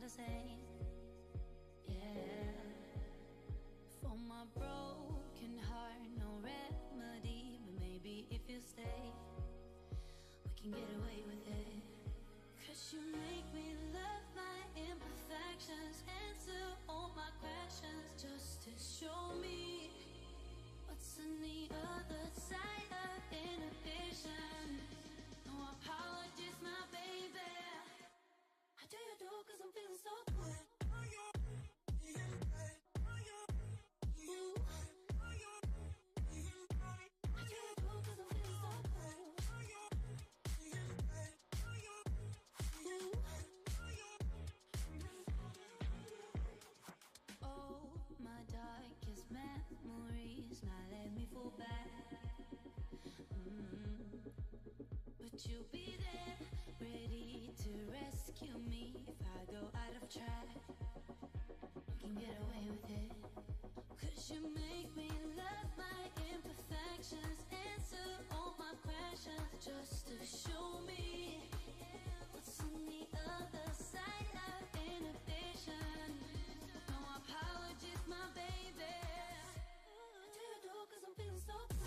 the same. Yeah. For my broken heart, no remedy. But maybe if you stay, we can get away with it. Cause you make me love my imperfections, answer all my questions, just to show me what's on the other side of inhibition. No apologies, my baby. How do you do? Cause I'm feeling so good. Ooh. How do you do? Cause I'm feeling so good. Ooh. Oh, my darkest memories, now let me fall back. But you'll be there, ready to rescue me if I go out of track. You can get away with it. Cause you make me love my imperfections, answer all my questions, just to show me what's on the other side of inhibition. No apologies, my baby. What do you do? Cause I'm feeling so good.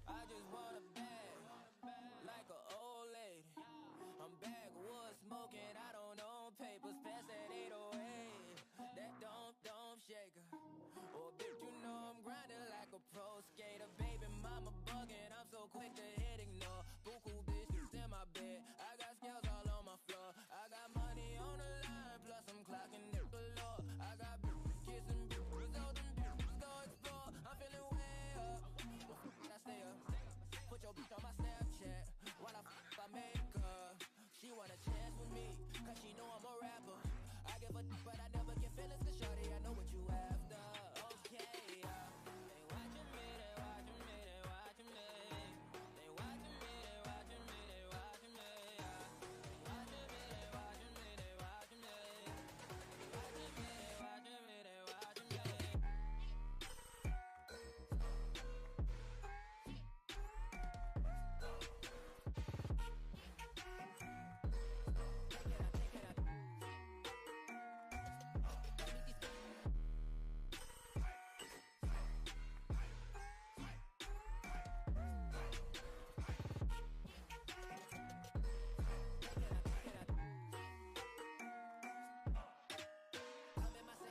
I just want a bag, like an old lady. I'm backwoods smoking, I don't own papers, pass that 808. That don't shake her. Oh, bitch, you know I'm grinding like a pro skater. Baby mama bugging, I'm so quick to hit ignore. Buku bitches in my bed, I got scales all on my floor. I got money on the line, plus I'm clocking it galore. I got bitches kissing bitches, all them bitches go explore. I'm feeling way up, I stay up. Put your bitch on my Snapchat, while I make her. She want a chance with me, cause she know I'm a rapper. I give a but I never get feelings, cause shorty, I know what you after. Okay, they watching me, they watching me, they watching me. They watching me, they watching me, they watching me. They watching me, they watching me, they watching me. They watching me, they watching me, they watching me.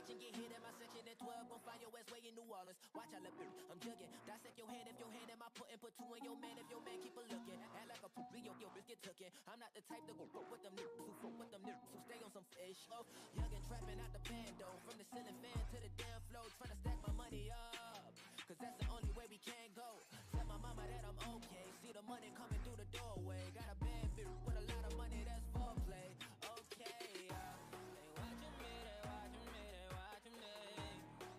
Get hit in my section at 12, gon' find your ass way in New Orleans. Watch I look, I'm jugging. Dissect your hand if your hand in my puttin', put two in your man if your man keep a looking. Act like a poopy, your bitch get tookin'. I'm not the type to go fuck with them niggas who fuck with them niggas who stay on some fish. Oh, young and trappin' out the bando, from the ceiling fan to the damn floor, tryna stack my money up. Cause that's the only way we can go. Tell my mama that I'm okay. See the money coming through the doorway. Got a bad bitch with a lot of money, that's foreplay. Okay, they watching me, they watching me, they watching me.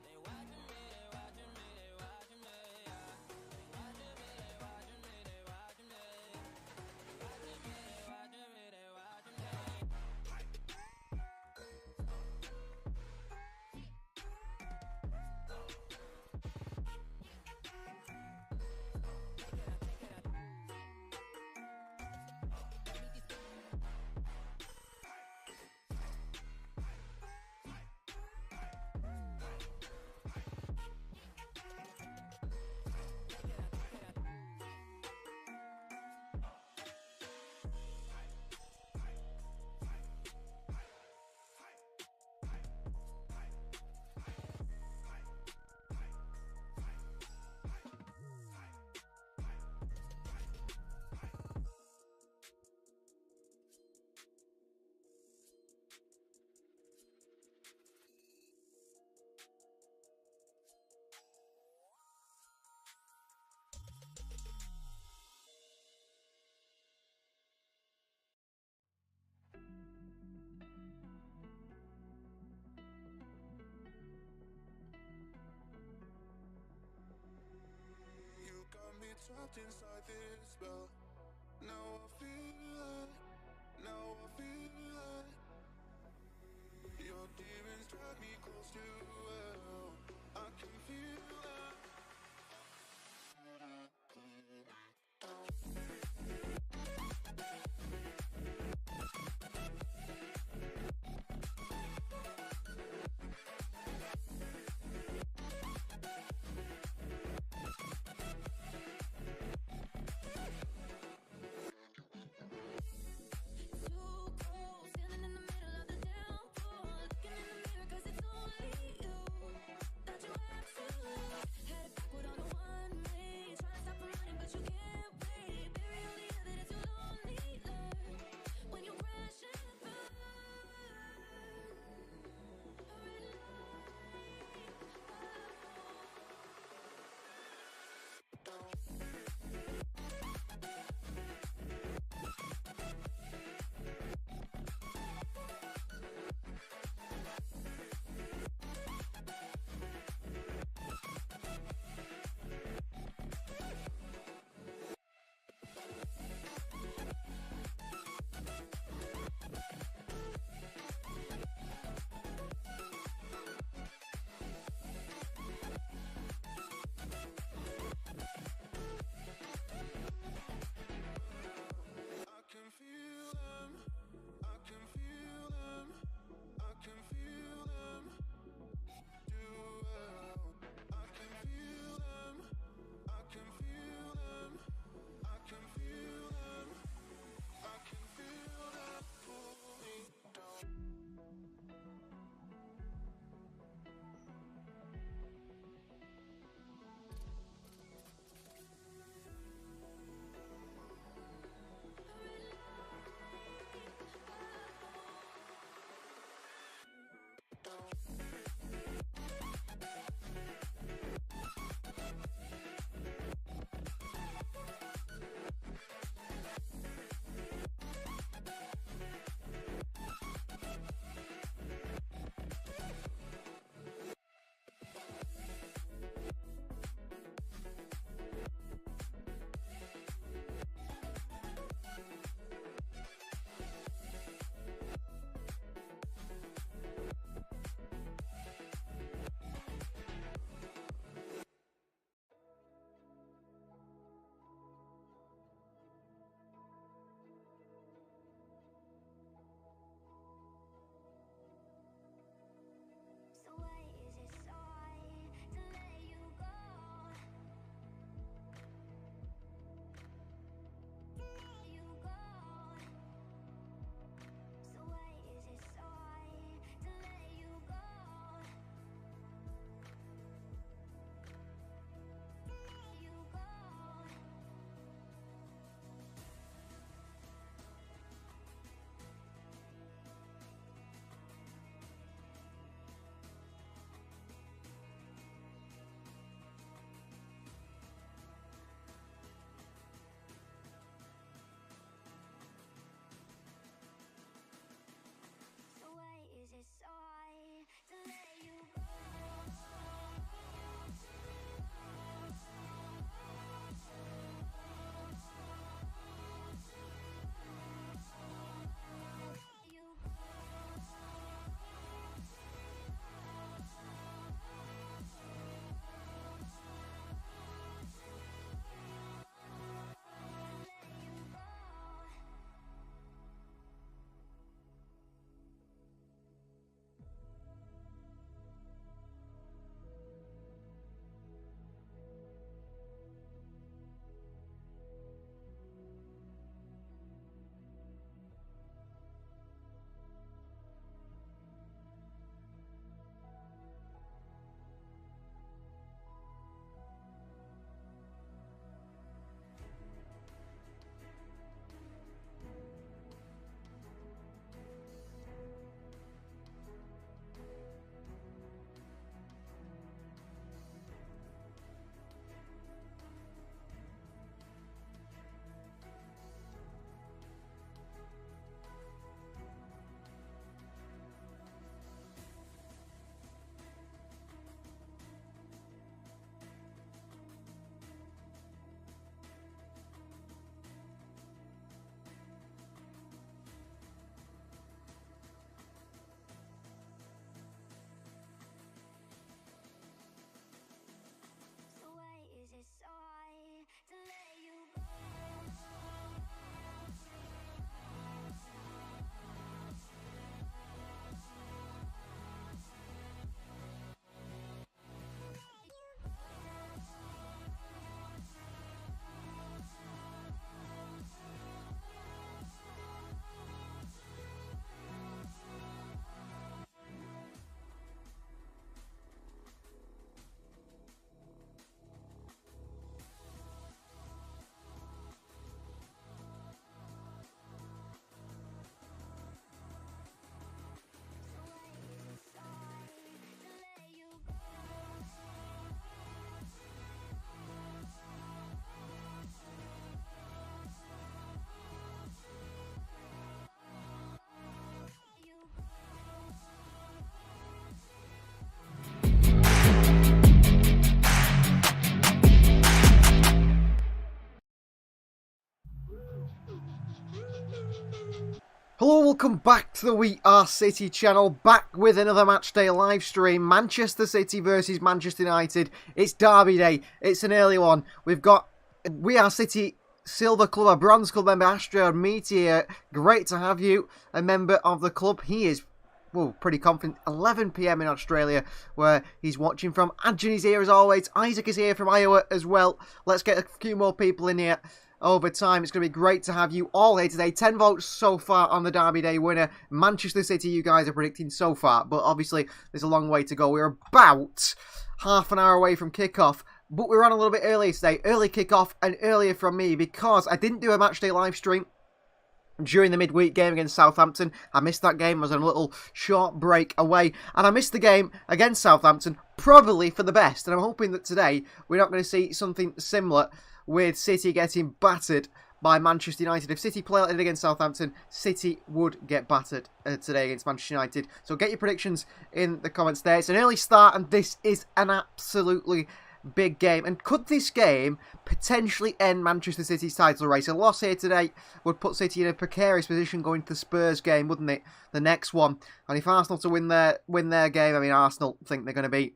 They watching me, they watching me, they watching me. They watching me, they watching me, they watching me. They watching me, they watching me, they watching me. You got me trapped inside this spell. Now I feel like, now I feel like your demons drag me close to hell. I can feel that. Too cold, standing in the middle of the downpour, looking in the mirror 'cause it's only you. Hello, welcome back to the We Are City channel, back with another matchday live stream. Manchester City versus Manchester United. It's Derby Day, it's an early one. We've got We Are City Silver Club, a Bronze Club member, Astro Meaty here. Great to have you, a member of the club. He is, well, pretty confident. 11 PM in Australia, where he's watching from. Adjan is here as always. Isaac is here from Iowa as well. Let's get a few more people in here. Over time, it's going to be great to have you all here today. 10 votes so far on the Derby Day winner. Manchester City, you guys are predicting so far, but obviously there's a long way to go. We're about half an hour away from kickoff, but we're on a little bit earlier today. Early kickoff and earlier from me because I didn't do a matchday live stream during the midweek game against Southampton. I missed that game. I was on a little short break away, and I missed the game against Southampton, probably for the best, and I'm hoping that today we're not going to see something similar with City getting battered by Manchester United. If City play like it against Southampton, City would get battered today against Manchester United. So get your predictions in the comments there. It's an early start, and this is an absolutely big game. And could this game potentially end Manchester City's title race? A loss here today would put City in a precarious position going to the Spurs game, wouldn't it? The next one. And if Arsenal to win their game, I mean, Arsenal think they're going to be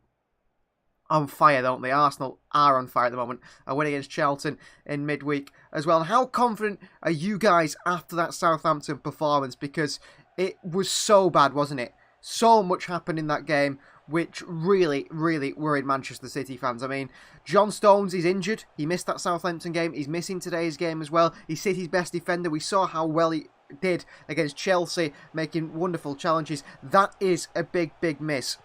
on fire, don't they? Arsenal are on fire at the moment. A win against Charlton in midweek as well. And how confident are you guys after that Southampton performance? Because it was so bad, wasn't it? So much happened in that game, which really, really worried Manchester City fans. I mean, John Stones is injured. He missed that Southampton game. He's missing today's game as well. He's City's best defender. We saw how well he did against Chelsea, making wonderful challenges. That is a big, big miss.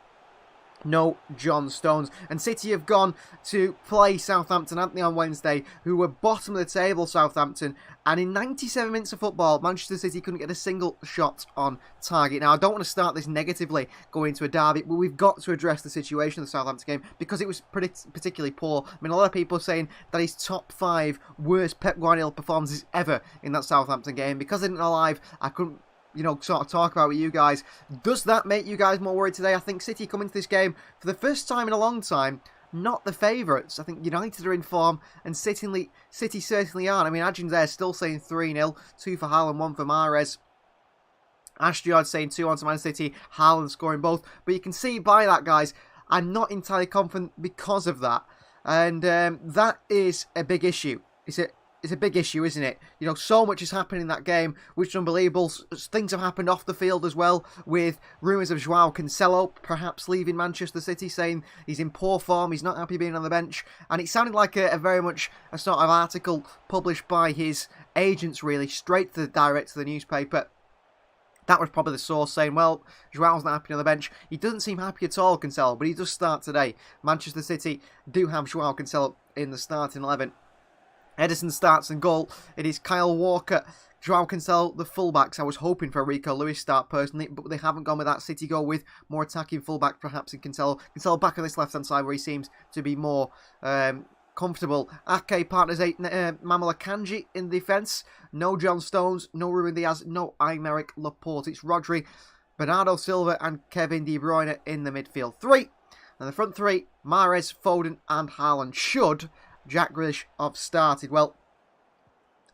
No John Stones. And City have gone to play Southampton, Anthony, on Wednesday, who were bottom of the table, Southampton. And in 97 minutes of football, Manchester City couldn't get a single shot on target. Now, I don't want to start this negatively going into a derby, but we've got to address the situation of the Southampton game because it was particularly poor. I mean, a lot of people are saying that he's top 5 worst Pep Guardiola performances ever in that Southampton game. Because I didn't know live, I couldn't, sort of talk about with you guys. Does that make you guys more worried today? I think City come into this game for the first time in a long time, not the favourites. I think United are in form, and City certainly aren't. I mean, Adjan's there still saying 3-0, 2 for Haaland, 1 for Mahrez. Ashford saying 2-1 to Man City, Haaland scoring both. But you can see by that, guys, I'm not entirely confident because of that. And that is a big issue. It's a big issue, isn't it? So much has happened in that game, which is unbelievable. Things have happened off the field as well, with rumours of Joao Cancelo perhaps leaving Manchester City, saying he's in poor form, he's not happy being on the bench. And it sounded like a very much a sort of article published by his agents, really, straight direct to the newspaper. That was probably the source saying, well, Joao's not happy on the bench. He doesn't seem happy at all, Cancelo, but he does start today. Manchester City do have Joao Cancelo in the starting 11. Ederson starts and goal. It is Kyle Walker, Joao Cancelo, the fullbacks. I was hoping for a Rico Lewis start personally, but they haven't gone with that. City go with more attacking fullback perhaps in Cancelo. Cancelo back on this left-hand side where he seems to be more comfortable. Ake partners 8, Manuel Akanji in defence. No John Stones, no Ruben Diaz, no Aymeric Laporte. It's Rodri, Bernardo Silva and Kevin De Bruyne in the midfield 3. And the front 3, Mahrez, Foden and Haaland. Should Jack Grealish have started? Well,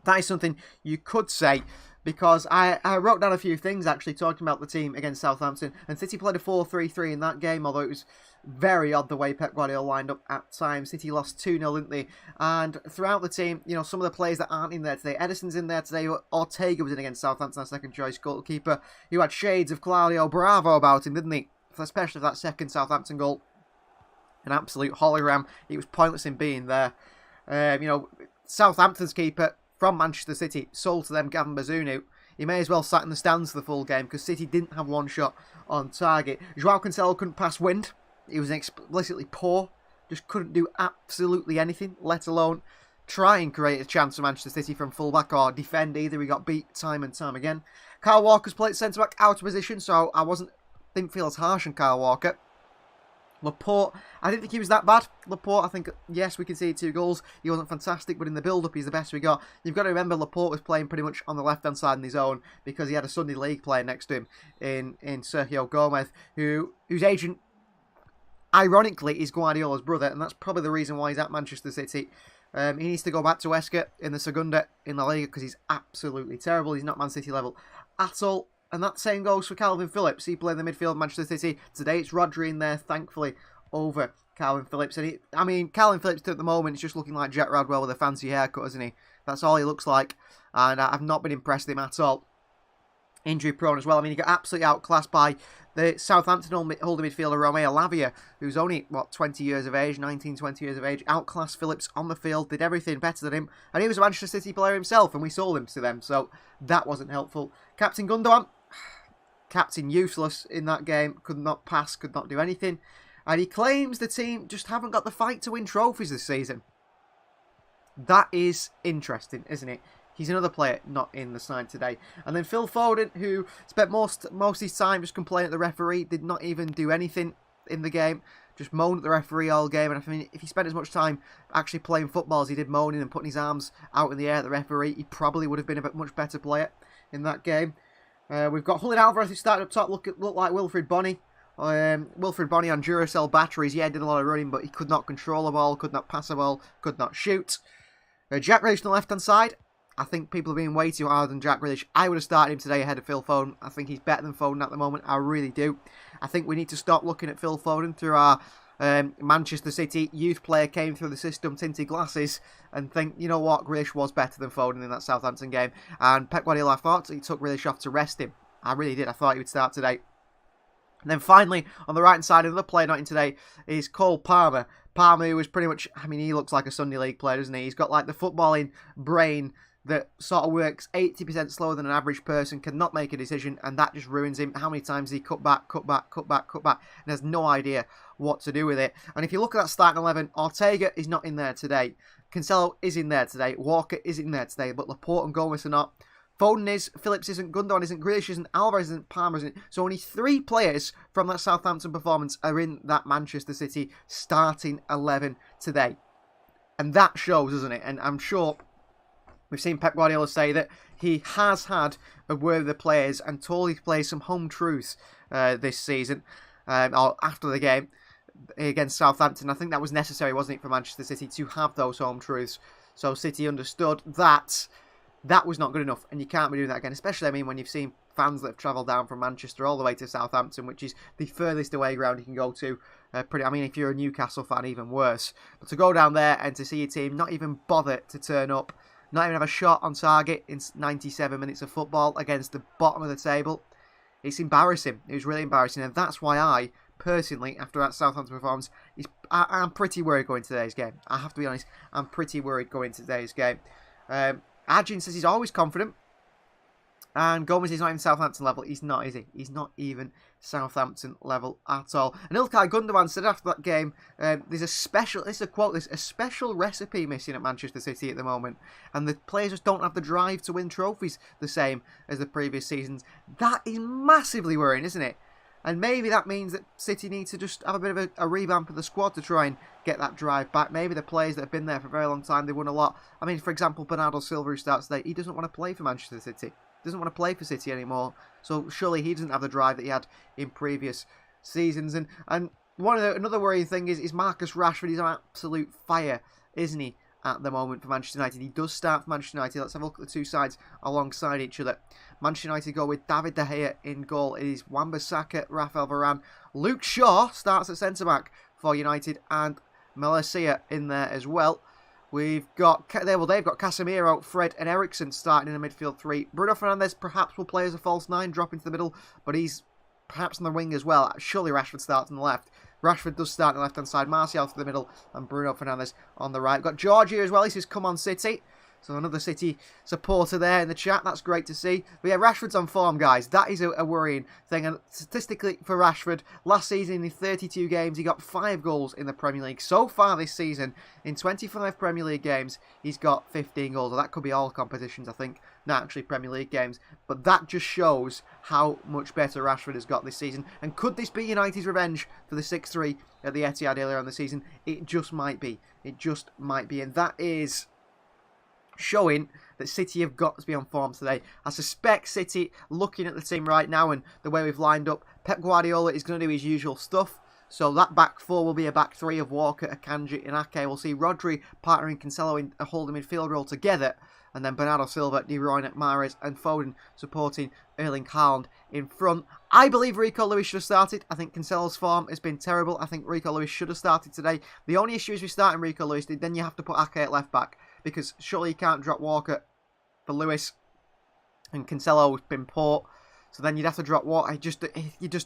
that is something you could say, because I wrote down a few things actually talking about the team against Southampton, and City played a 4-3-3 in that game, although it was very odd the way Pep Guardiola lined up at times. City lost 2-0, didn't they? And throughout the team, some of the players that aren't in there today, Ederson's in there today, Ortega was in against Southampton, our second choice goalkeeper, who had shades of Claudio Bravo about him, didn't he? Especially for that second Southampton goal. An absolute hologram. He was pointless in being there. Southampton's keeper from Manchester City sold to them, Gavin Bazunu. He may as well sat in the stands for the full game because City didn't have one shot on target. Joao Cancelo couldn't pass wind. He was explicitly poor. Just couldn't do absolutely anything, let alone try and create a chance for Manchester City from fullback or defend either. He got beat time and time again. Kyle Walker's played centre-back out of position, so I didn't feel as harsh on Kyle Walker. Laporte, I didn't think he was that bad. Laporte, I think, yes, we can see 2 goals. He wasn't fantastic, but in the build-up, he's the best we got. You've got to remember, Laporte was playing pretty much on the left-hand side on his own because he had a Sunday League player next to him in Sergio Gomez, whose agent, ironically, is Guardiola's brother, and that's probably the reason why he's at Manchester City. He needs to go back to Huesca in the Segunda in La Liga because he's absolutely terrible. He's not Man City level at all. And that same goes for Calvin Phillips. He played in the midfield, Manchester City. Today it's Rodri in there, thankfully, over Calvin Phillips. And Calvin Phillips at the moment is just looking like Jack Radwell with a fancy haircut, isn't he? That's all he looks like. And I've not been impressed with him at all. Injury prone as well. I mean, he got absolutely outclassed by the Southampton holding midfielder Romeo Lavia, who's only, 20 years of age, 19, 20 years of age. Outclassed Phillips on the field, did everything better than him. And he was a Manchester City player himself, and we sold him to them. So that wasn't helpful. Captain Gundogan. Captain useless in that game, could not pass, could not do anything. And he claims the team just haven't got the fight to win trophies this season. That is interesting, isn't it? He's another player not in the side today. And then Phil Foden, who spent most of his time just complaining at the referee, did not even do anything in the game. Just moaned at the referee all game. And I mean, if he spent as much time actually playing football as he did moaning and putting his arms out in the air at the referee, he probably would have been a much better player in that game. We've got Julian Alvarez, who started up top, look like Wilfried Bony. Wilfried Bony on Duracell batteries. Yeah, did a lot of running, but he could not control a ball, could not pass a ball, could not shoot. Jack Grealish on the left-hand side. I think people are being way too hard on Jack Grealish. I would have started him today ahead of Phil Foden. I think he's better than Foden at the moment. I really do. I think we need to stop looking at Phil Foden through our Manchester City youth player came through the system tinted glasses and think, you know what, Grealish was better than Foden in that Southampton game. And Pep Guardiola, I thought he took Grealish off to rest him. I really did. I thought he would start today. And then finally, on the right-hand side, another player not in today is Cole Palmer. Palmer, who is pretty much, I mean, he looks like a Sunday League player, doesn't he? He's got like the footballing brain that sort of works 80% slower than an average person, cannot make a decision, and that just ruins him. How many times he cut back, and has no idea what to do with it. And if you look at that starting 11, Ortega is not in there today. Cancelo is in there today. Walker is in there today, but Laporte and Gomez are not. Foden is, Phillips isn't, Gundogan isn't, Grealish isn't, Alvarez isn't, Palmer isn't. So only 3 players from that Southampton performance are in that Manchester City starting 11 today. And that shows, doesn't it? And I'm sure we've seen Pep Guardiola say that he has had a word with the players and told his players some home truths this season, or after the game against Southampton. I think that was necessary, wasn't it, for Manchester City to have those home truths. So City understood that that was not good enough, and you can't be doing that again, especially, I mean, when you've seen fans that have travelled down from Manchester all the way to Southampton, which is the furthest away ground you can go to. I mean, if you're a Newcastle fan, even worse. But to go down there and to see your team not even bother to turn up, not even have a shot on target in 97 minutes of football against the bottom of the table, it's embarrassing. It was really embarrassing, and that's why I, personally, after that Southampton performance, I'm pretty worried going to today's game. I have to be honest, I'm pretty worried going to today's game. Adjin says he's always confident. And Gomez is not even Southampton level. He's not, is he? He's not even Southampton level at all. And Ilkay Gundogan said after that game, there's a special, this is a quote, there's a special recipe missing at Manchester City at the moment. And the players just don't have the drive to win trophies the same as the previous seasons. That is massively worrying, isn't it? And maybe that means that City need to just have a bit of a revamp of the squad to try and get that drive back. Maybe the players that have been there for a very long time, they won a lot. I mean, for example, Bernardo Silva, who starts today, he doesn't want to play for Manchester City. He doesn't want to play for City anymore. So surely he doesn't have the drive that he had in previous seasons. And another worrying thing is Marcus Rashford. He's on absolute fire, isn't he, at the moment for Manchester United? He does start for Manchester United. Let's have a look at the two sides alongside each other. Manchester United go with David De Gea in goal. It is Wan-Bissaka, Rafael Varane. Luke Shaw starts at centre-back for United, and Malacia in there as well. They've got Casemiro, Fred and Eriksen starting in the midfield 3. Bruno Fernandes perhaps will play as a false 9, drop into the middle, but he's perhaps on the wing as well. Surely Rashford starts on the left. Rashford does start on the left-hand side, Martial to the middle, and Bruno Fernandes on the right. We've got George here as well. He says, come on, City. So another City supporter there in the chat. That's great to see. But yeah, Rashford's on form, guys. That is a worrying thing. And statistically for Rashford, last season in 32 games, he got 5 goals in the Premier League. So far this season, in 25 Premier League games, he's got 15 goals. Well, that could be all competitions, I think. Not actually Premier League games. But that just shows how much better Rashford has got this season. And could this be United's revenge for the 6-3 at the Etihad earlier on the season? It just might be. It just might be. And that is showing that City have got to be on form today. I suspect City, looking at the team right now and the way we've lined up, Pep Guardiola is going to do his usual stuff. So that back four will be a back three of Walker, Akanji and Ake. We'll see Rodri partnering Cancelo in a holding midfield role together. And then Bernardo Silva, De Bruyne, Mahrez and Foden supporting Erling Haaland in front. I believe Rico Lewis should have started. I think Cancelo's form has been terrible. I think Rico Lewis should have started today. The only issue is with starting Rico Lewis, then you have to put Ake at left back. Because surely you can't drop Walker for Lewis. And Cancelo's been poor. So then you'd have to drop Walker. It just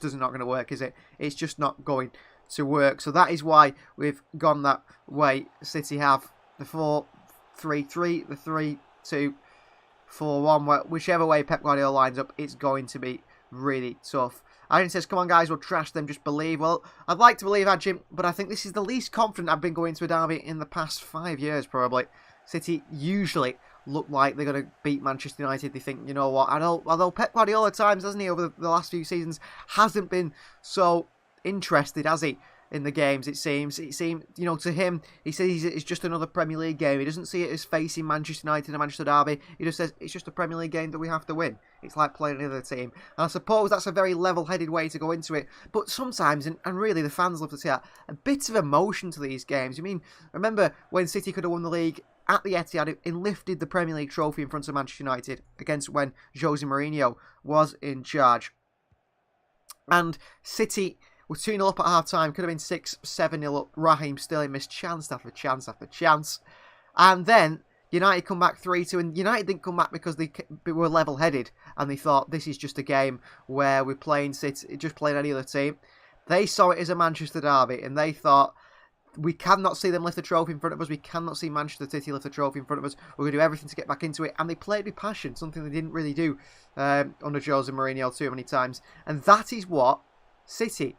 is not going to work, is it? It's just not going to work. So that is why we've gone that way. City have the 4-3-3, the 3-2-4-1. Whichever way Pep Guardiola lines up, it's going to be really tough. Aaron says, come on guys, we'll trash them, just believe. Well, I'd like to believe, Ajim, but I think this is the least confident I've been going to a derby in the past 5 years, probably. City usually look like they're going to beat Manchester United. They think, you know what, although Pep Guardiola at times, hasn't he, over the last few seasons, hasn't been so interested, has he, in the games, it seems. It seemed, you know, to him, he says it's just another Premier League game. He doesn't see it as facing Manchester United and Manchester Derby. He just says it's just a Premier League game that we have to win. It's like playing another team. And I suppose that's a very level-headed way to go into it. But sometimes, and really the fans love to see that, a bit of emotion to these games. I mean, remember when City could have won the league at the Etihad and lifted the Premier League trophy in front of Manchester United against when Jose Mourinho was in charge. And City were 2-0 up at half-time, could have been 6-7-0 up. Raheem Sterling missed chance after chance after chance. And then United come back 3-2, and United didn't come back because they were level-headed and they thought this is just a game where we're playing City, just playing any other team. They saw it as a Manchester derby and they thought, we cannot see them lift the trophy in front of us. We cannot see Manchester City lift the trophy in front of us. We're going to do everything to get back into it. And they played with passion, something they didn't really do under Jose Mourinho too many times. And that is what City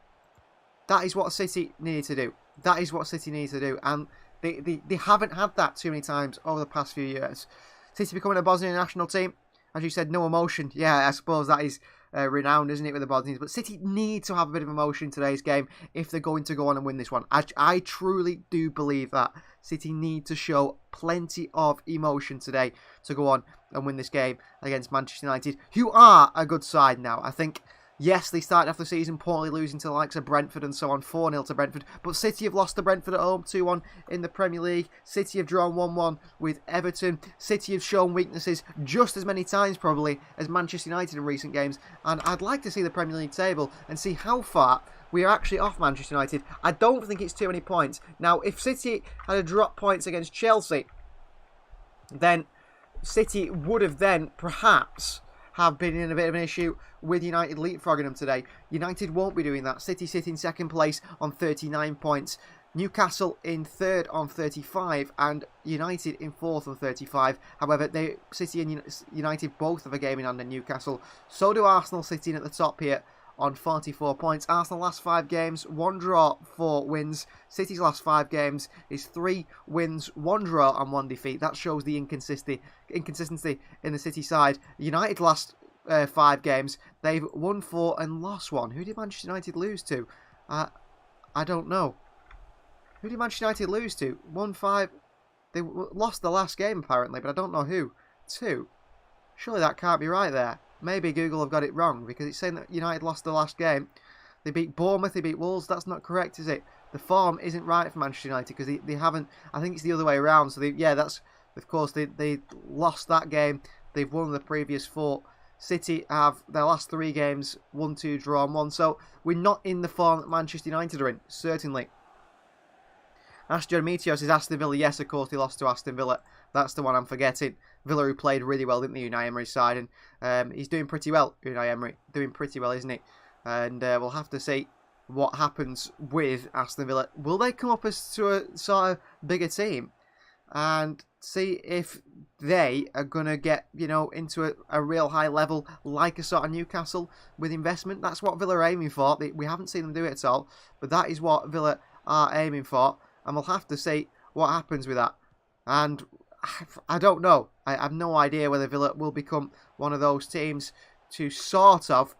needed to do. That is what City needs to do. And they haven't had that too many times over the past few years. City becoming a Bosnian national team. As you said, no emotion. Yeah, I suppose that is renowned, isn't it, with the Bosnians? But City need to have a bit of emotion in today's game if they're going to go on and win this one. I truly do believe that City need to show plenty of emotion today to go on and win this game against Manchester United, who are a good side now. I think, yes, they started off the season poorly, losing to the likes of Brentford and so on, 4-0 to Brentford. But City have lost to Brentford at home, 2-1 in the Premier League. City have drawn 1-1 with Everton. City have shown weaknesses just as many times, probably, as Manchester United in recent games. And I'd like to see the Premier League table and see how far we are actually off Manchester United. I don't think it's too many points. Now, if City had dropped points against Chelsea, then City would have then, perhaps, have been in a bit of an issue with United leapfrogging them today. United won't be doing that. City sit in second place on 39 points. Newcastle in third on 35 and United in fourth on 35. However, City and United both have a game in hand in Newcastle. So do Arsenal sitting at the top here on 44 points. Arsenal last 5 games, 1 draw, 4 wins. City's last 5 games is 3 wins, 1 draw and 1 defeat. That shows the inconsistency in the City side. United last 5 games, they've won 4 and lost 1. Who did Manchester United lose to? I don't know. Who did Manchester United lose to? 1-5. They lost the last game apparently, but I don't know who. 2. Surely that can't be right there. Maybe Google have got it wrong because it's saying that United lost the last game. They beat Bournemouth, they beat Wolves. That's not correct, is it? The form isn't right for Manchester United because they haven't. I think it's the other way around. So that's of course they lost that game. They've won the previous 4. City have their last 3 games 1-2 draw and 1. So we're not in the form that Manchester United are in. Certainly. Astrid Meteor says Aston Villa. Yes, of course they lost to Aston Villa. That's the one I'm forgetting. Villa, who played really well, didn't they, Unai Emery's side, and he's doing pretty well. Unai Emery doing pretty well, isn't he? And we'll have to see what happens with Aston Villa. Will they come up as to a sort of bigger team and see if they are going to get, you know, into a real high level like a sort of Newcastle with investment? That's what Villa are aiming for. We haven't seen them do it at all, but that is what Villa are aiming for, and we'll have to see what happens with that. And I don't know. I have no idea whether Villa will become one of those teams to sort of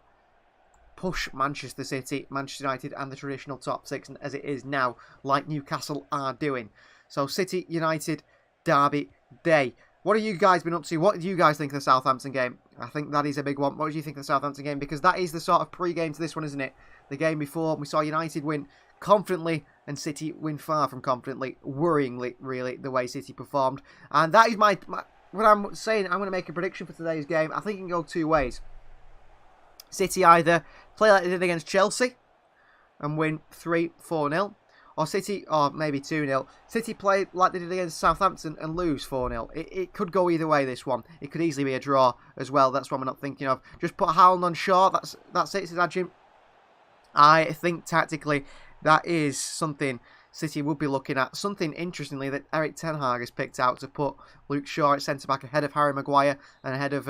push Manchester City, Manchester United and the traditional top 6 as it is now, like Newcastle are doing. So City United derby day. What have you guys been up to? What do you guys think of the Southampton game? I think that is a big one. What do you think of the Southampton game? Because that is the sort of pre-game to this one, isn't it? The game before, we saw United win confidently and City win far from confidently. Worryingly, really, the way City performed. And that is what I'm saying. I'm going to make a prediction for today's game. I think it can go two ways. City either play like they did against Chelsea and win 3-4-0. Or City, or maybe 2-0. City play like they did against Southampton and lose 4-0. It could go either way, this one. It could easily be a draw as well. That's what we're not thinking of. Just put Haaland on short. That's it, says Ajin. I think tactically that is something City would be looking at. Something, interestingly, that Erik ten Hag has picked out to put Luke Shaw at centre-back ahead of Harry Maguire and ahead of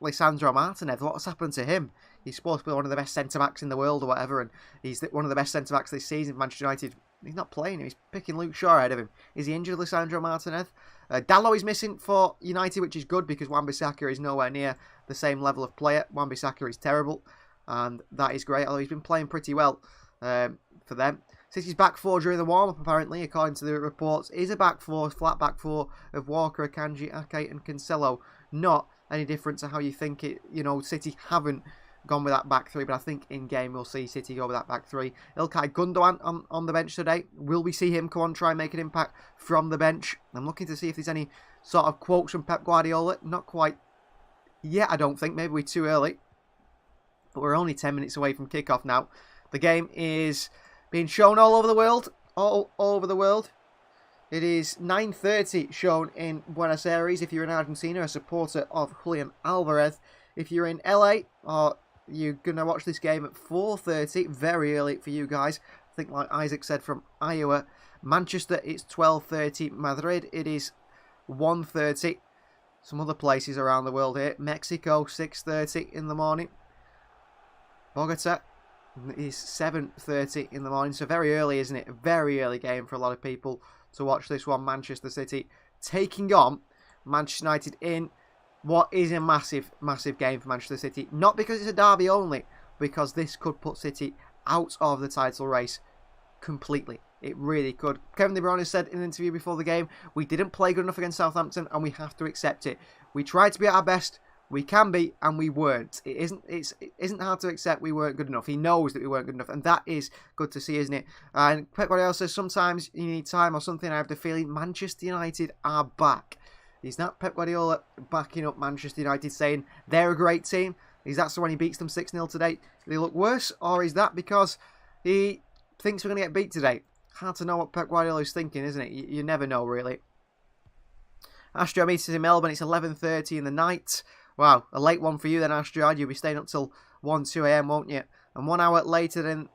Lisandro Martinez. What's happened to him? He's supposed to be one of the best centre-backs in the world or whatever, and he's one of the best centre-backs this season for Manchester United. He's not playing him. He's picking Luke Shaw ahead of him. Is he injured, Lisandro Martinez? Dalot is missing for United, which is good because Wan-Bissaka is nowhere near the same level of player. Wan-Bissaka is terrible, and that is great, although he's been playing pretty well for them. City's back four during the warm-up, apparently, according to the reports, is a back four, flat back four of Walker, Akanji, Ake and Cancelo. Not any different to how you think it. You know, City haven't gone with that back three, but I think in game we'll see City go with that back three. Ilkay Gundogan on the bench today. Will we see him come on, try and make an impact from the bench? I'm looking to see if there's any sort of quotes from Pep Guardiola. Not quite yet, I don't think. Maybe we're too early. But we're only 10 minutes away from kickoff now. The game is being shown all over the world. All over the world. It is 9:30 shown in Buenos Aires. If you're in Argentina, a supporter of Julian Alvarez. If you're in LA, or you're going to watch this game at 4:30, very early for you guys. I think like Isaac said from Iowa. Manchester, it's 12:30. Madrid, it is 1:30. Some other places around the world here. Mexico, 6:30 in the morning. Bogota is 7:30 in the morning. So very early, isn't it? A very early game for a lot of people to watch this one. Manchester City taking on Manchester United in what is a massive, massive game for Manchester City. Not because it's a derby only, because this could put City out of the title race completely. It really could. Kevin De Bruyne said in an interview before the game, we didn't play good enough against Southampton and we have to accept it. We tried to be at our best, we can be, and we weren't. It isn't hard to accept we weren't good enough. He knows that we weren't good enough, and that is good to see, isn't it? And Pep Guardiola says sometimes you need time or something. I have the feeling Manchester United are back. Is that Pep Guardiola backing up Manchester United, saying they're a great team? Is that so when he beats them 6-0 today? Do they look worse? Or is that because he thinks we're going to get beat today? Hard to know what Pep Guardiola is thinking, isn't it? You never know, really. Astro meets us in Melbourne. It's 11:30 in the night. Wow, a late one for you then, Astro. You'll be staying up till 1, 2 a.m, won't you? And 1 hour later than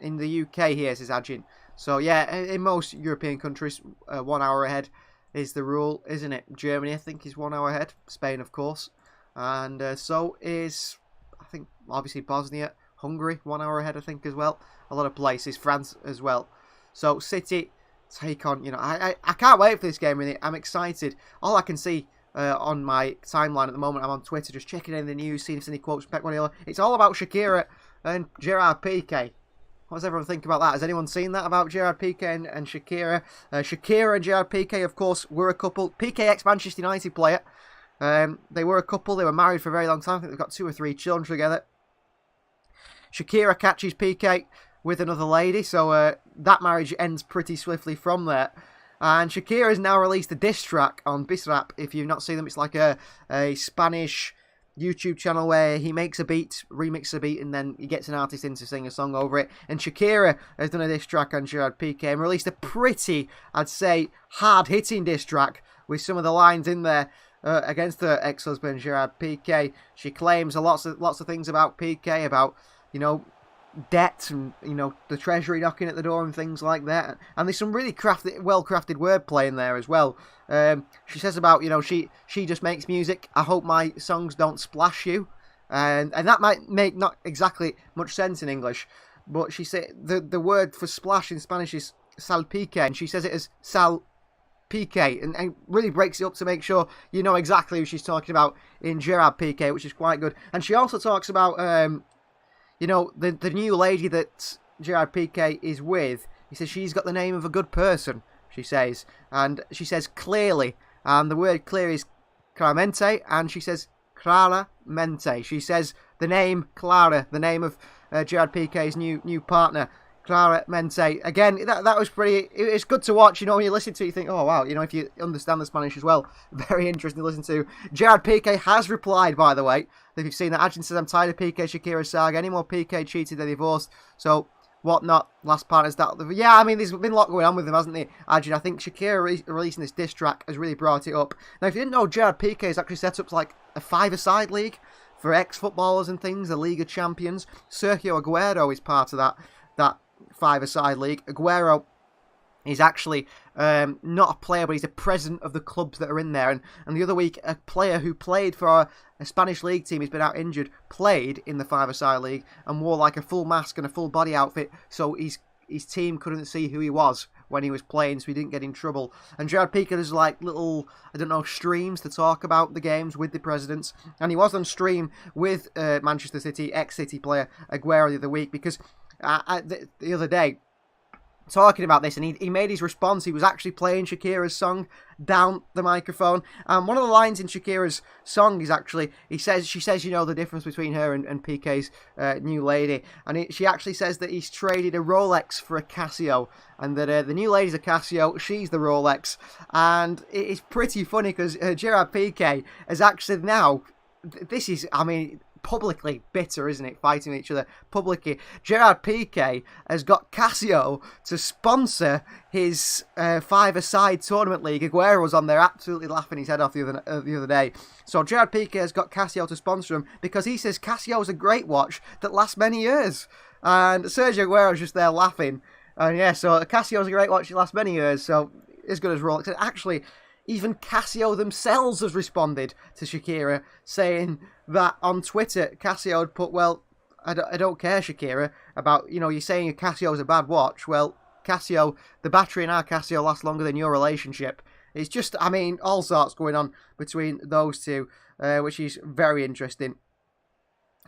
in the UK here, says Ajin. So, yeah, in most European countries, 1 hour ahead is the rule, isn't it? Germany, I think, is 1 hour ahead. Spain, of course. And so is, I think, obviously Bosnia. Hungary, 1 hour ahead, I think, as well. A lot of places. France as well. So, City take on, I can't wait for this game, really. I'm excited. All I can see on my timeline at the moment, I'm on Twitter, just checking in the news, seeing if there's any quotes from Pep Guardiola. It's all about Shakira and Gerard Piqué. What does everyone think about that? Has anyone seen that about Gerard Piqué and Shakira? Shakira and Gerard Piqué, of course, were a couple. Piqué, ex-Manchester United player. They were a couple. They were married for a very long time. I think they've got 2 or 3 children together. Shakira catches Piqué with another lady, so that marriage ends pretty swiftly from there. And Shakira has now released a diss track on Bizarrap. If you've not seen them, it's like a Spanish YouTube channel where he makes a beat, remixes a beat, and then he gets an artist in to sing a song over it. And Shakira has done a diss track on Gerard Piqué and released a pretty, I'd say, hard-hitting diss track with some of the lines in there against her ex-husband Gerard Piqué. She claims lots of things about Piqué, about, debt and, the treasury knocking at the door and things like that. And there's some really well-crafted wordplay in there as well. She says about, she just makes music. I hope my songs don't splash you. And that might make not exactly much sense in English. But she said the word for splash in Spanish is salpique. And she says it as salpique. And really breaks it up to make sure you know exactly who she's talking about in Gerard Piqué, which is quite good. And she also talks about the new lady that Gerard Piqué is with. He says she's got the name of a good person, she says. And she says clearly, And the word clear is claramente, and she says claramente. She says the name Clara, the name of Gerard Piqué's new partner, claramente. Again, that was pretty. It's good to watch. You know, when you listen to it, you think, oh wow. You know, if you understand the Spanish as well, very interesting to listen to. Gerard Piqué has replied, by the way. If you've seen that, Adrian says, I'm tired of Piqué Shakira saga. Any more Piqué cheated, they're divorced. So whatnot. Last partners that. Yeah, I mean, there's been a lot going on with them, hasn't there, Adrian? I think Shakira releasing this diss track has really brought it up. Now, if you didn't know, Gerard Piqué has actually set up like a five-a-side league for ex-footballers and things, the League of Champions. Sergio Aguero is part of that five-a-side league. Aguero is actually not a player, but he's the president of the clubs that are in there. And the other week, a player who played for a Spanish league team, he's been out injured, played in the five-a-side league and wore like a full mask and a full body outfit, so his team couldn't see who he was when he was playing, so he didn't get in trouble. And Gerard Piqué does like little, I don't know, streams to talk about the games with the presidents. And he was on stream with Manchester City, ex-City player Aguero the other week, because the other day, talking about this, and he made his response. He was actually playing Shakira's song down the microphone. And one of the lines in Shakira's song is actually, she says, you know, the difference between her and Piqué's new lady. And she actually says that he's traded a Rolex for a Casio, and that the new lady's a Casio, she's the Rolex. And it's pretty funny because Gerard Piqué has actually now, this is, I mean, publicly bitter, isn't it? Fighting each other publicly. Gerard Piqué has got Casio to sponsor his five-a-side tournament league. Aguero was on there absolutely laughing his head off the other day. So Gerard Piqué has got Casio to sponsor him because he says Casio is a great watch that lasts many years. And Sergio Aguero is just there laughing. And yeah, so Casio is a great watch that lasts many years. So as good as Rolex. And actually, even Casio themselves has responded to Shakira, saying that on Twitter, Casio had put, well, I don't care, Shakira, about, you know, you're saying Casio is a bad watch. Well, Casio, the battery in our Casio lasts longer than your relationship. It's just, I mean, all sorts going on between those two, which is very interesting.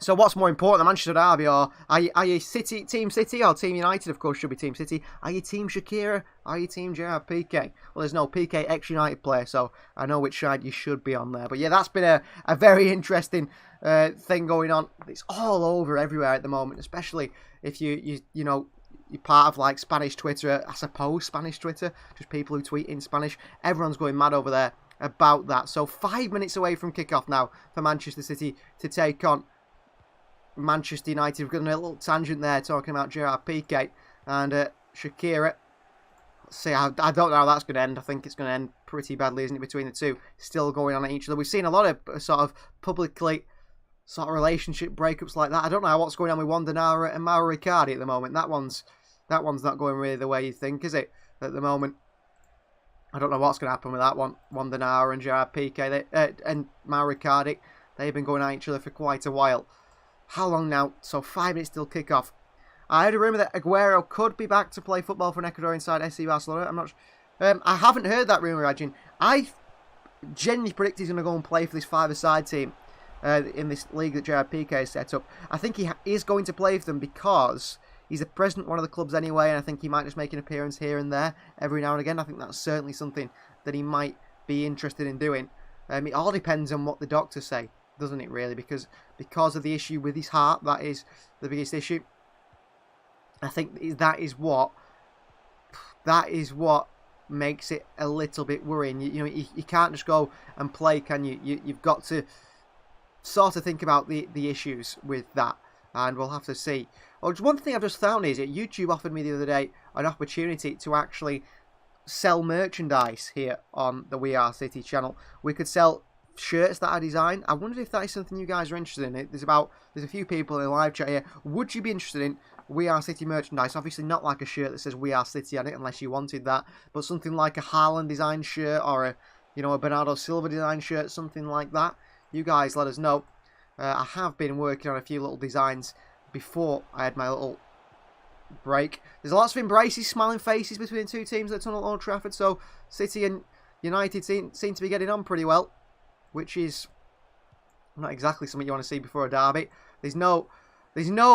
So what's more important, the Manchester Derby, or are you Team City or Team United? Of course, should be Team City. Are you Team Shakira? Are you Team Gerard Piqué? Well, there's no Piqué ex-United player, so I know which side you should be on there. But yeah, that's been a very interesting thing going on. It's all over everywhere at the moment, especially if you know, you're part of like Spanish Twitter, I suppose, Spanish Twitter, just people who tweet in Spanish. Everyone's going mad over there about that. So 5 minutes away from kickoff now for Manchester City to take on Manchester United. We've got a little tangent there talking about Gerard Piqué and Shakira. See, I don't know how that's going to end. I think it's going to end pretty badly, isn't it, between the two? Still going on at each other. We've seen a lot of sort of publicly sort of relationship breakups like that. I don't know what's going on with Wandanara and Mauro Icardi at the moment. That one's not going really the way you think, is it, at the moment? I don't know what's going to happen with that one. Wandanara and Gerard Piqué and Mauro Icardi, they've been going at each other for quite a while. How long now? So 5 minutes till kick-off. I heard a rumour that Aguero could be back to play football for an Ecuadorian side, SC Barcelona. I'm not sure. I haven't heard that rumour, Adrian. I genuinely predict he's going to go and play for this five-a-side team in this league that Gerard Piqué has set up. I think he is going to play for them because he's the president of one of the clubs anyway, and I think he might just make an appearance here and there every now and again. I think that's certainly something that he might be interested in doing. It all depends on what the doctors say, doesn't it, really? Because of the issue with his heart, that is the biggest issue. I think that is what makes it a little bit worrying. You know, you can't just go and play, can you? You've got to sort of think about the issues with that, and we'll have to see. Oh, one thing I've just found is that YouTube offered me the other day an opportunity to actually sell merchandise here on the We Are City channel. We could sell shirts that I designed. I wondered if that is something you guys are interested in. There's a few people in the live chat here. Would you be interested in We Are City merchandise? Obviously not like a shirt that says We Are City on it, unless you wanted that, but something like a Haaland design shirt or a Bernardo Silva design shirt, something like that. You guys let us know. I have been working on a few little designs before I had my little break. There's lots of embraces, smiling faces between the two teams at Tunnel Old Trafford, so City and United seem to be getting on pretty well, which is not exactly something you want to see before a derby. There's no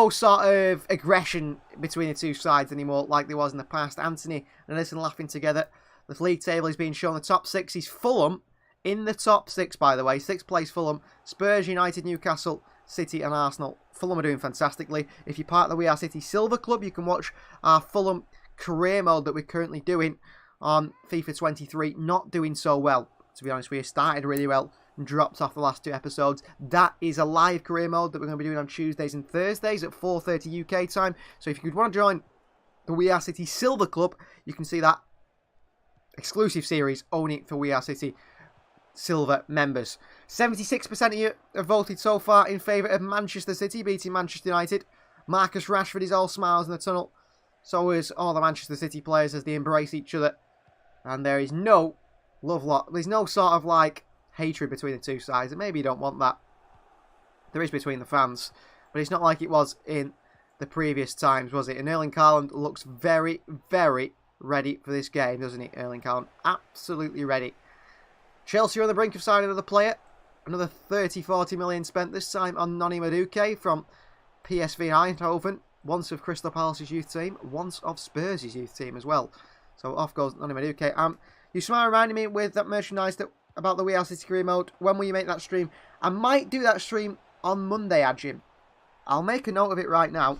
sort of aggression between the two sides anymore like there was in the past. Anthony and Alisson laughing together. The league table is being shown. The top six is Fulham, in the top 6, by the way. 6th place Fulham, Spurs, United, Newcastle, City and Arsenal. Fulham are doing fantastically. If you're part of the We Are City Silver Club, you can watch our Fulham career mode that we're currently doing on FIFA 23. Not doing so well, to be honest with you. Started really well and dropped off the last 2 episodes. That is a live career mode that we're going to be doing on Tuesdays and Thursdays at 4:30 UK time. So if you could want to join the We Are City Silver Club, you can see that exclusive series only for We Are City Silver members. 76% of you have voted so far in favour of Manchester City beating Manchester United. Marcus Rashford is all smiles in the tunnel. So is all the Manchester City players as they embrace each other. And there is no love lot. There's no sort of like hatred between the two sides. And maybe you don't want that. There is between the fans. But it's not like it was in the previous times, was it? And Erling Haaland looks very, very ready for this game, doesn't he? Erling Haaland, absolutely ready. Chelsea are on the brink of signing another player. Another 30-40 million spent this time on Noni Madueke from PSV Eindhoven. Once of Crystal Palace's youth team, once of Spurs' youth team as well. So off goes Noni Madueke. You smile reminding me with that merchandise about the We Are City career mode. When will you make that stream? I might do that stream on Monday, Ajim. I'll make a note of it right now.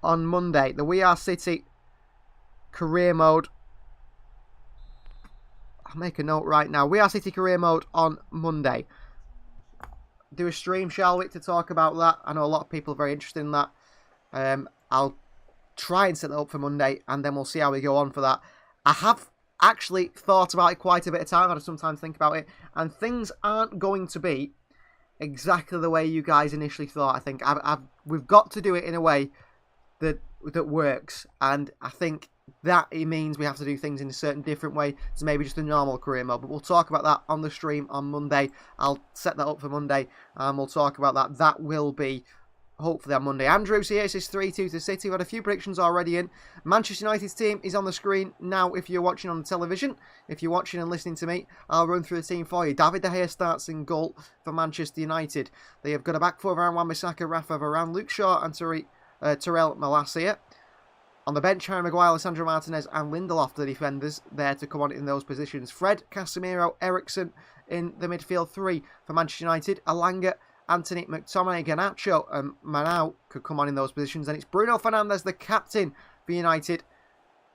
On Monday, the We Are City career mode. I'll make a note right now. We Are City career mode on Monday. Do a stream, shall we, to talk about that? I know a lot of people are very interested in that. I'll try and set it up for Monday, and then we'll see how we go on for that. I have actually thought about it quite a bit of time. I sometimes think about it, and things aren't going to be exactly the way you guys initially thought. I think we've got to do it in a way that works, and I think that it means we have to do things in a certain different way to maybe just a normal career mode. But we'll talk about that on the stream on Monday. I'll set that up for Monday, and we'll talk about that. That will be hopefully on Monday. Andrew's here. This is 3-2 to City. We've had a few predictions already in. Manchester United's team is on the screen now if you're watching on the television. If you're watching and listening to me, I'll run through the team for you. David De Gea starts in goal for Manchester United. They have got a back four of Aaron Wan-Bissaka, Rafa Varane, Luke Shaw and Terrell Malacia. On the bench, Harry Maguire, Alessandro Martinez and Lindelof, the defenders, there to come on in those positions. Fred, Casemiro, Eriksen in the midfield 3 for Manchester United. Alanga, Anthony, McTominay, Garnacho and Manau could come on in those positions. And it's Bruno Fernandes, the captain for United.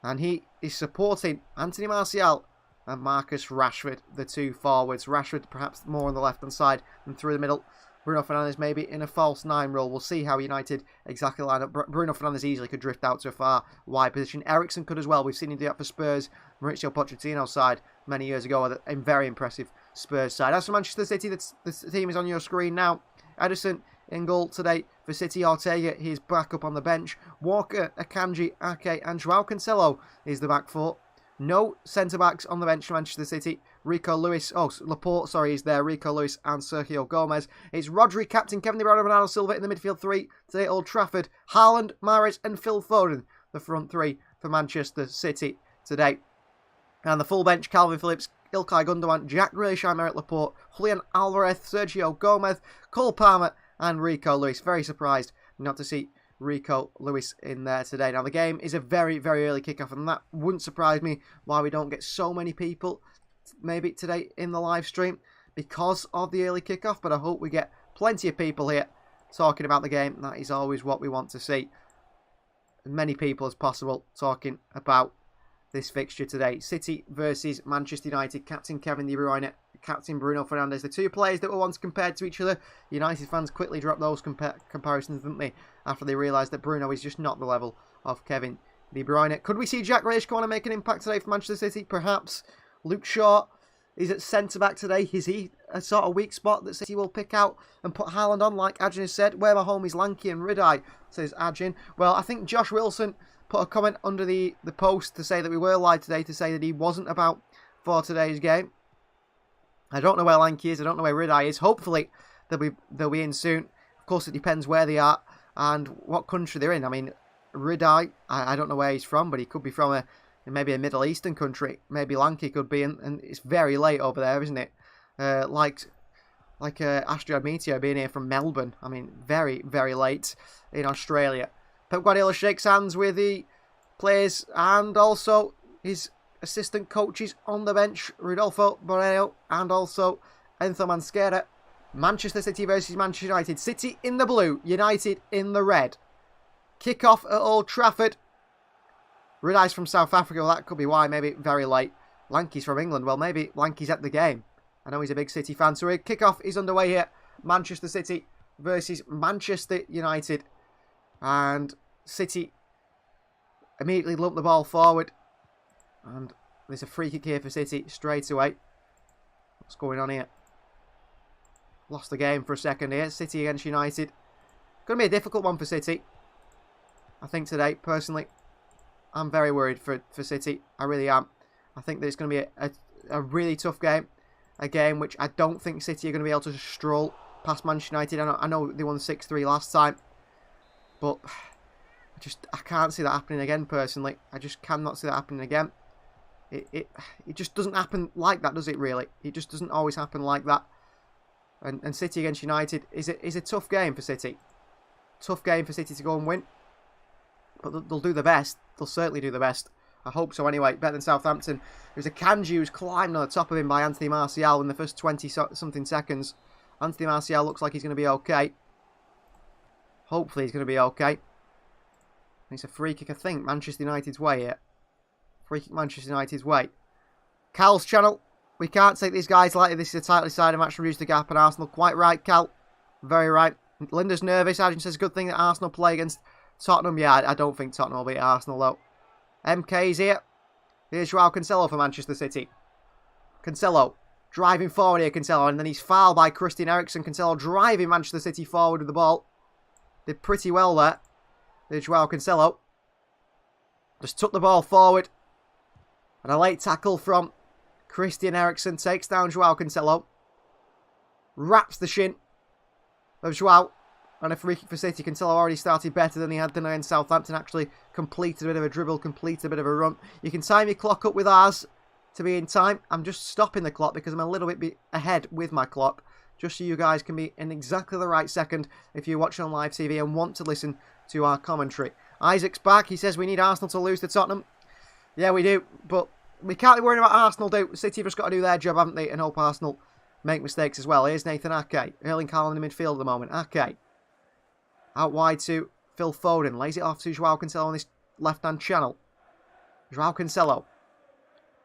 And he is supporting Anthony Martial and Marcus Rashford, the 2 forwards. Rashford perhaps more on the left-hand side than through the middle. Bruno Fernandes maybe in a false 9 role. We'll see how United exactly line up. Bruno Fernandes easily could drift out to a far wide position. Eriksen could as well. We've seen him do that for Spurs. Mauricio Pochettino's side many years ago. A very impressive Spurs side. As for Manchester City, the team is on your screen now. Edison in goal today for City. Ortega, he's back up on the bench. Walker, Akanji, Ake and Joao Cancelo is the back 4. No centre-backs on the bench for Manchester City. Laporte, is there. Rico Lewis and Sergio Gomez. It's Rodri, captain, Kevin De Bruyne, Bernardo Silva in the midfield 3 today at Old Trafford. Haaland, Mahrez and Phil Foden, the front 3 for Manchester City today. And the full bench, Calvin Phillips, Ilkay Gundogan, Jack Grealish, Aymeric Laporte, Julian Alvarez, Sergio Gomez, Cole Palmer and Rico Lewis. Very surprised not to see Rico Lewis in there today. Now the game is a very, very early kickoff, and that wouldn't surprise me why we don't get so many people maybe today in the live stream because of the early kickoff, but I hope we get plenty of people here talking about the game. That is always what we want to see. As many people as possible talking about this fixture today. City versus Manchester United. Captain Kevin De Bruyne, captain Bruno Fernandes. The 2 players that were once compared to each other. United fans quickly dropped those comparisons, didn't they? After they realised that Bruno is just not the level of Kevin De Bruyne. Could we see Jack Grealish go on and make an impact today for Manchester City? Perhaps. Luke Shaw is at centre-back today. Is he a sort of weak spot that City will pick out and put Haaland on, like Ajin has said? Where my home is lanky and red-eye, says Ajin. Well, I think Josh Wilson put a comment under the post to say that we were live today, to say that he wasn't about for today's game. I don't know where Lanky is. I don't know where Red-Eye is. Hopefully they'll be in soon. Of course, it depends where they are and what country they're in. I mean, Red-Eye, I don't know where he's from, but he could be from maybe a Middle Eastern country. Maybe Lanky could be, and it's very late over there, isn't it? Like Astrid Meteor being here from Melbourne. I mean, very, very late in Australia. Pep Guardiola shakes hands with the players and also his assistant coaches on the bench, Rodolfo Borrell and also Enzo Mansquera. Manchester City versus Manchester United. City in the blue, United in the red. Kick-off at Old Trafford. Red Eyes from South Africa, well, that could be why, maybe very late. Lanky's from England, well, maybe Lanky's at the game. I know he's a big City fan, so kick-off is underway here. Manchester City versus Manchester United. And City immediately lump the ball forward. And there's a free kick here for City straight away. What's going on here? Lost the game for a second here. City against United. Going to be a difficult one for City, I think, today, personally. I'm very worried for City. I really am. I think that it's going to be a really tough game. A game which I don't think City are going to be able to stroll past Manchester United. I know they won 6-3 last time. But I can't see that happening again, personally. I just cannot see that happening again. It just doesn't happen like that, does it, really? It just doesn't always happen like that. And City against United is a tough game for City. Tough game for City to go and win. But they'll do the best. They'll certainly do the best. I hope so anyway. Better than Southampton. There's a Kanji who's climbed on the top of him by Anthony Martial in the first 20-something seconds. Anthony Martial looks like he's going to be okay. Hopefully he's going to be okay. It's a free kick, I think, Manchester United's way here. Free kick Manchester United's way. Cal's channel. We can't take these guys lightly. This is a tightly sided match to reduce the gap. And Arsenal, quite right, Cal. Very right. Linda's nervous. Arjun says, good thing that Arsenal play against Tottenham. Yeah, I don't think Tottenham will beat Arsenal, though. MK's here. Here's Joao Cancelo for Manchester City. Cancelo driving forward here, Cancelo. And then he's fouled by Christian Eriksen. Cancelo driving Manchester City forward with the ball. Did pretty well there. There's Joao Cancelo. Just took the ball forward. And a late tackle from Christian Eriksen takes down Joao Cancelo. Wraps the shin of Joao. And a free kick for City. Cancelo already started better than he had done against Southampton. Actually completed a bit of a dribble, completed a bit of a run. You can time your clock up with ours to be in time. I'm just stopping the clock because I'm a little bit ahead with my clock. Just so you guys can be in exactly the right second if you're watching on live TV and want to listen to our commentary. Isaac's back. He says we need Arsenal to lose to Tottenham. Yeah, we do. But we can't be worrying about Arsenal, do. City have just got to do their job, haven't they? And hope Arsenal make mistakes as well. Here's Nathan Ake. Erling Haaland in the midfield at the moment. Ake. Out wide to Phil Foden. Lays it off to Joao Cancelo on this left-hand channel. Joao Cancelo.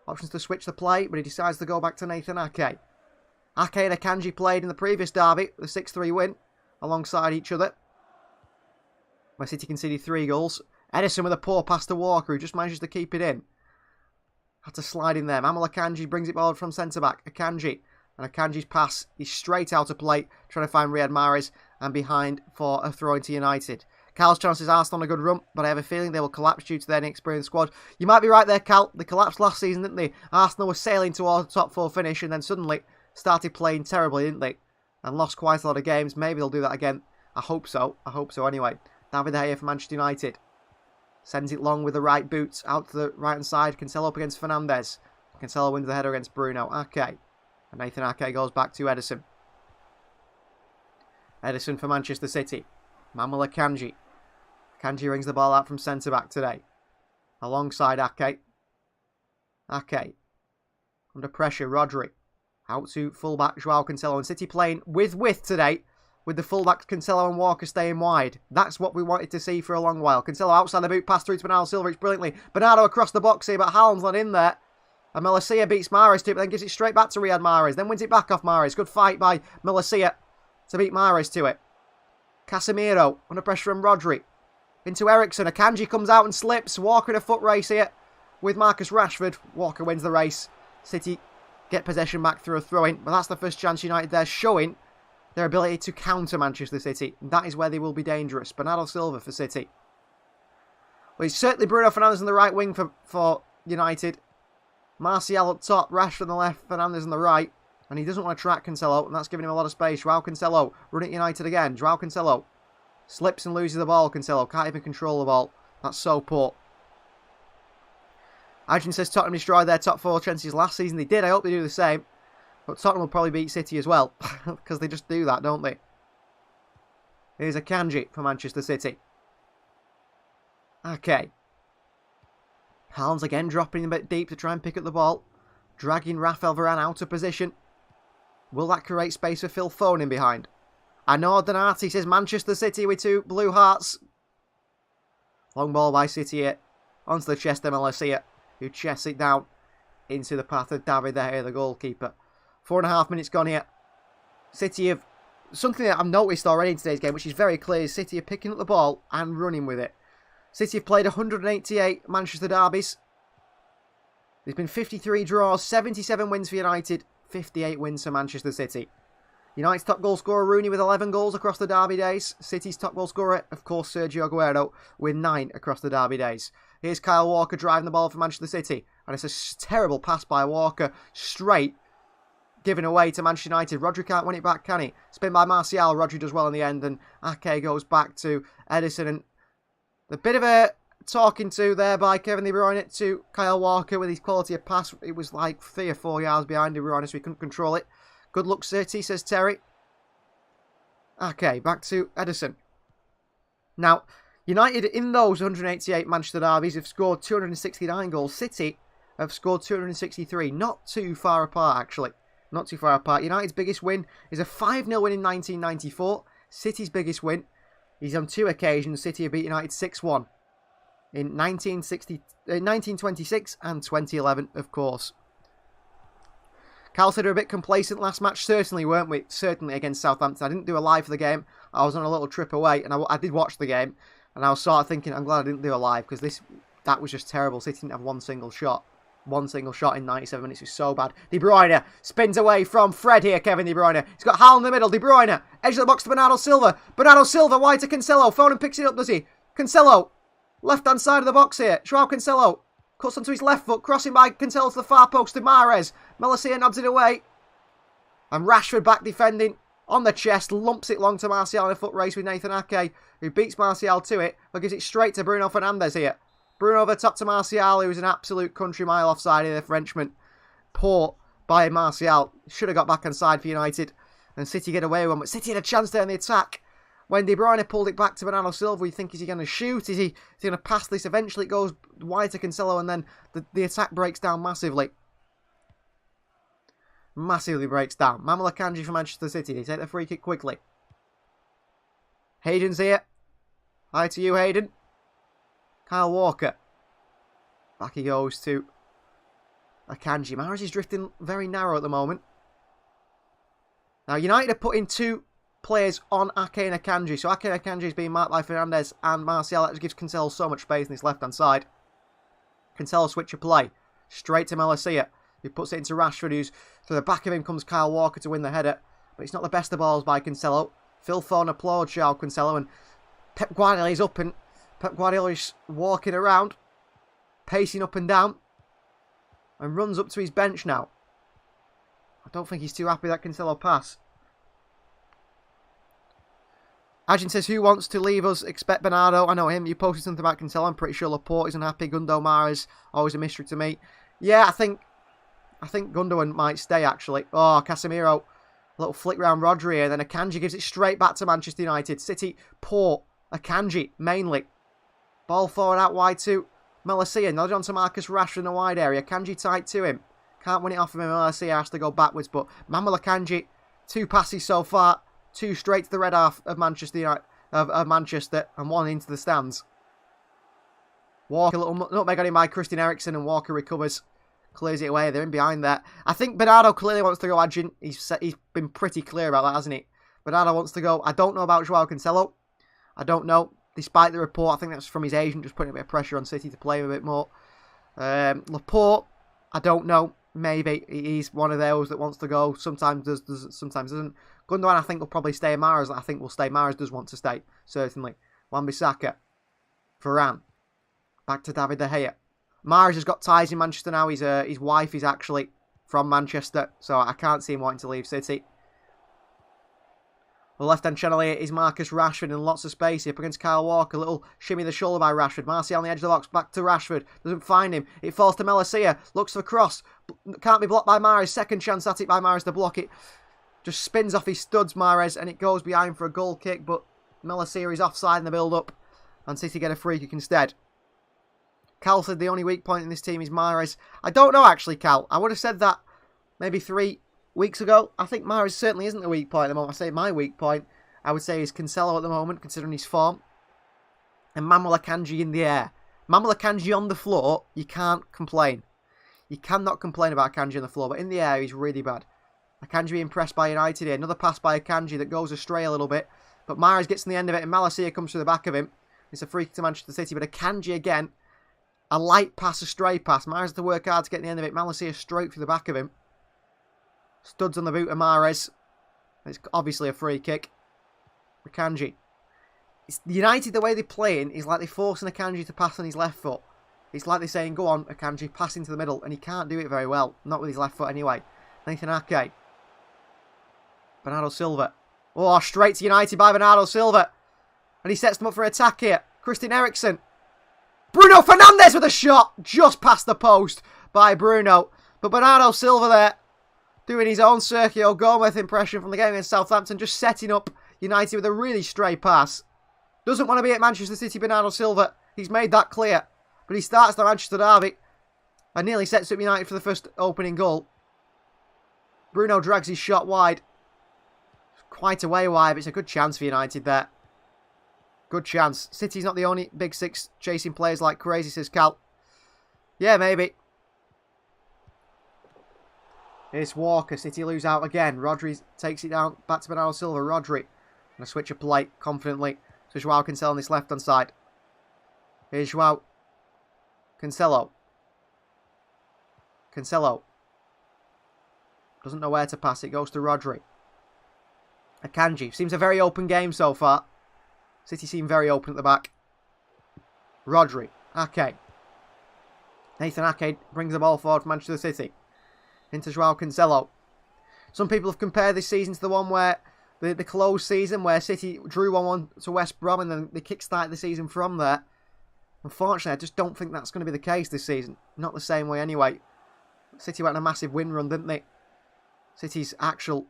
Options to switch the play, but he decides to go back to Nathan Ake. Ake and Akanji played in the previous derby, the 6-3 win, alongside each other. Where City conceded 3 goals. Edison with a poor pass to Walker, who just manages to keep it in. Had to slide in there. Manuel Akanji brings it forward from centre-back. Akanji. And Akanji's pass is straight out of play, trying to find Riyad Mahrez and behind for a throw into United. Cal's chances Arsenal on a good run, but I have a feeling they will collapse due to their inexperienced squad. You might be right there, Cal. They collapsed last season, didn't they? Arsenal were sailing towards the top 4 finish and then suddenly started playing terribly, didn't they? And lost quite a lot of games. Maybe they'll do that again. I hope so. I hope so anyway. David De Gea for Manchester United. Sends it long with the right boot out to the right-hand side. Cancelo up against Fernandes. Cancelo wins the header against Bruno. Ake. And Nathan Ake goes back to Edison. Edison for Manchester City. Manuel Akanji. Akanji rings the ball out from centre-back today. Alongside Ake. Ake. Under pressure, Rodri. Out to full-back Joao Cancelo. And City playing with width today, with the full-backs Cancelo and Walker staying wide. That's what we wanted to see for a long while. Cancelo outside the boot, pass through to Bernardo Silva. It's brilliantly. Bernardo across the box here, but Haaland's not in there. And Malacia beats Mahrez to it, but then gives it straight back to Riyad Mahrez. Then wins it back off Mahrez. Good fight by Malacia to beat Mahrez to it. Casemiro under pressure from Rodri. Into Eriksen. Akanji comes out and slips. Walker in a foot race here with Marcus Rashford. Walker wins the race. City get possession back through a throw-in. But that's the first chance United there showing their ability to counter Manchester City. And that is where they will be dangerous. Bernardo Silva for City. Well, it's certainly Bruno Fernandes on the right wing for United. Martial up top, Rashford on the left, Fernandes on the right. And he doesn't want to track Cancelo, and that's giving him a lot of space. Joao Cancelo, running United again. Joao Cancelo slips and loses the ball. Cancelo can't even control the ball. That's so poor. Adrian says Tottenham destroyed their top 4 chances last season. They did. I hope they do the same. But Tottenham will probably beat City as well. Because they just do that, don't they? Here's Akanji for Manchester City. Okay. Haaland's again dropping a bit deep to try and pick up the ball. Dragging Rafael Varane out of position. Will that create space for Phil Foden in behind? I know Donati says Manchester City with 2 blue hearts. Long ball by City here. Onto the chest of Malacia, who chests it down into the path of David De Gea, the goalkeeper. 4.5 minutes gone here. City have... Something that I've noticed already in today's game, which is very clear, is City are picking up the ball and running with it. City have played 188 Manchester derbies. There's been 53 draws, 77 wins for United, 58 wins for Manchester City. United's top goal scorer Rooney with 11 goals across the derby days. City's top goal scorer, of course, Sergio Aguero with 9 across the derby days. Here's Kyle Walker driving the ball for Manchester City. And it's a terrible pass by Walker, straight, given away to Manchester United. Rodri can't win it back, can he? Spin by Martial. Rodri does well in the end, and Ake goes back to Edison. And a bit of a talking to there by Kevin De Bruyne to Kyle Walker with his quality of pass. It was like 3 or 4 yards behind De Bruyne, so he couldn't control it. Good luck, City, says Terry. Okay, back to Edison. Now, United in those 188 Manchester derbies have scored 269 goals. City have scored 263. Not too far apart, actually. Not too far apart. United's biggest win is a 5-0 win in 1994. City's biggest win is on 2 occasions. City have beat United 6-1 in 1926 and 2011, of course. Cal said we're a bit complacent last match. Certainly, weren't we? Certainly against Southampton. I didn't do a live for the game. I was on a little trip away, and I did watch the game. And I was sort of thinking, I'm glad I didn't do a live, because that was just terrible. City didn't have one single shot. One single shot in 97 minutes. It was so bad. De Bruyne spins away from Fred here, Kevin De Bruyne. He's got Haaland in the middle. De Bruyne, edge of the box to Bernardo Silva. Bernardo Silva, wide to Cancelo. Foden picks it up, does he? Cancelo, left-hand side of the box here. Joao Cancelo cuts onto his left foot, crossing by Cancelo to the far post to Mahrez. Malacia nods it away. And Rashford back defending on the chest, lumps it long to Martial in a foot race with Nathan Ake, who beats Martial to it, but gives it straight to Bruno Fernandes here. Bruno over top to Martial, who was an absolute country mile offside of the Frenchman. Poor by Martial. Should have got back inside for United. And City get away with one, but City had a chance there in the attack. When De Bruyne pulled it back to Bernardo Silva, you think, is he going to shoot? Is he going to pass this? Eventually it goes wide to Cancelo, and then the attack breaks down massively. Massively breaks down. Manuel Akanji for Manchester City. They take the free kick quickly. Hayden's here. Hi to you, Hayden. Kyle Walker. Back he goes to Akanji. Mahrez is drifting very narrow at the moment. Now, United are putting 2 players on Ake and Akanji. So Ake and Akanji is being marked by Fernandes and Martial. That just gives Cancelo so much space on his left-hand side. Cancelo switch of play. Straight to Malacia, who puts it into Rashford, who's to the back of him comes Kyle Walker to win the header. But it's not the best of balls by Cancelo. Phil Foden applauds Joao Cancelo, and Pep Guardiola is up, and Pep Guardiola is walking around, pacing up and down, and runs up to his bench now. I don't think he's too happy with that Cancelo pass. Ajin says, who wants to leave us? Expect Bernardo. I know him. You posted something about Cancelo. I'm pretty sure Laporte is unhappy. Gundo Mahrez, always a mystery to me. Yeah, I think Gundogan might stay, actually. Oh, Casemiro. A little flick round Rodri here. Then Akanji gives it straight back to Manchester United. City poor. Akanji, mainly. Ball forward out wide to Malacia. Nudge on to Marcus Rashford in the wide area. Akanji tight to him. Can't win it off of him. Malacia has to go backwards. But Manuel Akanji, 2 passes so far. 2 straight to the red half of Manchester United, of Manchester, and 1 into the stands. Walker, a little nutmeg on him by Christian Eriksen, and Walker recovers. Clears it away. They're in behind there. I think Bernardo clearly wants to go, Adjin. He's been pretty clear about that, hasn't he? Bernardo wants to go. I don't know about Joao Cancelo. I don't know. Despite the report, I think that's from his agent, just putting a bit of pressure on City to play him a bit more. Laporte, I don't know. Maybe he's one of those that wants to go. Sometimes does, sometimes doesn't. Gundogan, I think, will probably stay. Mahrez, I think, will stay. Mahrez does want to stay, certainly. Wan-Bissaka. Varane. Back to David De Gea. Mahrez has got ties in Manchester now. His wife is actually from Manchester, so I can't see him wanting to leave City. The left-hand channel here is Marcus Rashford in lots of space here up against Kyle Walker. A little shimmy the shoulder by Rashford. Martial on the edge of the box. Back to Rashford. Doesn't find him. It falls to Malacia. Looks for cross. Can't be blocked by Mahrez. Second chance at it by Mahrez to block it. Just spins off his studs, Mahrez, and it goes behind for a goal kick. But Malacia is offside in the build-up. And City get a free kick instead. Cal said the only weak point in this team is Mahrez. I don't know, actually, Cal. I would have said that maybe 3 weeks ago. I think Mahrez certainly isn't the weak point at the moment. I say my weak point, I would say, is Cancelo at the moment, considering his form. And Manuel Akanji in the air. Manuel Akanji on the floor, you can't complain. You cannot complain about Akanji on the floor, but in the air, he's really bad. Akanji being pressed by United here. Another pass by Akanji that goes astray a little bit. But Mahrez gets to the end of it, and Malacia comes through the back of him. It's a free kick to Manchester City, but Akanji again. A light pass, a stray pass. Mahrez has to work hard to get to the end of it. Malacia straight through the back of him. Studs on the boot of Mahrez. It's obviously a free kick. Akanji. It's United, the way they're playing, is like they're forcing Akanji to pass on his left foot. It's like they're saying, go on, Akanji, pass into the middle. And he can't do it very well. Not with his left foot anyway. Nathan Ake. Bernardo Silva. Oh, straight to United by Bernardo Silva. And he sets them up for an attack here. Christian Eriksen. Bruno Fernandes with a shot. Just past the post by Bruno. But Bernardo Silva there, doing his own Sergio Gomez impression from the game against Southampton. Just setting up United with a really stray pass. Doesn't want to be at Manchester City, Bernardo Silva. He's made that clear. But he starts the Manchester derby. And nearly sets up United for the first opening goal. Bruno drags his shot wide. Quite a way wide, but it's a good chance for United there. Good chance. City's not the only big six chasing players like crazy, says Cal. Yeah, maybe. Here's Walker. City lose out again. Rodri takes it down. Back to Bernardo Silva. Rodri. And a switch of play confidently. So Joao Cancelo on this left-hand side. Here's Joao Cancelo. Cancelo. Doesn't know where to pass it. Goes to Rodri. Akanji. Seems a very open game so far. City seem very open at the back. Rodri. Ake. Nathan Ake brings the ball forward for Manchester City. Into Joao Cancelo. Some people have compared this season to the one where the closed season where City drew 1-1 to West Brom and then they kick-started the season from there. Unfortunately, I just don't think that's going to be the case this season. Not the same way anyway. City went on a massive win run, didn't they? City's actual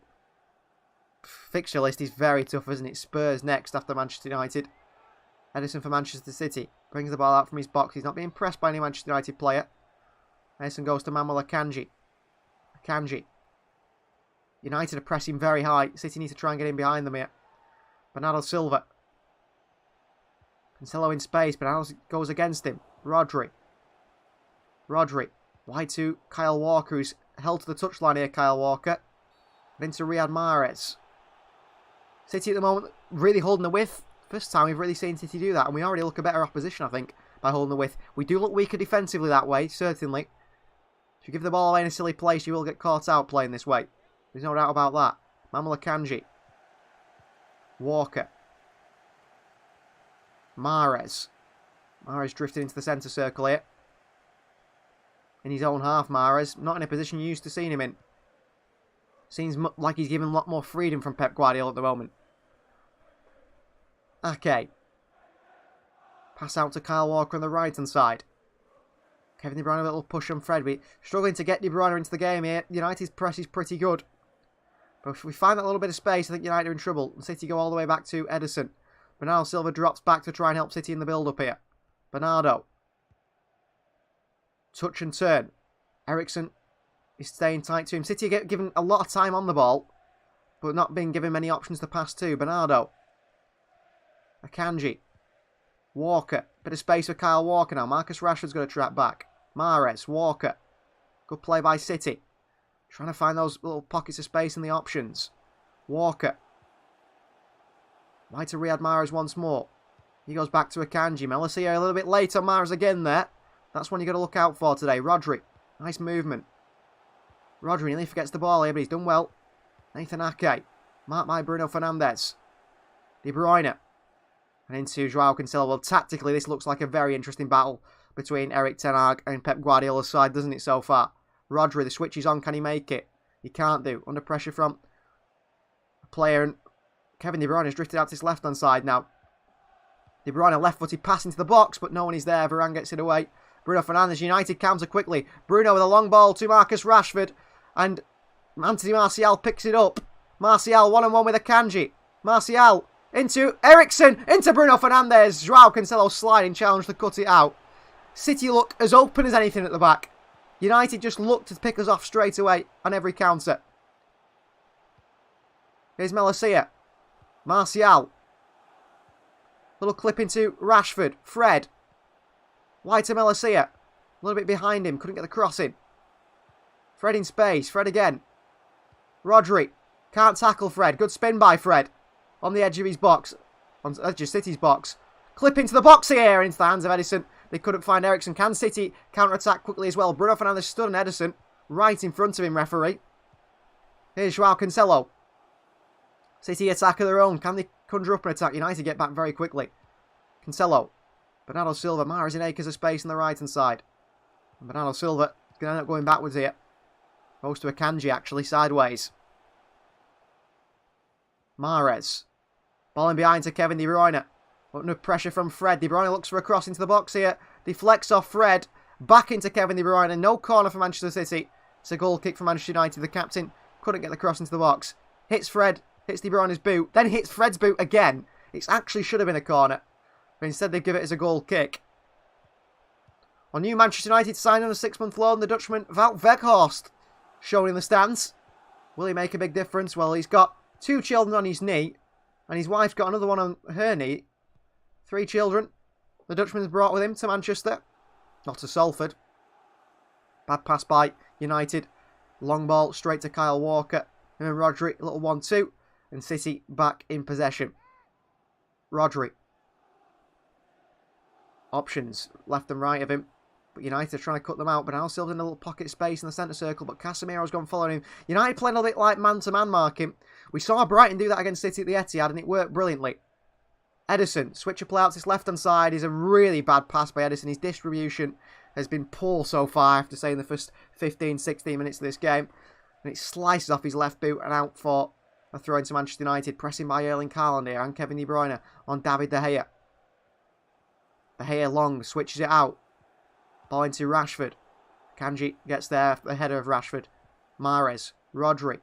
fixture list is very tough, isn't it? Spurs next after Manchester United. Ederson for Manchester City. Brings the ball out from his box. He's not being pressed by any Manchester United player. Ederson goes to Manuel Akanji. Akanji. United are pressing very high. City need to try and get in behind them here. Bernardo Silva. Cancelo in space. Bernardo goes against him. Rodri. Rodri. Wide to Kyle Walker, who's held to the touchline here, Kyle Walker. And into Riyad Mahrez. City at the moment really holding the width. First time we've really seen City do that. And we already look a better opposition, I think, by holding the width. We do look weaker defensively that way, certainly. If you give the ball away in a silly place, you will get caught out playing this way. There's no doubt about that. Manuel Akanji. Walker. Mahrez. Mahrez drifted into the centre circle here. In his own half, Mahrez. Not in a position you're used to seeing him in. Seems like he's given a lot more freedom from Pep Guardiola at the moment. Ake. Pass out to Kyle Walker on the right-hand side. Kevin De Bruyne a little push on Fred. We're struggling to get De Bruyne into the game here. United's press is pretty good. But if we find that little bit of space, I think United are in trouble. And City go all the way back to Ederson. Bernardo Silva drops back to try and help City in the build-up here. Bernardo. Touch and turn. Eriksen is staying tight to him. City get given a lot of time on the ball, but not being given many options to pass to. Bernardo. Akanji. Walker. Bit of space for Kyle Walker now. Marcus Rashford's going to track back. Mahrez. Walker. Good play by City. Trying to find those little pockets of space in the options. Walker. Wide to Riyad Mahrez once more. He goes back to Akanji. Malacia a little bit late on Mahrez again there. That's one you've got to look out for today. Rodri. Nice movement. Rodri nearly forgets the ball here, but he's done well. Nathan Ake. Marked by Bruno Fernandes. De Bruyne. And into Joao Cancelo. Well, tactically, this looks like a very interesting battle between Erik ten Hag and Pep Guardiola's side, doesn't it, so far? Rodri, the switch is on. Can he make it? He can't do. Under pressure from a player. And Kevin De Bruyne has drifted out to his left-hand side now. De Bruyne left-footed pass into the box, but no one is there. Varane gets it away. Bruno Fernandes, United counter quickly. Bruno with a long ball to Marcus Rashford. And Anthony Martial picks it up. Martial one-on-one with Akanji. Martial into Eriksen. Into Bruno Fernandes. Joao Cancelo sliding challenge to cut it out. City look as open as anything at the back. United just look to pick us off straight away on every counter. Here's Malacia. Martial. Little clip into Rashford. Fred. Wide to Malacia. A little bit behind him. Couldn't get the cross in. Fred in space. Fred again. Rodri. Can't tackle Fred. Good spin by Fred. On the edge of his box. On the edge of City's box. Clip into the box here. Into the hands of Edison. They couldn't find Ericsson. Can City counter-attack quickly as well? Bruno Fernandes stood on Edison. Right in front of him, referee. Here's Joao Cancelo. City attack of their own. Can they conjure up an attack? United get back very quickly. Cancelo. Bernardo Silva. Mahrez in acres of space on the right-hand side. And Bernardo Silva is going to end up going backwards here. Goes to Akanji, actually, sideways. Mahrez. Ball in behind to Kevin De Bruyne. Under pressure from Fred. De Bruyne looks for a cross into the box here. Deflects off Fred. Back into Kevin De Bruyne. No corner for Manchester City. It's a goal kick for Manchester United. The captain couldn't get the cross into the box. Hits Fred. Hits De Bruyne's boot. Then hits Fred's boot again. It actually should have been a corner. But instead they give it as a goal kick. On new Manchester United signed on a 6-month loan, the Dutchman Wout Weghorst shown in the stands. Will he make a big difference? Well, he's got 2 children on his knee. And his wife's got another one on her knee. 3 children. The Dutchman's brought with him to Manchester. Not to Salford. Bad pass by United. Long ball straight to Kyle Walker. And then Rodri, a little 1-2. And City back in possession. Rodri. Options left and right of him. But United are trying to cut them out. But now Silva's in a little pocket space in the centre circle. But Casemiro's gone following him. United playing a little bit like man-to-man marking. We saw Brighton do that against City at the Etihad. And it worked brilliantly. Edison, switch of play out to his left-hand side. Is a really bad pass by Edison. His distribution has been poor so far, I have to say, in the first 15, 16 minutes of this game. And it slices off his left boot and out for a throw into Manchester United. Pressing by Erling Haaland here and Kevin De Bruyne on David De Gea. De Gea long, switches it out. Ball into Rashford. Akanji gets there, the header of Rashford. Mahrez, Rodri.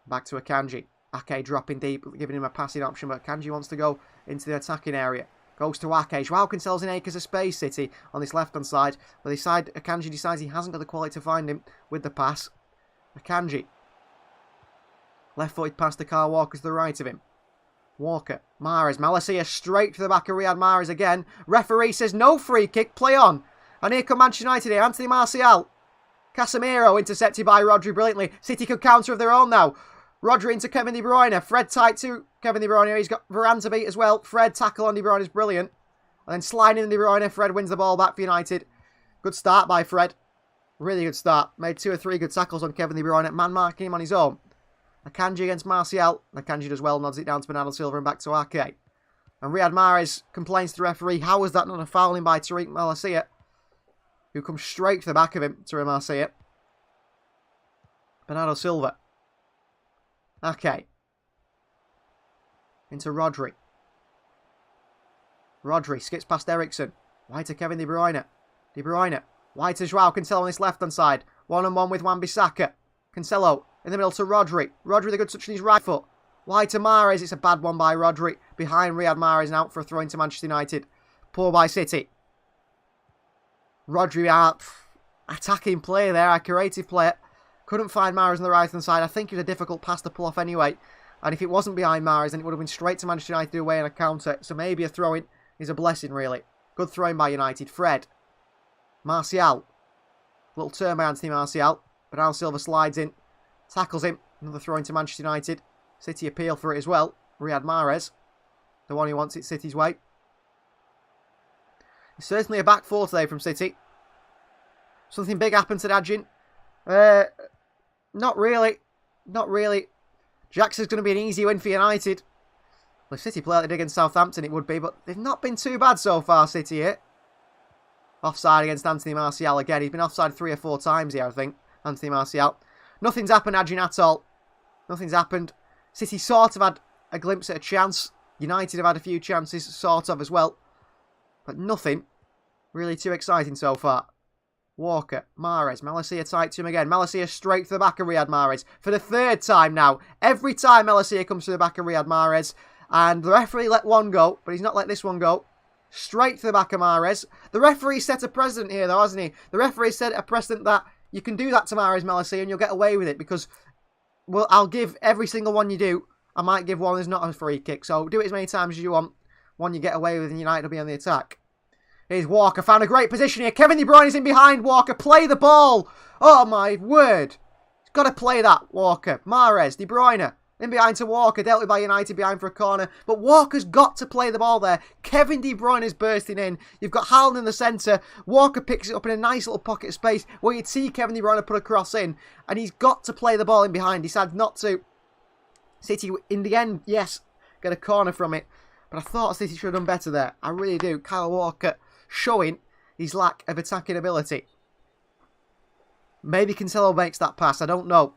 Back to Akanji. Ake dropping deep, giving him a passing option, but Akanji wants to go into the attacking area. Goes to Ake. Joao Cancelo's in acres of space, City, on this left-hand side. But Akanji decides he hasn't got the quality to find him with the pass. Akanji. Left-footed pass to Kyle Walker to the right of him. Walker. Mahrez. Malacia straight to the back of Riyad Mahrez again. Referee says no free kick, play on. And here come Manchester United here. Anthony Martial. Casemiro intercepted by Rodri brilliantly. City could counter of their own now. Rodri into Kevin De Bruyne. Fred tight to Kevin De Bruyne. He's got Varane to beat as well. Fred tackle on De Bruyne is brilliant. And then sliding in De Bruyne. Fred wins the ball back for United. Good start by Fred. Really good start. Made 2 or 3 good tackles on Kevin De Bruyne. Man marking him on his own. Akanji against Martial. Akanji does well. Nods it down to Bernardo Silva and back to Ake. And Riyad Mahrez complains to the referee. How was that not a fouling by Tariq Malacia? Who comes straight to the back of him. Tariq Malacia. Bernardo Silva. Ake. Into Rodri. Rodri skips past Ericsson. Wide to Kevin De Bruyne. De Bruyne. Wide to Joao Cancelo on this left-hand side. 1-on-1 with Wan-Bissaka. Cancelo in the middle to Rodri. Rodri the good touch on his right foot. Wide to Mahrez. It's a bad one by Rodri. Behind Riyad Mahrez and out for a throw into Manchester United. Poor by City. Rodri out. Attacking play there. A creative player. Couldn't find Mahrez on the right-hand side. I think it was a difficult pass to pull off anyway. And if it wasn't behind Mahrez, then it would have been straight to Manchester United away on a counter. So maybe a throw-in is a blessing, really. Good throw-in by United. Fred. Martial. Little turn by Anthony Martial. Bernardo Silva slides in. Tackles him. Another throw-in to Manchester United. City appeal for it as well. Riyad Mahrez. The one who wants it City's way. It's certainly a back 4 today from City. Something big happened to Dajin. Not really. Not really. Jackson's going to be an easy win for United. Well, if City play like they did against Southampton, it would be. But they've not been too bad so far, City here. Offside against Anthony Martial again. He's been offside 3 or 4 times here, I think. Anthony Martial. Nothing's happened, Adjin, at all. Nothing's happened. City sort of had a glimpse at a chance. United have had a few chances, sort of, as well. But nothing really too exciting so far. Walker, Mahrez, Malacia tight to him again. Malacia straight to the back of Riyad Mahrez for the 3rd time now. Every time Malacia comes to the back of Riyad Mahrez. And the referee let one go, but he's not let this one go. Straight to the back of Mahrez. The referee set a precedent here, though, hasn't he? The referee set a precedent that you can do that to Mahrez Malacia and you'll get away with it because, well, I'll give every single one you do. I might give one that's not a free kick. So do it as many times as you want. One you get away with and United will be on the attack. Here's Walker. Found a great position here. Kevin De Bruyne is in behind Walker. Play the ball. Oh, my word. He's got to play that, Walker. Mahrez, De Bruyne. In behind to Walker, dealt with by United behind for a corner. But Walker's got to play the ball there. Kevin De Bruyne is bursting in. You've got Haaland in the centre. Walker picks it up in a nice little pocket of space where you'd see Kevin De Bruyne put a cross in. And he's got to play the ball in behind. He decided not to. City, in the end, yes, get a corner from it. But I thought City should have done better there. I really do. Kyle Walker showing his lack of attacking ability. Maybe Cancelo makes that pass. I don't know.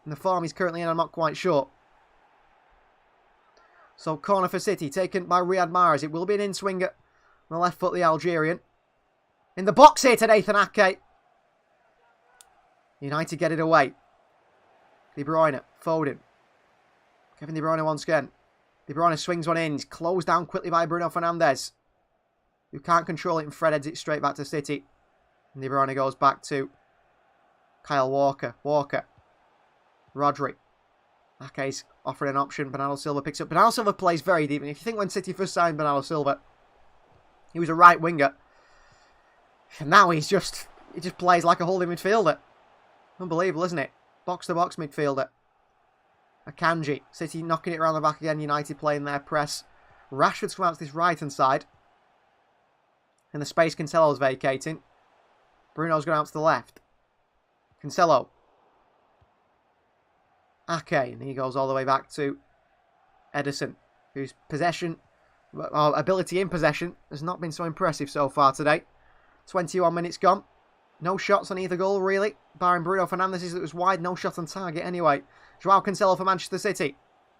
In the form he's currently in, I'm not quite sure. So, corner for City, taken by Riyad Mahrez. It will be an in-swinger on the left foot, the Algerian. In the box here to Nathan Ake. United get it away. De Bruyne, Foden. Kevin De Bruyne once again. De Bruyne swings one in. He's closed down quickly by Bruno Fernandes, who can't control it, and Fred heads it straight back to City. And De Bruyne goes back to Kyle Walker. Walker. Rodri. Ake's offering an option. Bernardo Silva picks up. Bernardo Silva plays very deep. And if you think when City first signed Bernardo Silva, he was a right winger. And now he just plays like a holding midfielder. Unbelievable, isn't it? Box-to-box midfielder. Akanji. City knocking it around the back again. United playing their press. Rashford's come out to this right-hand side. In the space Cancelo's vacating. Bruno's going out to the left. Cancelo. Ake, and he goes all the way back to Ederson, whose possession, or ability in possession, has not been so impressive so far today. 21 minutes gone. No shots on either goal, really. Barring Bruno Fernandes, that was wide. No shot on target anyway. Joao Cancelo for Manchester City.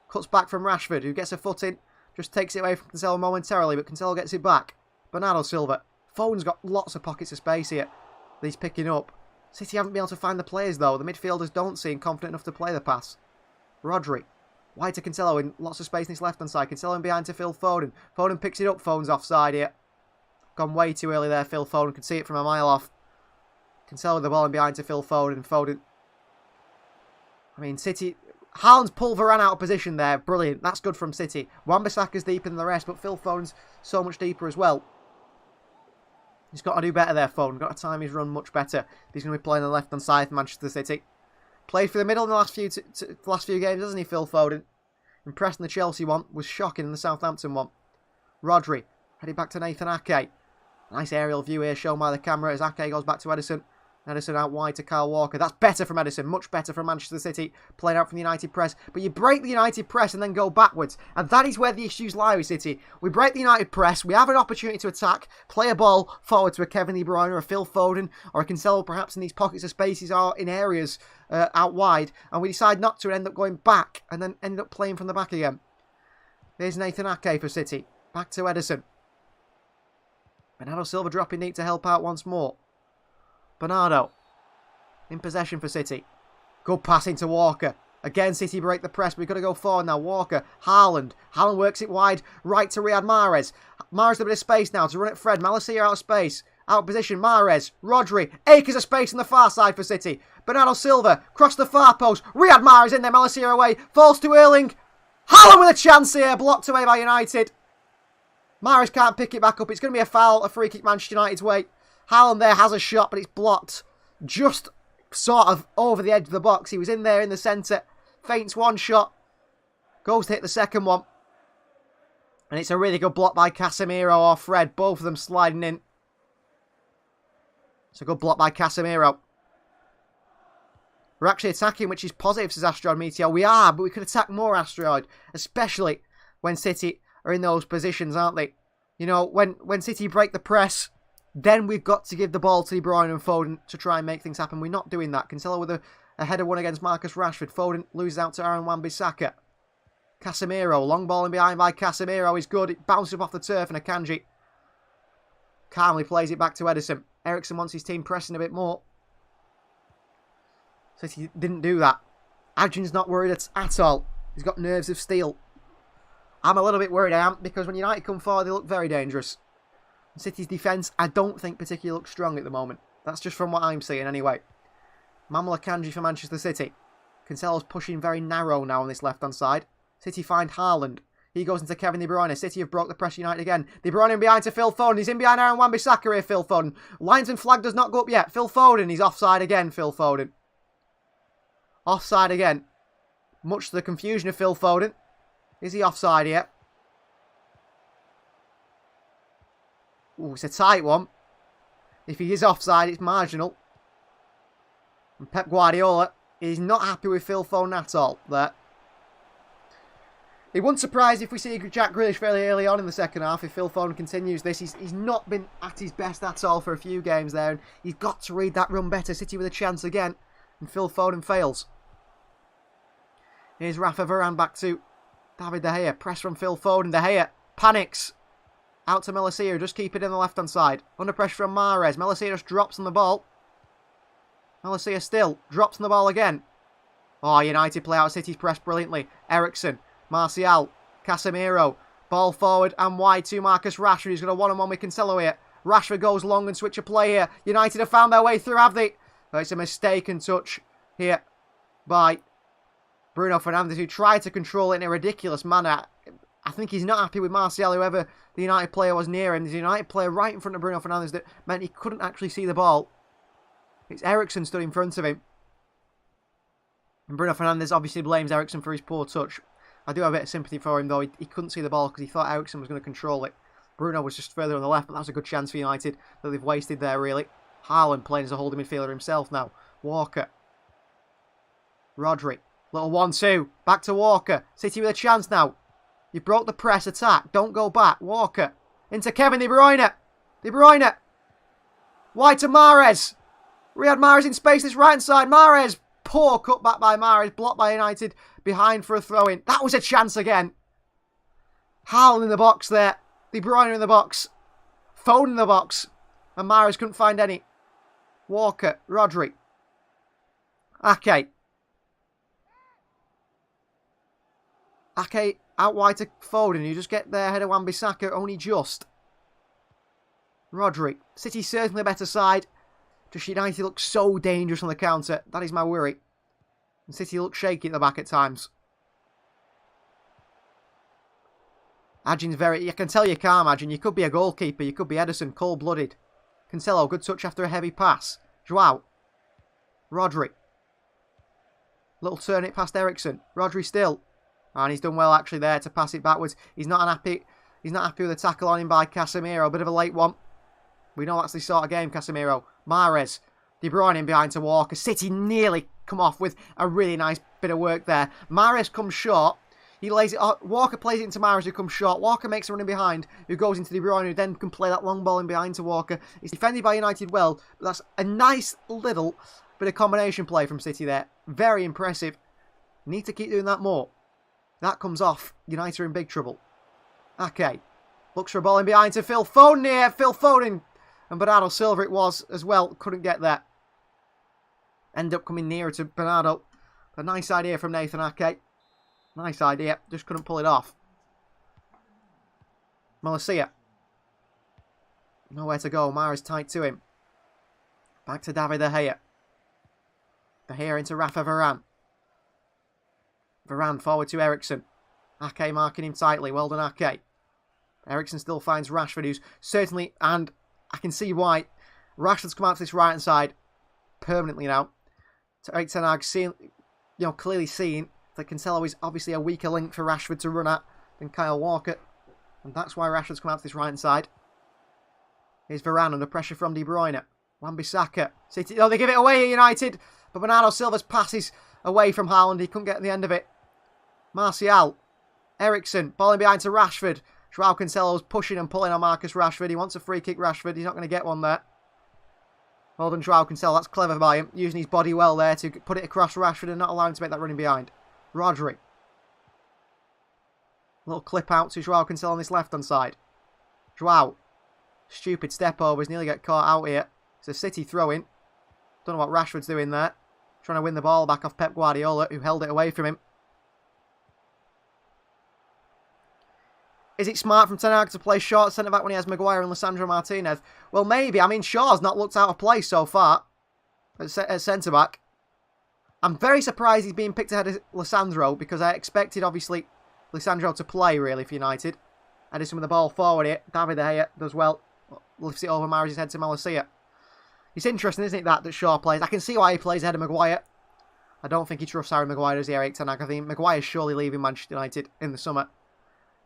Cuts back from Rashford, who gets a foot in. Just takes it away from Cancelo momentarily, but Cancelo gets it back. Bernardo Silva. Foden's got lots of pockets of space here that he's picking up. City haven't been able to find the players, though. The midfielders don't seem confident enough to play the pass. Rodri. Wide to Cancelo in lots of space in his left-hand side. Cancelo in behind to Phil Foden. Foden picks it up. Foden's offside here. Gone way too early there, Phil Foden. Could see it from a mile off. Cancelo with the ball in behind to Phil Foden. Foden. I mean, City... Haaland's pulled Varane out of position there. Brilliant. That's good from City. Wan-Bissaka's deeper than the rest, but Phil Foden's so much deeper as well. He's got to do better there, Foden. Got to time his run much better. He's going to be playing on the left-hand side for Manchester City. Played for the middle in the last few games, hasn't he, Phil Foden? Impressed in the Chelsea one. Was shocking in the Southampton one. Rodri. Heading back to Nathan Ake. Nice aerial view here shown by the camera as Ake goes back to Ederson. Ederson out wide to Kyle Walker. That's better from Ederson. Much better from Manchester City. Playing out from the United press. But you break the United press and then go backwards. And that is where the issues lie with City. We break the United press. We have an opportunity to attack. Play a ball forward to a Kevin De Bruyne or a Phil Foden or a Cancelo perhaps in these pockets of spaces or in areas out wide. And we decide not to and end up going back. And then end up playing from the back again. There's Nathan Ake for City. Back to Ederson. Bernardo Silva dropping deep to help out once more. Bernardo. In possession for City. Good pass into Walker. Again, City break the press. We've got to go forward now. Walker. Haaland. Haaland works it wide. Right to Riyad Mahrez. Mahrez a bit of space now to run at Fred. Malacia out of space. Out of position. Mahrez. Rodri. Acres of space on the far side for City. Bernardo Silva. Cross the far post. Riyad Mahrez in there. Malacia away. Falls to Erling. Haaland with a chance here. Blocked away by United. Mahrez can't pick it back up. It's going to be a foul. A free kick Manchester United's way. Haaland there has a shot, but it's blocked. Just sort of over the edge of the box. He was in there in the centre. Feints one shot. Goes to hit the second one. And it's a really good block by Casemiro or Fred. Both of them sliding in. It's a good block by Casemiro. We're actually attacking, which is positive, says Asteroid Meteor. We are, but we could attack more, Asteroid. Especially when City are in those positions, aren't they? You know, when City break the press, then we've got to give the ball to De Bruyne and Foden to try and make things happen. We're not doing that. Cancelo with a header one against Marcus Rashford. Foden loses out to Aaron Wan-Bissaka. Casemiro, long ball in behind by Casemiro is good. It bounces up off the turf and Akanji calmly plays it back to Ederson. Eriksen wants his team pressing a bit more. City didn't do that. Adrian's not worried at all. He's got nerves of steel. I'm a little bit worried, I am, because when United come forward, they look very dangerous. City's defence, I don't think particularly looks strong at the moment. That's just from what I'm seeing anyway. Manuel Akanji for Manchester City. Cancelo's pushing very narrow now on this left-hand side. City find Haaland. He goes into Kevin De Bruyne. City have broke the press United again. De Bruyne in behind to Phil Foden. He's in behind Aaron Wan-Bissaka here, Phil Foden. Linesman flag does not go up yet. Phil Foden, he's offside again, Phil Foden. Offside again. Much to the confusion of Phil Foden. Is he offside here? Ooh, it's a tight one. If he is offside, it's marginal. And Pep Guardiola is not happy with Phil Foden at all there. It wouldn't surprise if we see Jack Grealish fairly early on in the second half if Phil Foden continues this. He's not been at his best at all for a few games there. And he's got to read that run better. City with a chance again. And Phil Foden fails. Here's Rafa Varane back to David De Gea. Press from Phil Foden. De Gea panics. Out to Melissia. Just keep it in the left-hand side. Under pressure from Mahrez. Melissia just drops on the ball. Melissia still drops on the ball again. Oh, United play out City's press brilliantly. Eriksen. Martial. Casemiro. Ball forward and wide to Marcus Rashford. He's got a one-on-one with Cancelo here. Rashford goes long and switch a play here. United have found their way through, have they? Oh, it's a mistaken touch here by Bruno Fernandes, who tried to control it in a ridiculous manner. I think he's not happy with Martial, whoever the United player was near him. There's a United player right in front of Bruno Fernandes that meant he couldn't actually see the ball. It's Eriksen stood in front of him. And Bruno Fernandes obviously blames Eriksen for his poor touch. I do have a bit of sympathy for him, though. He couldn't see the ball because he thought Eriksen was going to control it. Bruno was just further on the left, but that was a good chance for United that they've wasted there, really. Haaland playing as a holding midfielder himself now. Walker. Rodri. Little 1-2. Back to Walker. City with a chance now. You broke the press attack. Don't go back. Walker. Into Kevin De Bruyne. De Bruyne. Wide to Mahrez. Riyad Mahrez in space this right hand side. Mahrez. Poor cutback by Mahrez. Blocked by United. Behind for a throw-in. That was a chance again. Haaland in the box there. De Bruyne in the box. Foden in the box. And Mahrez couldn't find any. Walker. Rodri. Ake. Ake out wide to Foden. You just get there ahead of Wan-Bissaka. Only just. Rodri. City certainly a better side. Just United looks so dangerous on the counter. That is my worry. And City looks shaky at the back at times. Ajin's very... I can tell you calm, Ajin. You could be a goalkeeper. You could be Ederson. Cold-blooded. Cancelo. Good touch after a heavy pass. Joao. Rodri. Little turn it past Eriksen. Rodri still. And he's done well actually there to pass it backwards. He's not happy with the tackle on him by Casemiro. A bit of a late one. We know that's the sort of game, Casemiro. Mahrez. De Bruyne in behind to Walker. City nearly come off with a really nice bit of work there. Mahrez comes short. He lays it. Walker plays it into Mahrez, who comes short. Walker makes a run in behind, who goes into De Bruyne, who then can play that long ball in behind to Walker. It's defended by United well, but that's a nice little bit of combination play from City there. Very impressive. Need to keep doing that more. That comes off. United are in big trouble. Okay. Looks for a ball in behind to Phil Foden here. Phil Foden. And Bernardo Silva it was as well. Couldn't get there. End up coming nearer to Bernardo. A nice idea from Nathan Ake. Nice idea. Just couldn't pull it off. Melissia. Nowhere to go. Mahrez tight to him. Back to David De Gea. De Gea into Rafa Varane. Varane forward to Eriksen. Ake marking him tightly. Well done, Ake. Eriksen still finds Rashford, who's certainly, and I can see why, Rashford's come out to this right-hand side permanently now. Erik ten Hag clearly seeing that Cancelo is obviously a weaker link for Rashford to run at than Kyle Walker. And that's why Rashford's come out to this right-hand side. Here's Varane under pressure from De Bruyne. Wan-Bissaka. City, they give it away here, United. But Bernardo Silva's passes away from Haaland. He couldn't get to the end of it. Martial. Eriksen. Ball in behind to Rashford. Joao Cancelo's pushing and pulling on Marcus Rashford. He wants a free kick, Rashford. He's not going to get one there. Well done, Joao Cancelo. That's clever by him. Using his body well there to put it across Rashford and not allowing him to make that running behind. Rodri. Little clip out to Joao Cancelo on this left-hand side. Joao. Stupid step over. He's nearly got caught out here. It's a City throw-in. Don't know what Rashford's doing there. Trying to win the ball back off Pep Guardiola, who held it away from him. Is it smart from Ten Hag to play short centre-back when he has Maguire and Lisandro Martinez? Well, maybe. I mean, Shaw's not looked out of place so far at centre-back. I'm very surprised he's being picked ahead of Lisandro because I expected, obviously, Lisandro to play, really, for United. Ederson with the ball forward here. David De Gea does well. Lifts it over Mahrez's head to Malacia. It's interesting, isn't it, that Shaw plays? I can see why he plays ahead of Maguire. I don't think he trusts Harry Maguire as the Eric Ten Hag. I think Maguire's surely leaving Manchester United in the summer.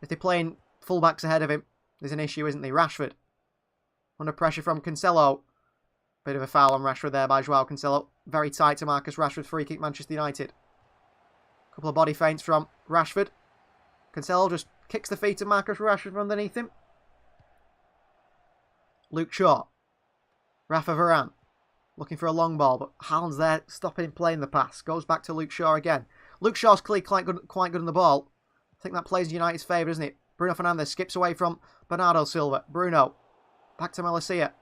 If they're playing fullbacks ahead of him, there's an issue, isn't there? Rashford. Under pressure from Cancelo. Bit of a foul on Rashford there by Joao Cancelo. Very tight to Marcus Rashford. Free kick Manchester United. Couple of body feints from Rashford. Cancelo just kicks the feet of Marcus Rashford from underneath him. Luke Shaw. Rafa Varane. Looking for a long ball, but Haaland's there stopping him playing the pass. Goes back to Luke Shaw again. Luke Shaw's clearly quite good on the ball. I think that plays in United's favour, isn't it? Bruno Fernandes skips away from Bernardo Silva. Bruno. Back to Malacia.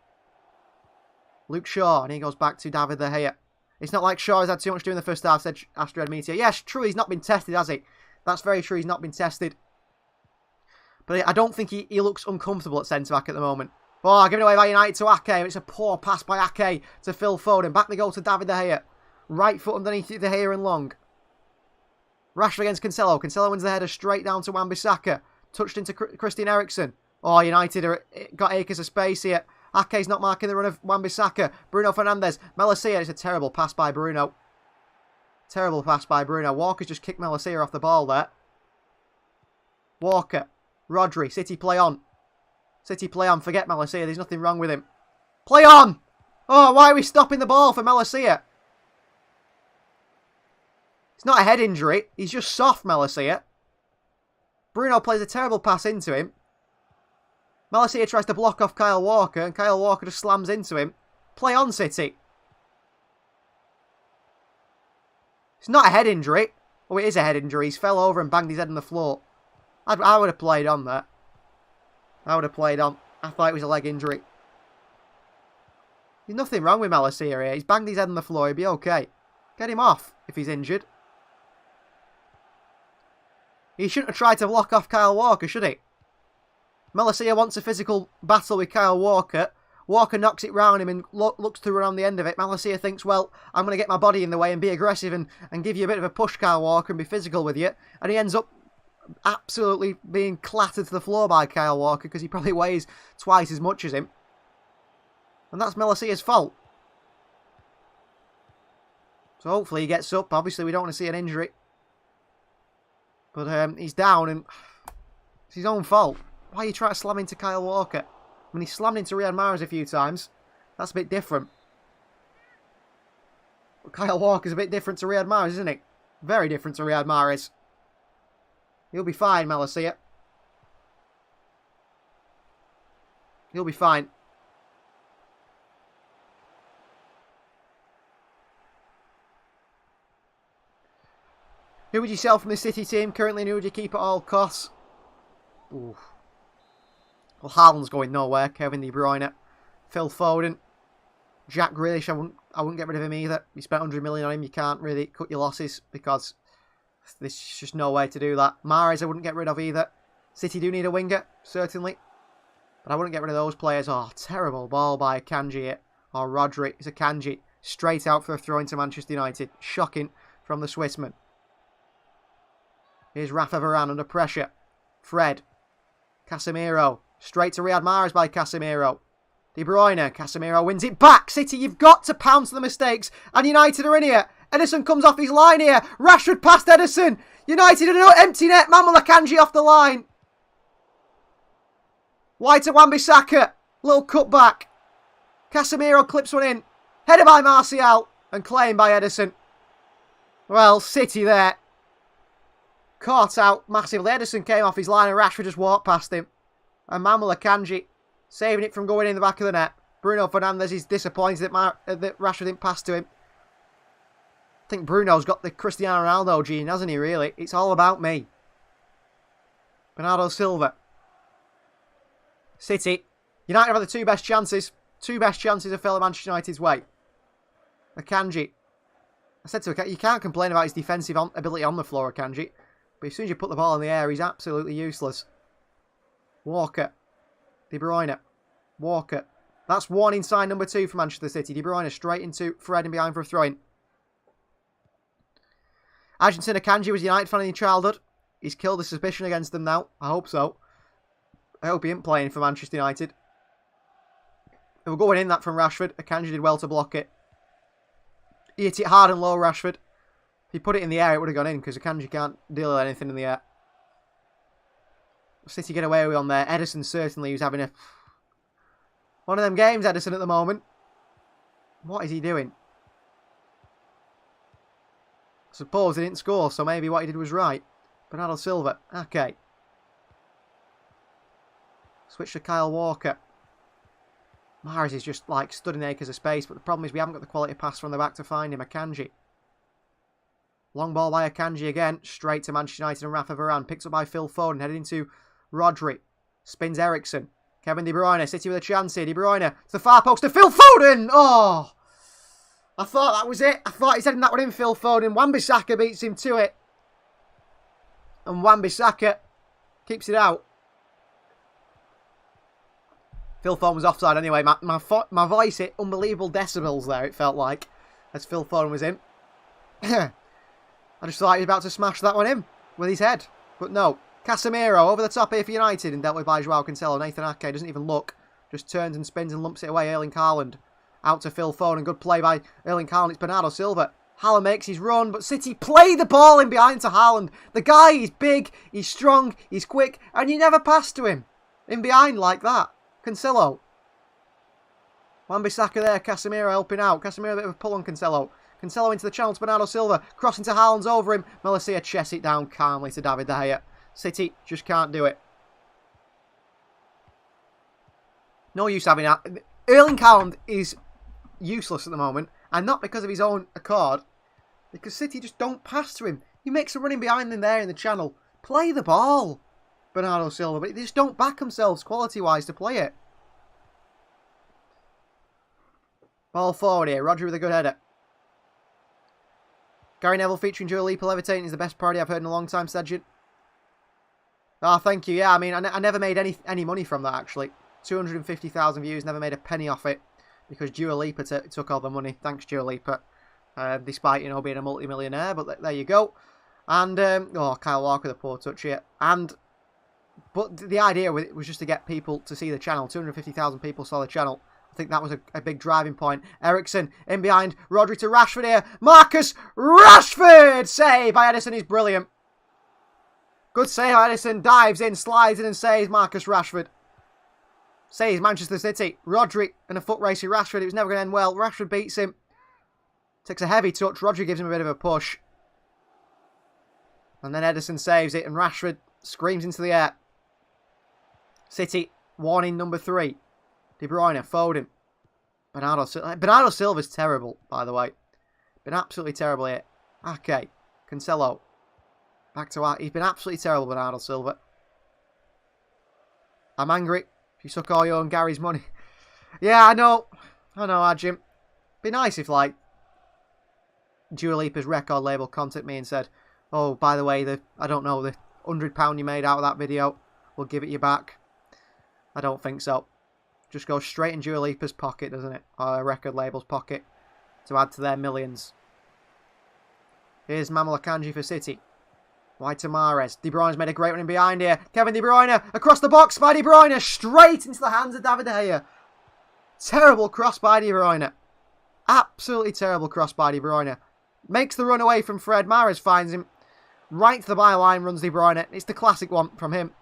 Luke Shaw, and he goes back to David De Gea. It's not like Shaw has had too much to do in the first half, said Astrid Meteor. Yes, true, he's not been tested, has he? That's very true, he's not been tested. But I don't think he looks uncomfortable at centre-back at the moment. Oh, given away by United to Ake. It's a poor pass by Ake to Phil Foden. Back they go to David De Gea. Right foot underneath De Gea and long. Rashford against Cancelo. Cancelo wins the header straight down to Wan-Bissaka. Touched into Christian Eriksen. Oh, United got acres of space here. Ake's not marking the run of Wan-Bissaka. Bruno Fernandes. Malacia. It's a terrible pass by Bruno. Terrible pass by Bruno. Walker's just kicked Malacia off the ball there. Walker. Rodri. City play on. City play on. Forget Malacia. There's nothing wrong with him. Play on! Oh, why are we stopping the ball for Malacia? It's not a head injury. He's just soft, Malacia. Bruno plays a terrible pass into him. Malacia tries to block off Kyle Walker, and Kyle Walker just slams into him. Play on, City. It's not a head injury. Oh, it is a head injury. He's fell over and banged his head on the floor. I would have played on that. I would have played on. I thought it was a leg injury. There's nothing wrong with Malacia here. He's banged his head on the floor. He'll be okay. Get him off if he's injured. He shouldn't have tried to block off Kyle Walker, should he? Malacia wants a physical battle with Kyle Walker. Walker knocks it round him and looks to run on the end of it. Malacia thinks, well, I'm going to get my body in the way and be aggressive and give you a bit of a push, Kyle Walker, and be physical with you. And he ends up absolutely being clattered to the floor by Kyle Walker because he probably weighs twice as much as him. And that's Malacia's fault. So hopefully he gets up. Obviously we don't want to see an injury. But he's down and it's his own fault. Why are you trying to slam into Kyle Walker? I mean, he slammed into Riyad Mahrez a few times. That's a bit different. But Kyle Walker's a bit different to Riyad Mahrez, isn't he? Very different to Riyad Mahrez. He'll be fine, Malacia. He'll be fine. Who would you sell from the City team currently, and who would you keep at all costs? Ooh. Well, Haaland's going nowhere. Kevin De Bruyne. Phil Foden. Jack Grealish, I wouldn't get rid of him either. You spent 100 million on him, you can't really cut your losses because there's just no way to do that. Mahrez I wouldn't get rid of either. City do need a winger, certainly. But I wouldn't get rid of those players. Oh, terrible ball by Akanji here. Or Rodri. It's Akanji. Straight out for a throw into Manchester United. Shocking from the Swissman. Here's Rafa Varane under pressure. Fred. Casemiro. Straight to Riyad Mahrez by Casemiro. De Bruyne. Casemiro wins it back. City, you've got to pounce the mistakes. And United are in here. Ederson comes off his line here. Rashford past Ederson. United an empty net. Manuel Akanji off the line. Wide to Wan-Bissaka. Little cut back. Casemiro clips one in. Headed by Martial. And claimed by Ederson. Well, City there. Caught out massively. Ederson came off his line and Rashford just walked past him. And Manuel Akanji saving it from going in the back of the net. Bruno Fernandes is disappointed that Rashford didn't pass to him. I think Bruno's got the Cristiano Ronaldo gene, hasn't he, really? It's all about me. Bernardo Silva. City. United have had the two best chances. Two best chances have fell at Manchester United's way. Akanji. I said to Akanji, you can't complain about his defensive ability on the floor, Akanji. But as soon as you put the ball in the air, he's absolutely useless. Walker. De Bruyne. Walker. That's one inside number 2 for Manchester City. De Bruyne straight into Fred and behind for a throw-in. Argentin Akanji was a United fan in his childhood. He's killed the suspicion against them now. I hope so. I hope he ain't playing for Manchester United. They were going in that from Rashford. Akanji did well to block it. He hit it hard and low, Rashford. If he put it in the air, it would have gone in because Akanji can't deal with anything in the air. City get away with on there. Ederson certainly was having one of them games, Ederson, at the moment. What is he doing? I suppose he didn't score, so maybe what he did was right. Bernardo Silva. Okay. Switch to Kyle Walker. Mahrez is just like stood in acres of space, but the problem is we haven't got the quality pass from the back to find him. Akanji. Long ball by Akanji again. Straight to Manchester United and Rafa Varane. Picked up by Phil Foden. Headed into Rodri. Spins Eriksen. Kevin De Bruyne. City with a chance here. De Bruyne to the far post to Phil Foden. Oh! I thought that was it. I thought he's heading that one in, Phil Foden. Wan-Bissaka beats him to it. And Wan-Bissaka keeps it out. Phil Foden was offside anyway. My voice hit unbelievable decibels there, it felt like, as Phil Foden was in. I just thought he was about to smash that one in with his head. But no. Casemiro over the top here for United and dealt with by Joao Cancelo. Nathan Ake doesn't even look. Just turns and spins and lumps it away. Erling Haaland out to Phil Foden. Good play by Erling Haaland. It's Bernardo Silva. Haaland makes his run, but City play the ball in behind to Haaland. The guy is big, he's strong, he's quick, and you never pass to him in behind like that. Cancelo. Wan-Bissaka there. Casemiro helping out. Casemiro a bit of a pull on Cancelo. Cancelo into the channel to Bernardo Silva. Crossing to Haaland's over him. Malacia chests it down calmly to David De Gea. City just can't do it. No use having that. Erling Haaland is useless at the moment. And not because of his own accord. Because City just don't pass to him. He makes a running behind him there in the channel. Play the ball, Bernardo Silva. But they just don't back themselves quality-wise to play it. Ball forward here. Rodri with a good header. Gary Neville featuring Dua Lipa levitating is the best party I've heard in a long time, Sedgin. Oh, thank you. Yeah, I mean, I never made any money from that, actually. 250,000 views, never made a penny off it. Because Dua Lipa took all the money. Thanks, Dua Lipa. Despite, you know, being a multi-millionaire. But there you go. And, oh, Kyle Walker with a poor touch here. But the idea with it was just to get people to see the channel. 250,000 people saw the channel. I think that was a big driving point. Eriksen in behind. Rodri to Rashford here. Marcus Rashford! Save by Ederson is brilliant. Good save. Ederson dives in, slides in and saves Marcus Rashford. Saves Manchester City. Rodri and a foot race with Rashford. It was never going to end well. Rashford beats him. Takes a heavy touch. Rodri gives him a bit of a push. And then Ederson saves it and Rashford screams into the air. City warning number 3. De Bruyne, Foden. Bernardo Silva's terrible, by the way. Been absolutely terrible here. Okay. Cancelo. Back to he's been absolutely terrible, Bernardo Silva. I'm angry. If you suck all your own Gary's money. Yeah, I know, Ajim. Be nice if, like, Dua Lipa's record label contacted me and said, oh, by the way, the £100 you made out of that video, we'll give it you back. I don't think so. Just goes straight in Dua Lipa's pocket, doesn't it? Or a record label's pocket to add to their millions. Here's Manuel Akanji for City. Wide to Mahrez. De Bruyne's made a great run in behind here. Kevin De Bruyne across the box by De Bruyne. Straight into the hands of David De Gea. Terrible cross by De Bruyne. Absolutely terrible cross by De Bruyne. Makes the run away from Fred. Mahrez finds him. Right to the byline runs De Bruyne. It's the classic one from him.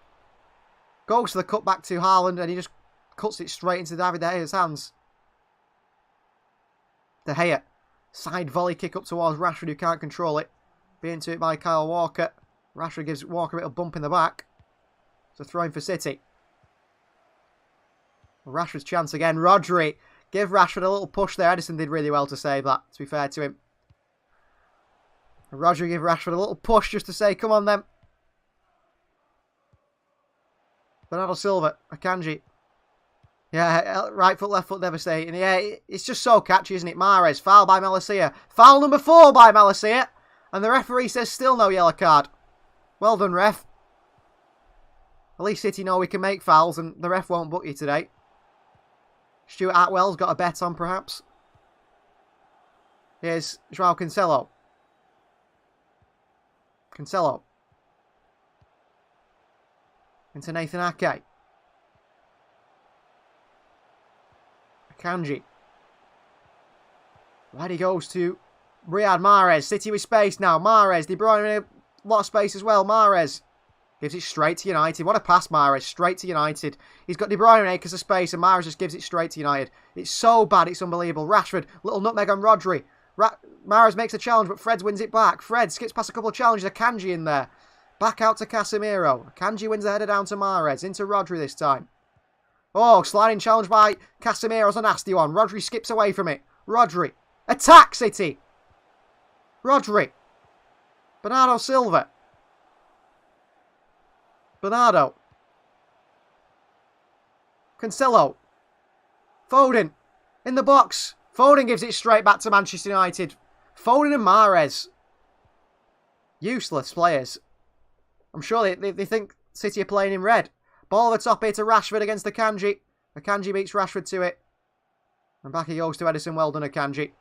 Goes to the cutback to Haaland and he just cuts it straight into David De Gea's hands. De Gea. Side volley kick up towards Rashford who can't control it. Being to it by Kyle Walker. Rashford gives Walker a little bump in the back. It's a throw-in for City. Rashford's chance again. Rodri. Give Rashford a little push there. Ederson did really well to save that, to be fair to him. Rodri give Rashford a little push just to say, come on then. Bernardo Silva. Akanji. Yeah, right foot, left foot, devastating. Yeah, it's just so catchy, isn't it? Mahrez. Foul by Malacia. Foul number 4 by Malacia. And the referee says still no yellow card. Well done, ref. At least City know we can make fouls and the ref won't book you today. Stuart Atwell's got a bet on, perhaps. Here's Joao Cancelo. Cancelo. Into Nathan Ake. Akanji. Wide he goes to Riyad Mahrez. City with space now. Mahrez. De Bruyne in a lot of space as well. Mahrez. Gives it straight to United. What a pass, Mahrez. Straight to United. He's got De Bruyne in acres of space and Mahrez just gives it straight to United. It's so bad, it's unbelievable. Rashford. Little nutmeg on Rodri. Mahrez makes a challenge, but Fred wins it back. Fred skips past a couple of challenges. Akanji in there. Back out to Casemiro. Akanji wins the header down to Mahrez. Into Rodri this time. Oh, sliding challenge by Casemiro's a nasty one. Rodri skips away from it. Rodri. Attack, City. Rodri. Bernardo Silva. Bernardo. Cancelo. Foden. In the box. Foden gives it straight back to Manchester United. Foden and Mahrez. Useless players. I'm sure they think City are playing in red. Ball over the top here to Rashford against Akanji. Akanji beats Rashford to it. And back he goes to Edison. Well done, Akanji.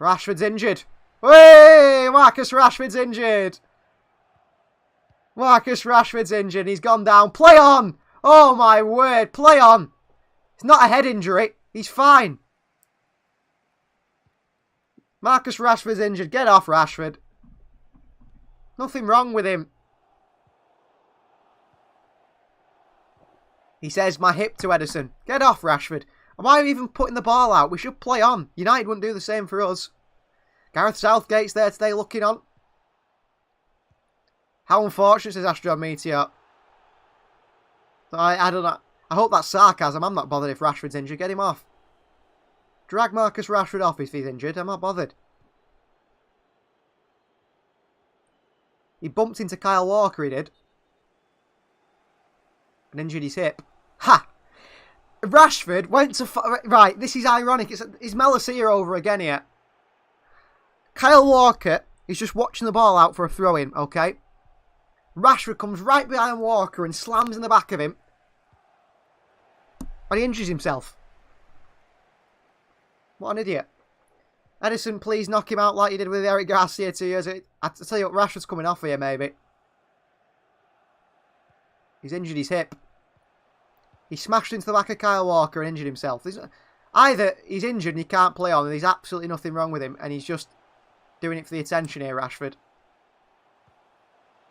Rashford's injured. Hey, Marcus Rashford's injured. Marcus Rashford's injured. He's gone down. Play on. Oh, my word. Play on. It's not a head injury. He's fine. Marcus Rashford's injured. Get off, Rashford. Nothing wrong with him. He says, my hip to Edison. Get off, Rashford. Why are we even putting the ball out? We should play on. United wouldn't do the same for us. Gareth Southgate's there today looking on. How unfortunate, says Astro Meteor. I don't know. I hope that's sarcasm. I'm not bothered if Rashford's injured. Get him off. Drag Marcus Rashford off if he's injured. I'm not bothered. He bumped into Kyle Walker, he did. And injured his hip. Ha! Rashford went to... Right, this is ironic. It's Malacia over again here. Kyle Walker is just watching the ball out for a throw-in, okay? Rashford comes right behind Walker and slams in the back of him. And he injures himself. What an idiot. Edison, please knock him out like you did with Eric Garcia 2 years ago. I tell you what, Rashford's coming off here, maybe. He's injured his hip. He smashed into the back of Kyle Walker and injured himself. Either he's injured and he can't play on and there's absolutely nothing wrong with him and he's just doing it for the attention here, Rashford.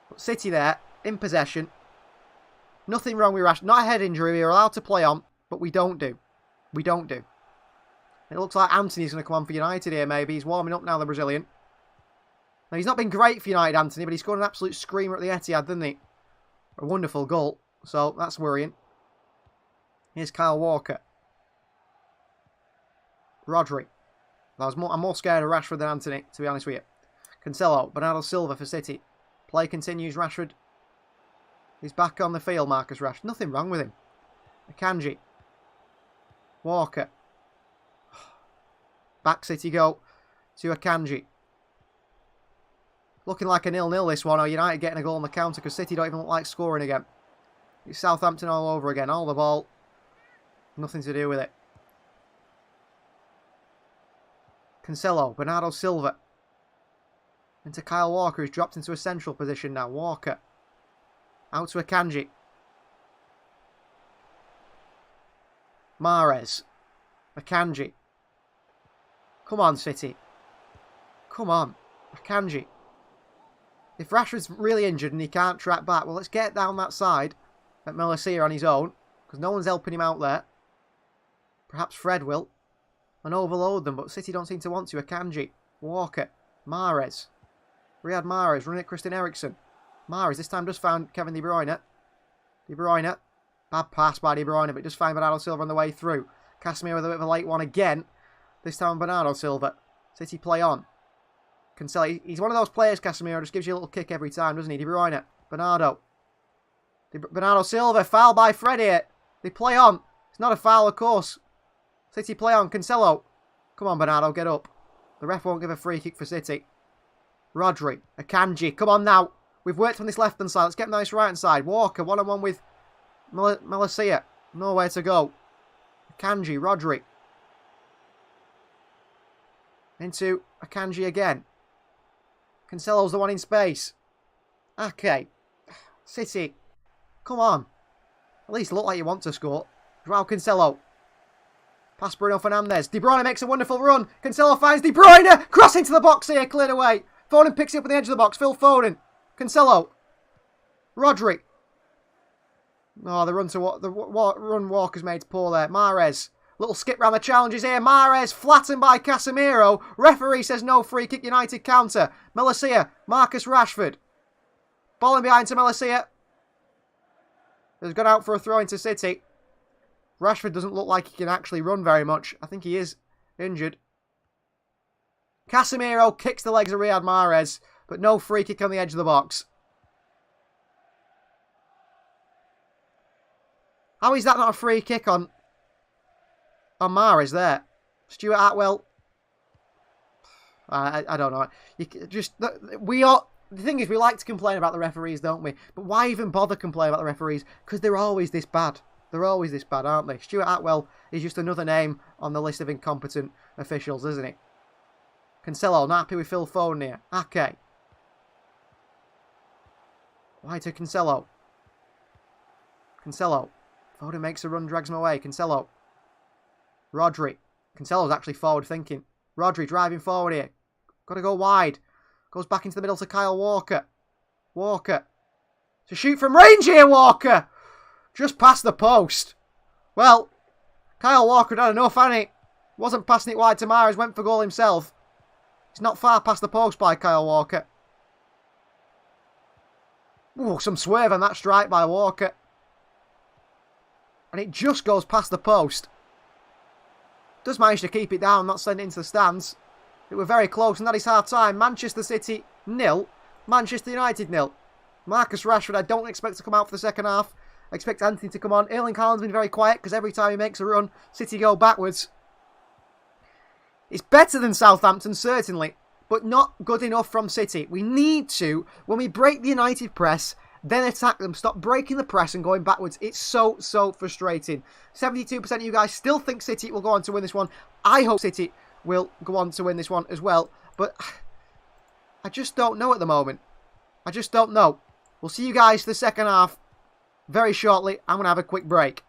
But City there, in possession. Nothing wrong with Rashford. Not a head injury. We're allowed to play on, but we don't do. We don't do. It looks like Anthony's going to come on for United here, maybe. He's warming up now, the Brazilian. Now, he's not been great for United, Anthony, but he scored an absolute screamer at the Etihad, didn't he? A wonderful goal. So, that's worrying. Here's Kyle Walker. Rodri. I'm more scared of Rashford than Anthony, to be honest with you. Cancelo. Bernardo Silva for City. Play continues, Rashford. He's back on the field, Marcus Rashford. Nothing wrong with him. Akanji. Walker. Back City go to Akanji. Looking like a 0-0 this one, or United getting a goal on the counter because City don't even look like scoring again. It's Southampton all over again. All the ball. Nothing to do with it. Cancelo. Bernardo Silva. Into Kyle Walker, who's dropped into a central position now. Walker. Out to Akanji. Mahrez. Akanji. Come on, City. Come on. Akanji. If Rashford's really injured and he can't track back, well, let's get down that side at Malacia on his own, because no one's helping him out there. Perhaps Fred will. And overload them, but City don't seem to want to. Akanji. Walker. Mahrez. Riyad Mahrez running at Christian Eriksen. Mahrez this time just found Kevin De Bruyne. De Bruyne. Bad pass by De Bruyne, but just find Bernardo Silva on the way through. Casemiro with a bit of a late one again. This time Bernardo Silva. City play on. Cancelo. He's one of those players, Casemiro, just gives you a little kick every time, doesn't he? De Bruyne. Bernardo. Bernardo Silva. Foul by Fred here. They play on. It's not a foul, of course. City play on. Cancelo. Come on, Bernardo, get up. The ref won't give a free kick for City. Rodri. Akanji. Come on now. We've worked on this left-hand side. Let's get him on this right-hand side. Walker, one-on-one with Malacia. Nowhere to go. Akanji, Rodri. Into Akanji again. Cancelo's the one in space. Okay. City. Come on. At least look like you want to score. Joao Cancelo. Pass Bruno Fernandes. De Bruyne makes a wonderful run. Cancelo finds De Bruyne. Cross into the box here. Cleared away. Foden picks it up at the edge of the box. Phil Foden. Cancelo. Rodri. Oh, the run Walker's made poor there. Mahrez. Little skip round the challenges here. Mahrez flattened by Casemiro. Referee says no free kick. United counter. Malacia. Marcus Rashford. Ball in behind to Malacia. Has gone out for a throw into City. Rashford doesn't look like he can actually run very much. I think he is injured. Casemiro kicks the legs of Riyad Mahrez, but no free kick on the edge of the box. How is that not a free kick on Mahrez there? Stuart Atwell. I don't know. The thing is, we like to complain about the referees, don't we? But why even bother complaining about the referees? Because they're always this bad. They're always this bad, aren't they? Stuart Atwell is just another name on the list of incompetent officials, isn't he? Cancelo, not happy with Phil Foden here. Okay. Why to Cancelo? Cancelo. Foden makes a run, drags him away. Cancelo. Rodri. Cancelo's actually forward thinking. Rodri driving forward here. Got to go wide. Goes back into the middle to Kyle Walker. Walker. To shoot from range here, Walker. Just past the post. Well, Kyle Walker had enough, hadn't he? Wasn't passing it wide to Mahrez, went for goal himself. He's not far past the post by Kyle Walker. Ooh, some swerve on that strike by Walker. And it just goes past the post. Does manage to keep it down, not send it into the stands. It were very close, and that is half-time. Manchester City 0, Manchester United 0. Marcus Rashford, I don't expect to come out for the second half. I expect Anthony to come on. Erling Haaland's been very quiet, because every time he makes a run, City go backwards. It's better than Southampton, certainly, but not good enough from City. We need to, when we break the United press, then attack them. Stop breaking the press and going backwards. It's so frustrating. 72% of you guys still think City will go on to win this one. I hope City will go on to win this one as well. But I just don't know at the moment. I just don't know. We'll see you guys for the second half very shortly. I'm going to have a quick break.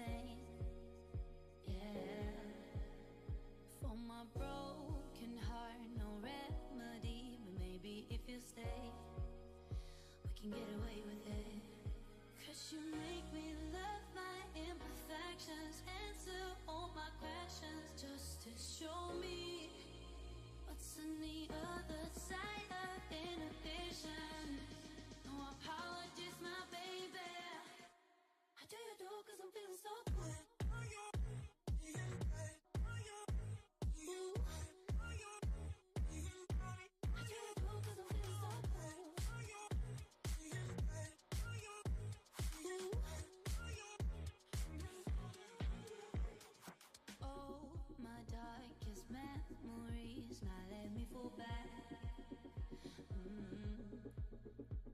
insane. Yeah, for my broken heart, no remedy. But maybe if you stay, we can get away with it. 'Cause you make me love my imperfections, answer all my questions, just to show me what's on the other side of inhibition. No apologies, my baby. How do you do? 'Cause I'm feeling so good.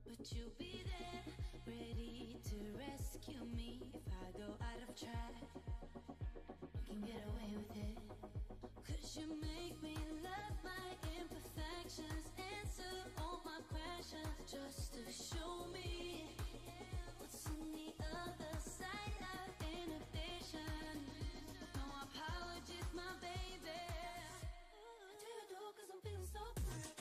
But you'll be there, ready to rescue me if I go out of track. We can get away with it. 'Cause you make me love my imperfections, answer all my questions, just to show me what's on the other side of inhibition. No apologies, my baby. I do you do? 'Cause I'm feeling so good.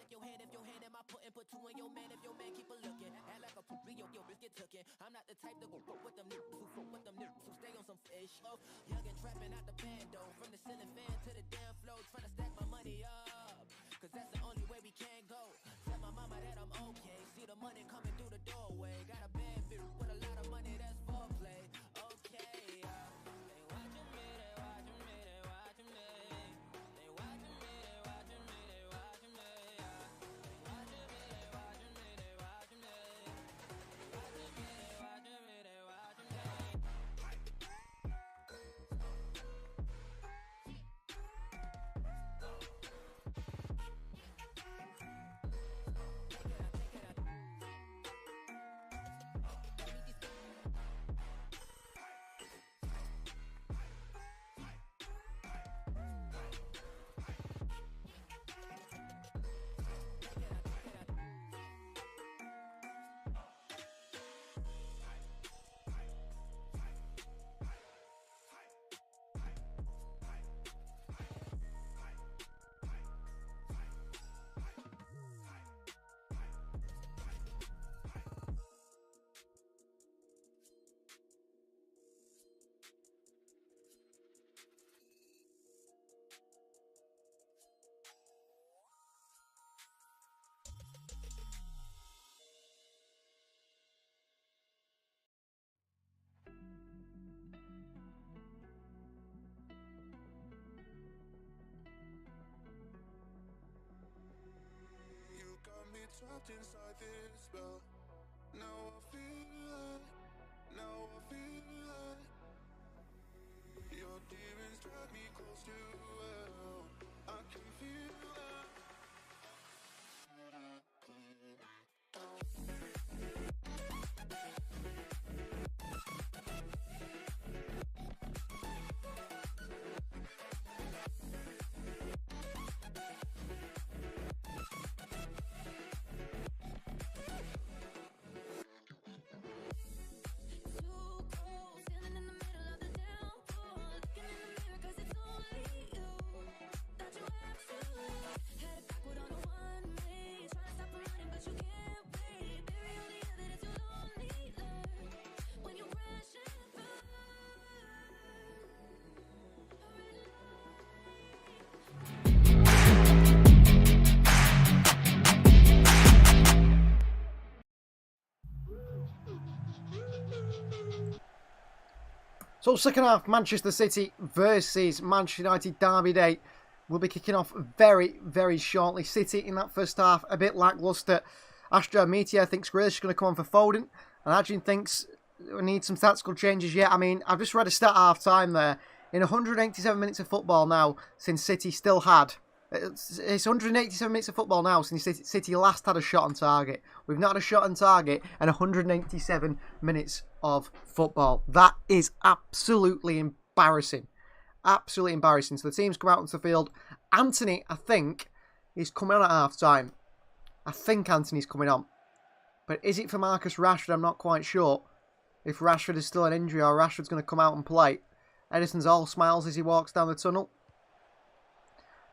shake your hand if your hand in my put two in your man if your man keep a looking. Act like a poop, your bitch get tookin'. I'm not the type to go fuck with them niggas who fuck with them niggas who stay on some fish. Oh, young and trapping out the bando, from the ceiling fan to the damn floor, trying to stack my money up, cause that's the only way we can go. Tell my mama that I'm okay, see the money coming through the doorway. Got a bad bitch with a lot of money, that's foreplay. Okay, they watching me, they watching me, they watching me. They watching me, they watching me, they watching me. They watching me, they watching me, they watching me. They watching me, they watching me, they watching me. You got me trapped inside this spell. Now I feel like, now I feel like your demons drag me close to hell. I can feel that. Too cold, standing in the middle of the downpour, looking in the mirror 'cause it's only you that you have to. Head backward on a one-way, trying to stop from running but you can't wait. Bury all the evidence you don't need love when you're crashing through. So second half, Manchester City versus Manchester United derby day will be kicking off very, very shortly. City in that first half, a bit lacklustre. Astro Meteor thinks Grealish is going to come on for Foden. And Adrian thinks we need some tactical changes yet. I mean, I've just read a stat at half-time there. In 187 minutes of football now, since City still had... It's 187 minutes of football now since City last had a shot on target. We've not had a shot on target in 187 minutes of football. That is absolutely embarrassing. Absolutely embarrassing. So the teams come out onto the field. Anthony, I think, is coming on at half-time. I think Anthony's coming on. But is it for Marcus Rashford? I'm not quite sure. If Rashford is still an injury or Rashford's going to come out and play. Edison's all smiles as he walks down the tunnel.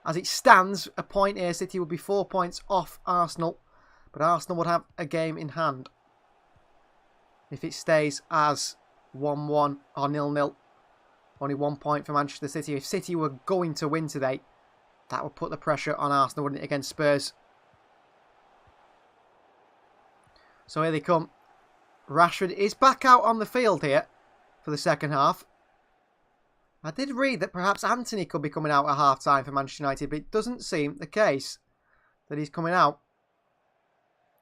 As it stands, a point here, City would be 4 points off Arsenal. But Arsenal would have a game in hand if it stays as 1-1 or 0-0. Only 1 point for Manchester City. If City were going to win today, that would put the pressure on Arsenal, wouldn't it, against Spurs? So here they come. Rashford is back out on the field here for the second half. I did read that perhaps Anthony could be coming out at half-time for Manchester United, but it doesn't seem the case that he's coming out.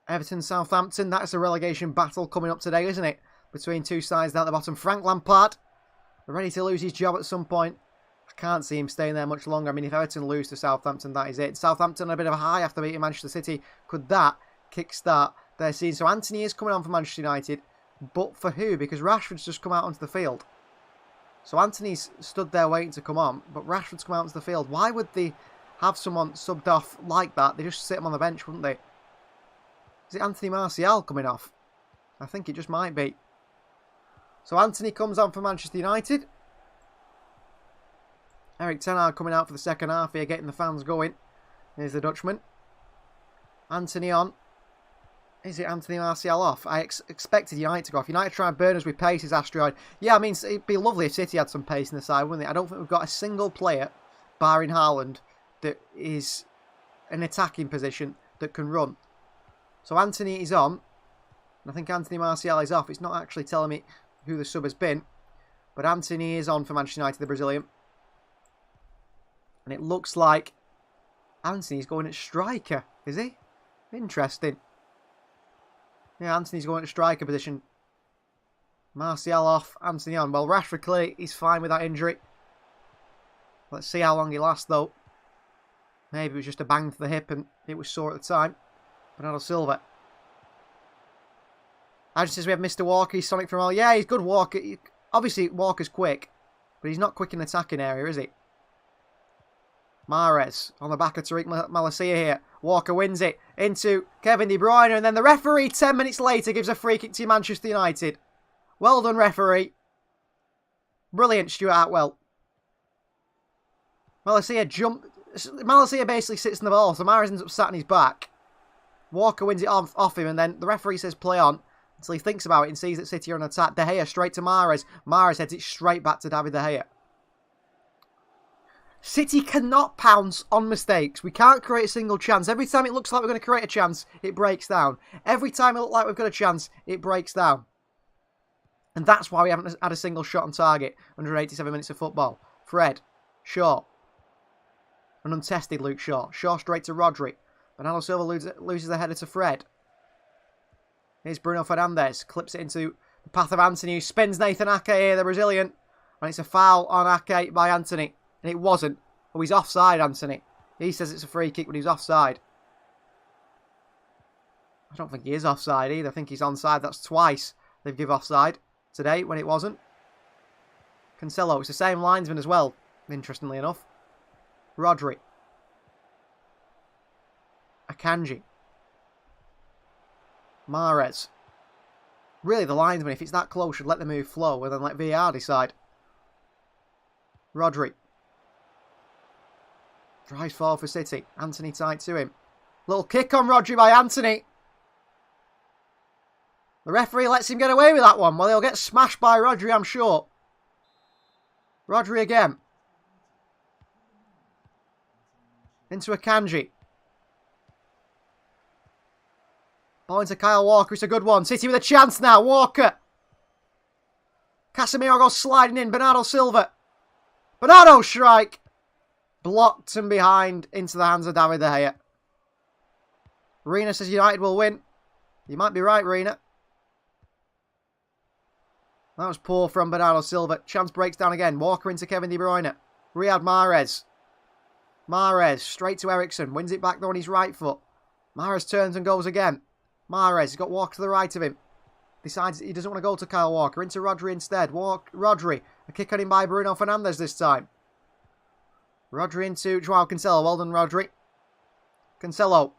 Everton-Southampton, that's a relegation battle coming up today, isn't it? Between two sides down at the bottom. Frank Lampard, ready to lose his job at some point. I can't see him staying there much longer. I mean, if Everton lose to Southampton, that is it. Southampton a bit of a high after beating Manchester City. Could that kick-start their season? So Anthony is coming on for Manchester United, but for who? Because Rashford's just come out onto the field. So Anthony's stood there waiting to come on, but Rashford's come out onto the field. Why would they have someone subbed off like that? They just sit him on the bench, wouldn't they? Is it Anthony Martial coming off? I think it just might be. So Anthony comes on for Manchester United. Erik ten Hag coming out for the second half here, getting the fans going. Here's the Dutchman. Anthony on. Is it Anthony Martial off? I expected United to go off. United try and burn us with pace, is Asteroid. Yeah, I mean, it'd be lovely if City had some pace in the side, wouldn't it? I don't think we've got a single player, barring Haaland, that is an attacking position that can run. So Anthony is on. And I think Anthony Martial is off. It's not actually telling me who the sub has been. But Anthony is on for Manchester United, the Brazilian. And it looks like Anthony's going at striker, is he? Interesting. Yeah, Anthony's going to striker position. Martial off, Anthony on. Well, Rashford clearly is fine with that injury. Let's see how long he lasts, though. Maybe it was just a bang to the hip and it was sore at the time. Bernardo Silva. Just says we have Mr. Walker. He's Sonic from all. Yeah, he's good Walker. Obviously, Walker's quick, but he's not quick in the attacking area, is he? Mahrez on the back of Tariq Malacia here. Walker wins it into Kevin De Bruyne, and then the referee 10 minutes later gives a free kick to Manchester United. Well done, referee. Brilliant, Stuart Atwell. Malacia basically sits in the ball, so Mahrez ends up sat on his back. Walker wins it off him, and then the referee says play on until he thinks about it and sees that City are on attack. De Gea straight to Mahrez. Mahrez heads it straight back to David De Gea. City cannot pounce on mistakes. We can't create a single chance. Every time it looks like we're going to create a chance, it breaks down. Every time it looks like we've got a chance, it breaks down. And that's why we haven't had a single shot on target under 87 minutes of football. Fred, Shaw, an untested Luke Shaw. Shaw straight to Rodri. Bernardo Silva loses the header to Fred. Here's Bruno Fernandes. Clips it into the path of Anthony, who spins Nathan Ake here, the Brazilian. And it's a foul on Ake by Anthony. And it wasn't. Oh, he's offside, Anthony. He says it's a free kick, but he's offside. I don't think he is offside either. I think he's onside. That's twice they've given offside today when it wasn't. Cancelo. It's the same linesman as well, interestingly enough. Rodri. Akanji. Mahrez. Really, the linesman, if it's that close, should let the move flow and then let VAR decide. Rodri. Drives forward for City. Anthony tied to him. Little kick on Rodri by Anthony. The referee lets him get away with that one. Well, he'll get smashed by Rodri, I'm sure. Rodri again. Into Akanji. Ball into Kyle Walker. It's a good one. City with a chance now. Walker. Casemiro goes sliding in. Bernardo Silva. Bernardo strike. Blocked and behind into the hands of David De Gea. Rena says United will win. You might be right, Rena. That was poor from Bernardo Silva. Chance breaks down again. Walker into Kevin De Bruyne. Riyad Mahrez. Mahrez straight to Eriksen. Wins it back though on his right foot. Mahrez turns and goes again. Mahrez has got Walker to the right of him. Decides he doesn't want to go to Kyle Walker. Into Rodri instead. Rodri. A kick on him by Bruno Fernandes this time. Rodri into Joao Cancelo. Well done, Rodri. Cancelo.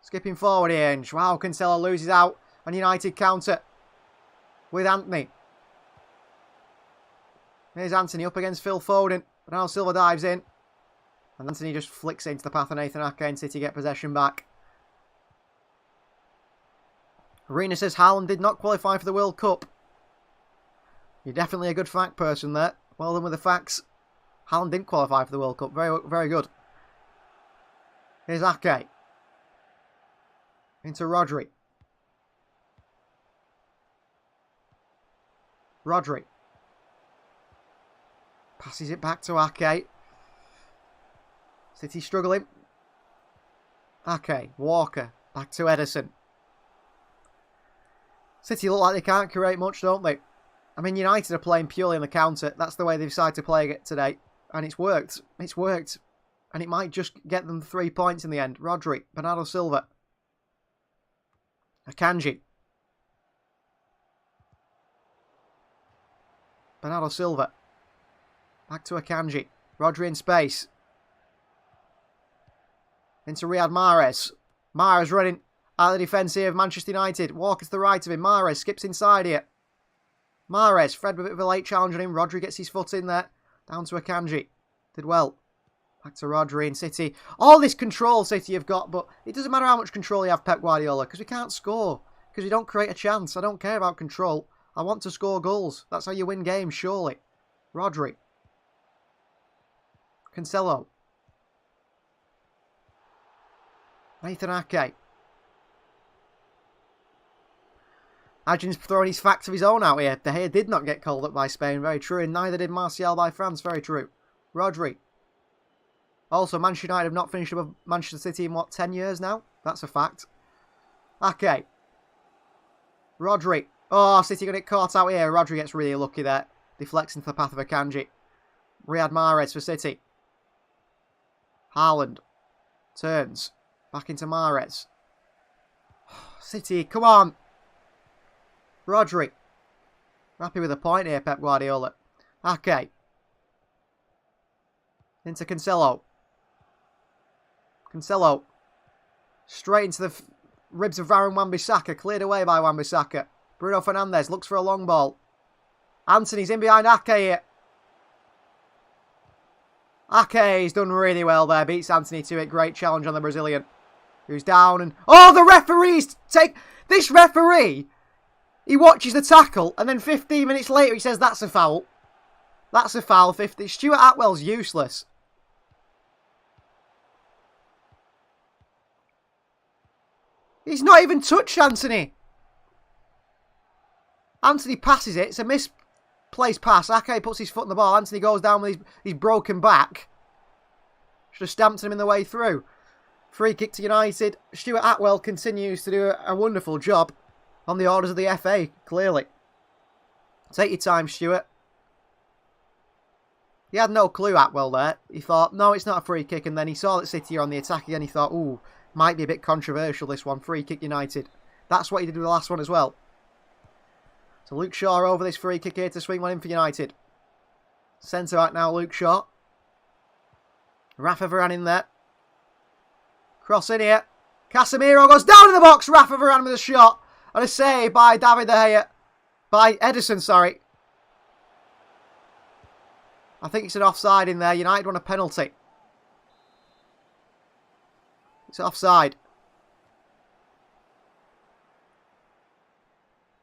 Skipping forward here. And Joao Cancelo loses out on United counter with Anthony. Here's Anthony up against Phil Foden. But now Silva dives in. And Anthony just flicks it into the path of Nathan Ake and City get possession back. Arena says Haaland did not qualify for the World Cup. You're definitely a good fact person there. Well done with the facts. Haaland didn't qualify for the World Cup. Very, very good. Here's Ake. Into Rodri. Rodri. Passes it back to Ake. City struggling. Ake. Walker. Back to Ederson. City look like they can't create much, don't they? I mean, United are playing purely on the counter. That's the way they decided to play it today. And it's worked. It's worked. And it might just get them 3 points in the end. Rodri. Bernardo Silva. Akanji. Bernardo Silva. Back to Akanji. Rodri in space. Into Riyad Mahrez. Mahrez running out of the defence here of Manchester United. Walker to the right of him. Mahrez skips inside here. Mahrez. Fred with a bit of a late challenge on him. Rodri gets his foot in there. Down to Akanji. Did well. Back to Rodri and City. All this control City have got, but it doesn't matter how much control you have, Pep Guardiola, because we can't score. Because we don't create a chance. I don't care about control. I want to score goals. That's how you win games, surely. Rodri. Cancelo. Nathan Ake. Adjin's throwing his facts of his own out here. De Gea did not get called up by Spain. Very true. And neither did Martial by France. Very true. Rodri. Also, Manchester United have not finished above Manchester City in, what, 10 years now? That's a fact. Ake. Rodri. Oh, City going to get caught out here. Rodri gets really lucky there. Deflects into the path of Akanji. Riyad Mahrez for City. Haaland. Turns. Back into Mahrez. City, come on. Rodri. Happy with a point here, Pep Guardiola. Ake. Into Cancelo. Cancelo. Straight into the ribs of Varane Wan-Bissaka. Cleared away by Wan-Bissaka. Bruno Fernandes looks for a long ball. Anthony's in behind Ake here. Ake's done really well there. Beats Anthony to it. Great challenge on the Brazilian. Who's down and... Oh, the referees take... This referee, he watches the tackle and then 15 minutes later he says that's a foul. That's a foul. 50. Stuart Atwell's useless. He's not even touched Anthony. Anthony passes it. It's a misplaced pass. Ake puts his foot on the ball. Anthony goes down with his broken back. Should have stamped him in the way through. Free kick to United. Stuart Atwell continues to do a wonderful job on the orders of the FA, clearly. Take your time, Stuart. He had no clue, Atwell, there. He thought, no, it's not a free kick. And then he saw that City are on the attack again. He thought, ooh, might be a bit controversial, this one. Free kick United. That's what he did with the last one as well. So Luke Shaw over this free kick here to swing one in for United. Centre back now, Luke Shaw. Rafa Varane in there. Cross in here. Casemiro goes down in the box. Rafa Varane with a shot. And a save by David De Gea. By Edison, sorry. I think it's an offside in there. United won a penalty. It's offside.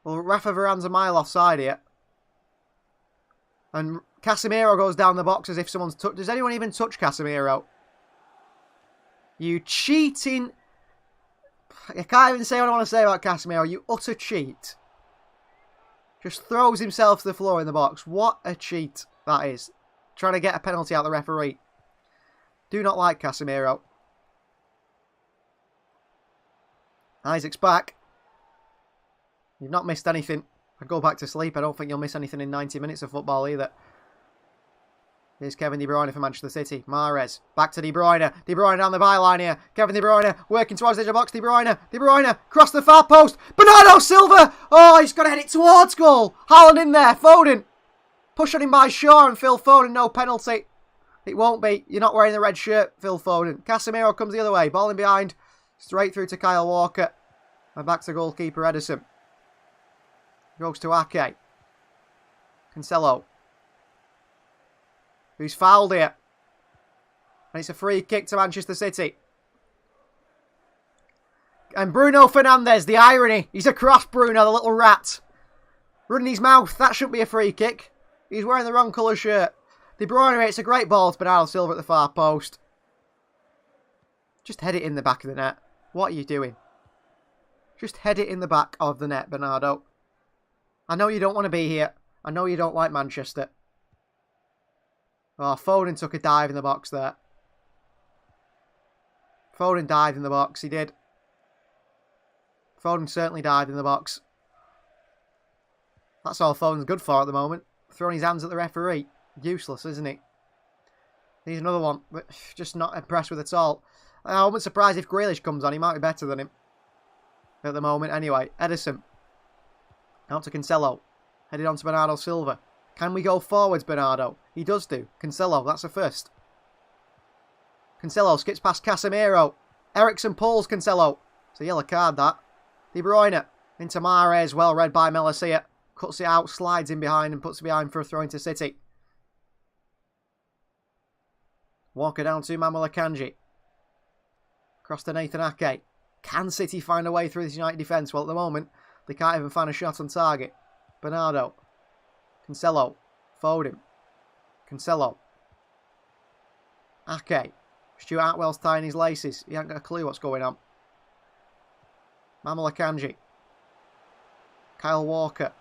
Well, Rafa Varane's a mile offside here. And Casemiro goes down the box as if someone's touched. Does anyone even touch Casemiro? You cheating... I can't even say what I want to say about Casemiro. You utter cheat. Just throws himself to the floor in the box. What a cheat that is. Trying to get a penalty out of the referee. Do not like Casemiro. Isaac's back. You've not missed anything. I go back to sleep. I don't think you'll miss anything in 90 minutes of football either. Here's Kevin De Bruyne for Manchester City. Mahrez. Back to De Bruyne. De Bruyne down the byline here. Kevin De Bruyne working towards the edge of the box. De Bruyne. De Bruyne. Cross the far post. Bernardo Silva. Oh, he's got to head it towards goal. Haaland in there. Foden. Push on him by Shaw and Phil Foden. No penalty. It won't be. You're not wearing the red shirt, Phil Foden. Casemiro comes the other way. Ball in behind. Straight through to Kyle Walker. And back to goalkeeper Edison. Goes to Ake. Cancelo. Who's fouled here. And it's a free kick to Manchester City. And Bruno Fernandes, the irony. He's across Bruno, the little rat. Running his mouth. That shouldn't be a free kick. He's wearing the wrong colour shirt. De Bruyne, it's a great ball to Bernardo Silva at the far post. Just head it in the back of the net. What are you doing? Just head it in the back of the net, Bernardo. I know you don't want to be here. I know you don't like Manchester. Oh, Foden took a dive in the box there. Foden dived in the box. He did. Foden certainly dived in the box. That's all Foden's good for at the moment. Throwing his hands at the referee. Useless, isn't he? He's another one. Just not impressed with at all. I wouldn't be surprised if Grealish comes on. He might be better than him. At the moment, anyway. Edison. Out to Cancelo. Headed on to Bernardo Silva. Can we go forwards, Bernardo? He does do. Cancelo, that's a first. Cancelo skips past Casemiro. Eriksen pulls Cancelo. It's a yellow card, that. De Bruyne into Mahrez. Well read by Melissia. Cuts it out, slides in behind and puts it behind for a throw into City. Walker down to Manuel Akanji. Across to Nathan Ake. Can City find a way through this United defence? Well, at the moment, they can't even find a shot on target. Bernardo. Cancelo. Foden. Cancelo. Ake. Stuart Atwell's tying his laces. He hasn't got a clue what's going on. Manuel Akanji. Kyle Walker.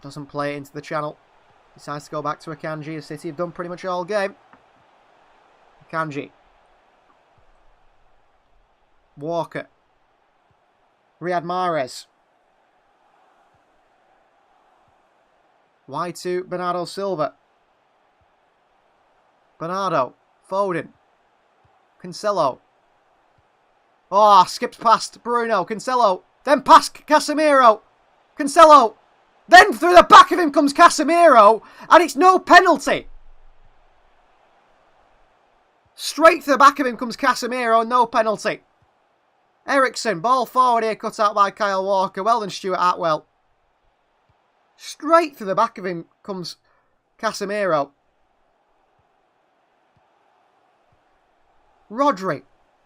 Doesn't play it into the channel. Decides to go back to Akanji, as City have done pretty much all game. Akanji. Walker. Riyad Mahrez. Wide to Bernardo Silva. Bernardo. Foden. Cancelo. Oh, skips past Bruno. Cancelo. Then past Casemiro. Cancelo. Then through the back of him comes Casemiro. And it's no penalty. Straight through the back of him comes Casemiro. No penalty. Eriksen. Ball forward here, cut out by Kyle Walker. Well done, Stuart Atwell. Straight through the back of him comes Casemiro. Rodri.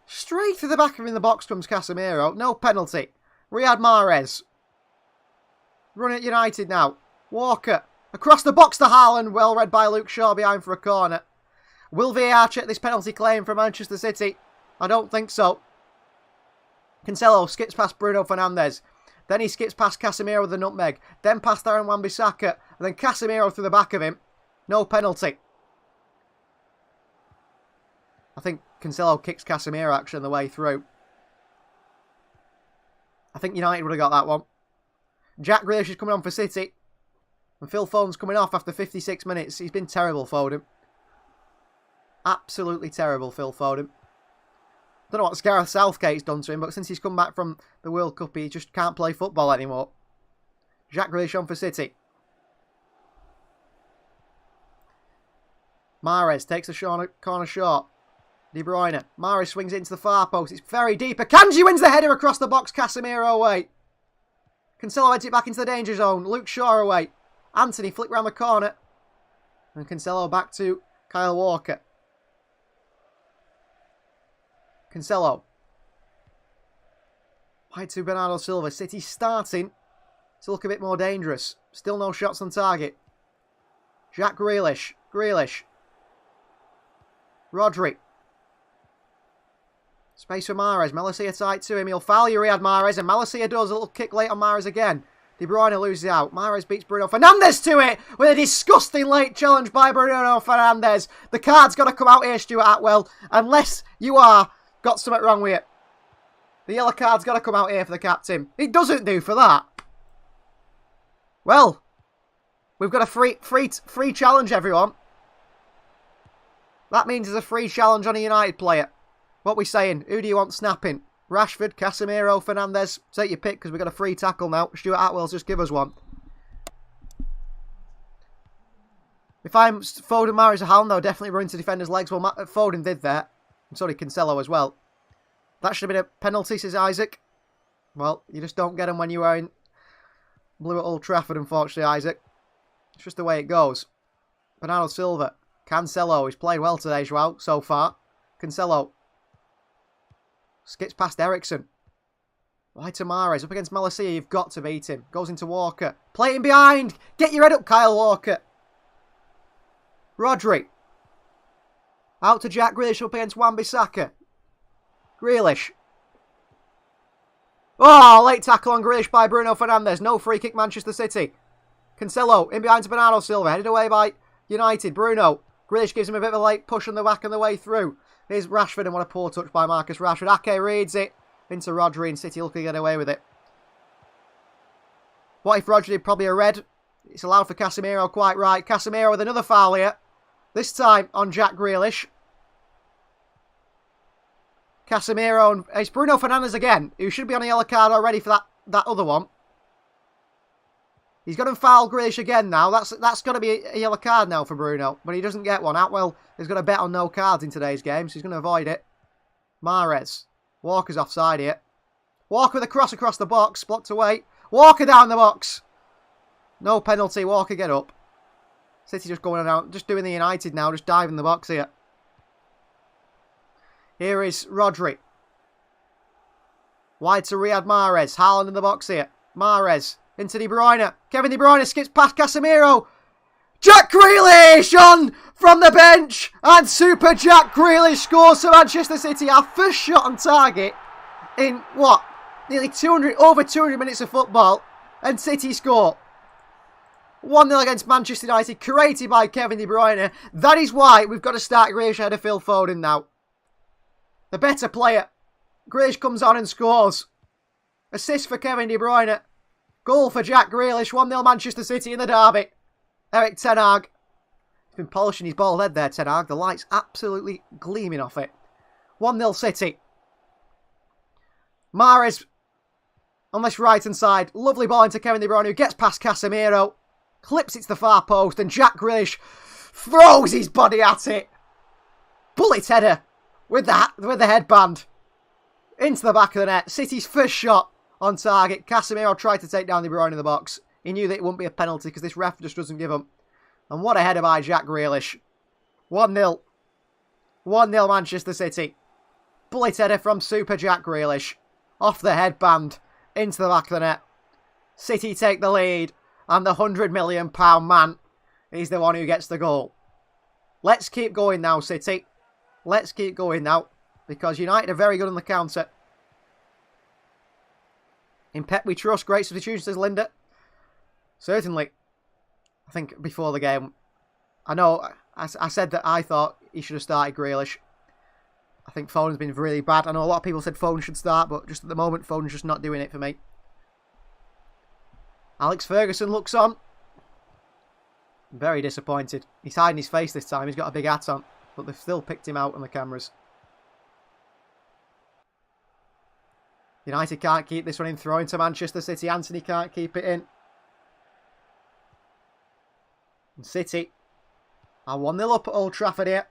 Straight through the back of him in the box comes Casemiro. No penalty. Riyad Mahrez. Running at United now. Walker. Across the box to Haaland. Well read by Luke Shaw behind for a corner. Will VAR check this penalty claim for Manchester City? I don't think so. Cancelo skips past Bruno Fernandes. Then he skips past Casemiro with the nutmeg. Then past Aaron Wan-Bissaka. And then Casemiro through the back of him. No penalty. I think Cancelo kicks Casemiro actually on the way through. I think United would have got that one. Jack Grealish is coming on for City. And Phil Foden's coming off after 56 minutes. He's been terrible, Foden. Absolutely terrible, Phil Foden. Don't know what Gareth Southgate's done to him, but since he's come back from the World Cup, he just can't play football anymore. Jack Grealish on for City. Mahrez takes the corner short. De Bruyne. Mahrez swings it into the far post. It's very deep. Akanji wins the header across the box. Casemiro away. Cancelo heads it back into the danger zone. Luke Shaw away. Anthony flick round the corner. And Cancelo back to Kyle Walker. Cancelo. Wide to Bernardo Silva. City starting to look a bit more dangerous. Still no shots on target. Jack Grealish. Grealish. Rodri. Space for Mahrez. Malacia tight to him. He'll foul you, Riyad Mahrez. And Malacia does a little kick late on Mahrez again. De Bruyne loses out. Mahrez beats Bruno Fernandes to it with a disgusting late challenge by Bruno Fernandes. The card's got to come out here, Stuart Atwell. Unless you are got something wrong with it. The yellow card's got to come out here for the captain. It doesn't do for that. Well, we've got a free challenge, everyone. That means there's a free challenge on a United player. What we saying? Who do you want snapping? Rashford, Casemiro, Fernandes. Take your pick because we've got a free tackle now. Stuart Atwell's just give us one. If I'm Foden, Mahrez, or Haaland, they'll definitely run into defenders' legs. Well, Foden did that. And so did Cancelo as well. That should have been a penalty, says Isaac. Well, you just don't get them when you are in blue at Old Trafford, unfortunately, Isaac. It's just the way it goes. Bernardo Silva. Cancelo. He's played well today, Joao, so far. Cancelo. Skips past Eriksen. Wide to Mahrez. Up against Malacia. You've got to beat him. Goes into Walker. Play him behind. Get your head up, Kyle Walker. Rodri. Out to Jack Grealish up against Wan-Bissaka. Grealish. Oh, late tackle on Grealish by Bruno Fernandes. No free kick, Manchester City. Cancelo in behind to Bernardo Silva. Headed away by United. Bruno. Grealish gives him a bit of a late push on the back on the way through. Here's Rashford, and what a poor touch by Marcus Rashford. Ake reads it into Rodri, and City looking to get away with it. What if Rodri did probably a red? It's allowed for Casemiro, quite right. Casemiro with another foul here. This time on Jack Grealish. Casemiro, and it's Bruno Fernandes again, who should be on a yellow card already for that other one. He's got to foul Grealish again now. That's got to be a yellow card now for Bruno. But he doesn't get one. Atwell has got a bet on no cards in today's game, so he's going to avoid it. Mahrez. Walker's offside here. Walker with a cross across the box. Blocked away. Walker down the box. No penalty. Walker get up. City just going out. Just doing the United now. Just diving the box here. Here is Rodri. Wide to Riyad Mahrez. Haaland in the box here. Mahrez into De Bruyne. Kevin De Bruyne skips past Casemiro. Jack Grealish on from the bench. And Super Jack Grealish scores for Manchester City. Our first shot on target in, what, nearly over 200 minutes of football. And City score. 1-0 against Manchester United, created by Kevin De Bruyne. That is why we've got to start Grealish ahead of Phil Foden now. The better player. Grealish comes on and scores. Assist for Kevin De Bruyne. Goal for Jack Grealish. 1-0 Manchester City in the derby. Erik Ten Hag. He's been polishing his bald head there, Ten Hag. The light's absolutely gleaming off it. 1-0 City. Mahrez on this right-hand side. Lovely ball into Kevin De Bruyne, who gets past Casemiro. Clips it to the far post, and Jack Grealish throws his body at it. Bullet header with the headband. Into the back of the net. City's first shot on target. Casemiro tried to take down De Bruyne in the box. He knew that it wouldn't be a penalty because this ref just doesn't give him. And what a header by Jack Grealish. 1-0. 1-0 Manchester City. Bullet header from Super Jack Grealish. Off the headband. Into the back of the net. City take the lead. And the £100 million man is the one who gets the goal. Let's keep going now, City. Let's keep going now. Because United are very good on the counter. In Pep we trust. Great substitution, says Linda. Certainly. I think before the game. I know I said that I thought he should have started Grealish. I think Foden's been really bad. I know a lot of people said Foden should start. But just at the moment, Foden's just not doing it for me. Alex Ferguson looks on. Very disappointed. He's hiding his face this time. He's got a big hat on. But they've still picked him out on the cameras. United can't keep this one in. Throwing to Manchester City. Anthony can't keep it in. And City are 1-0 up at Old Trafford here.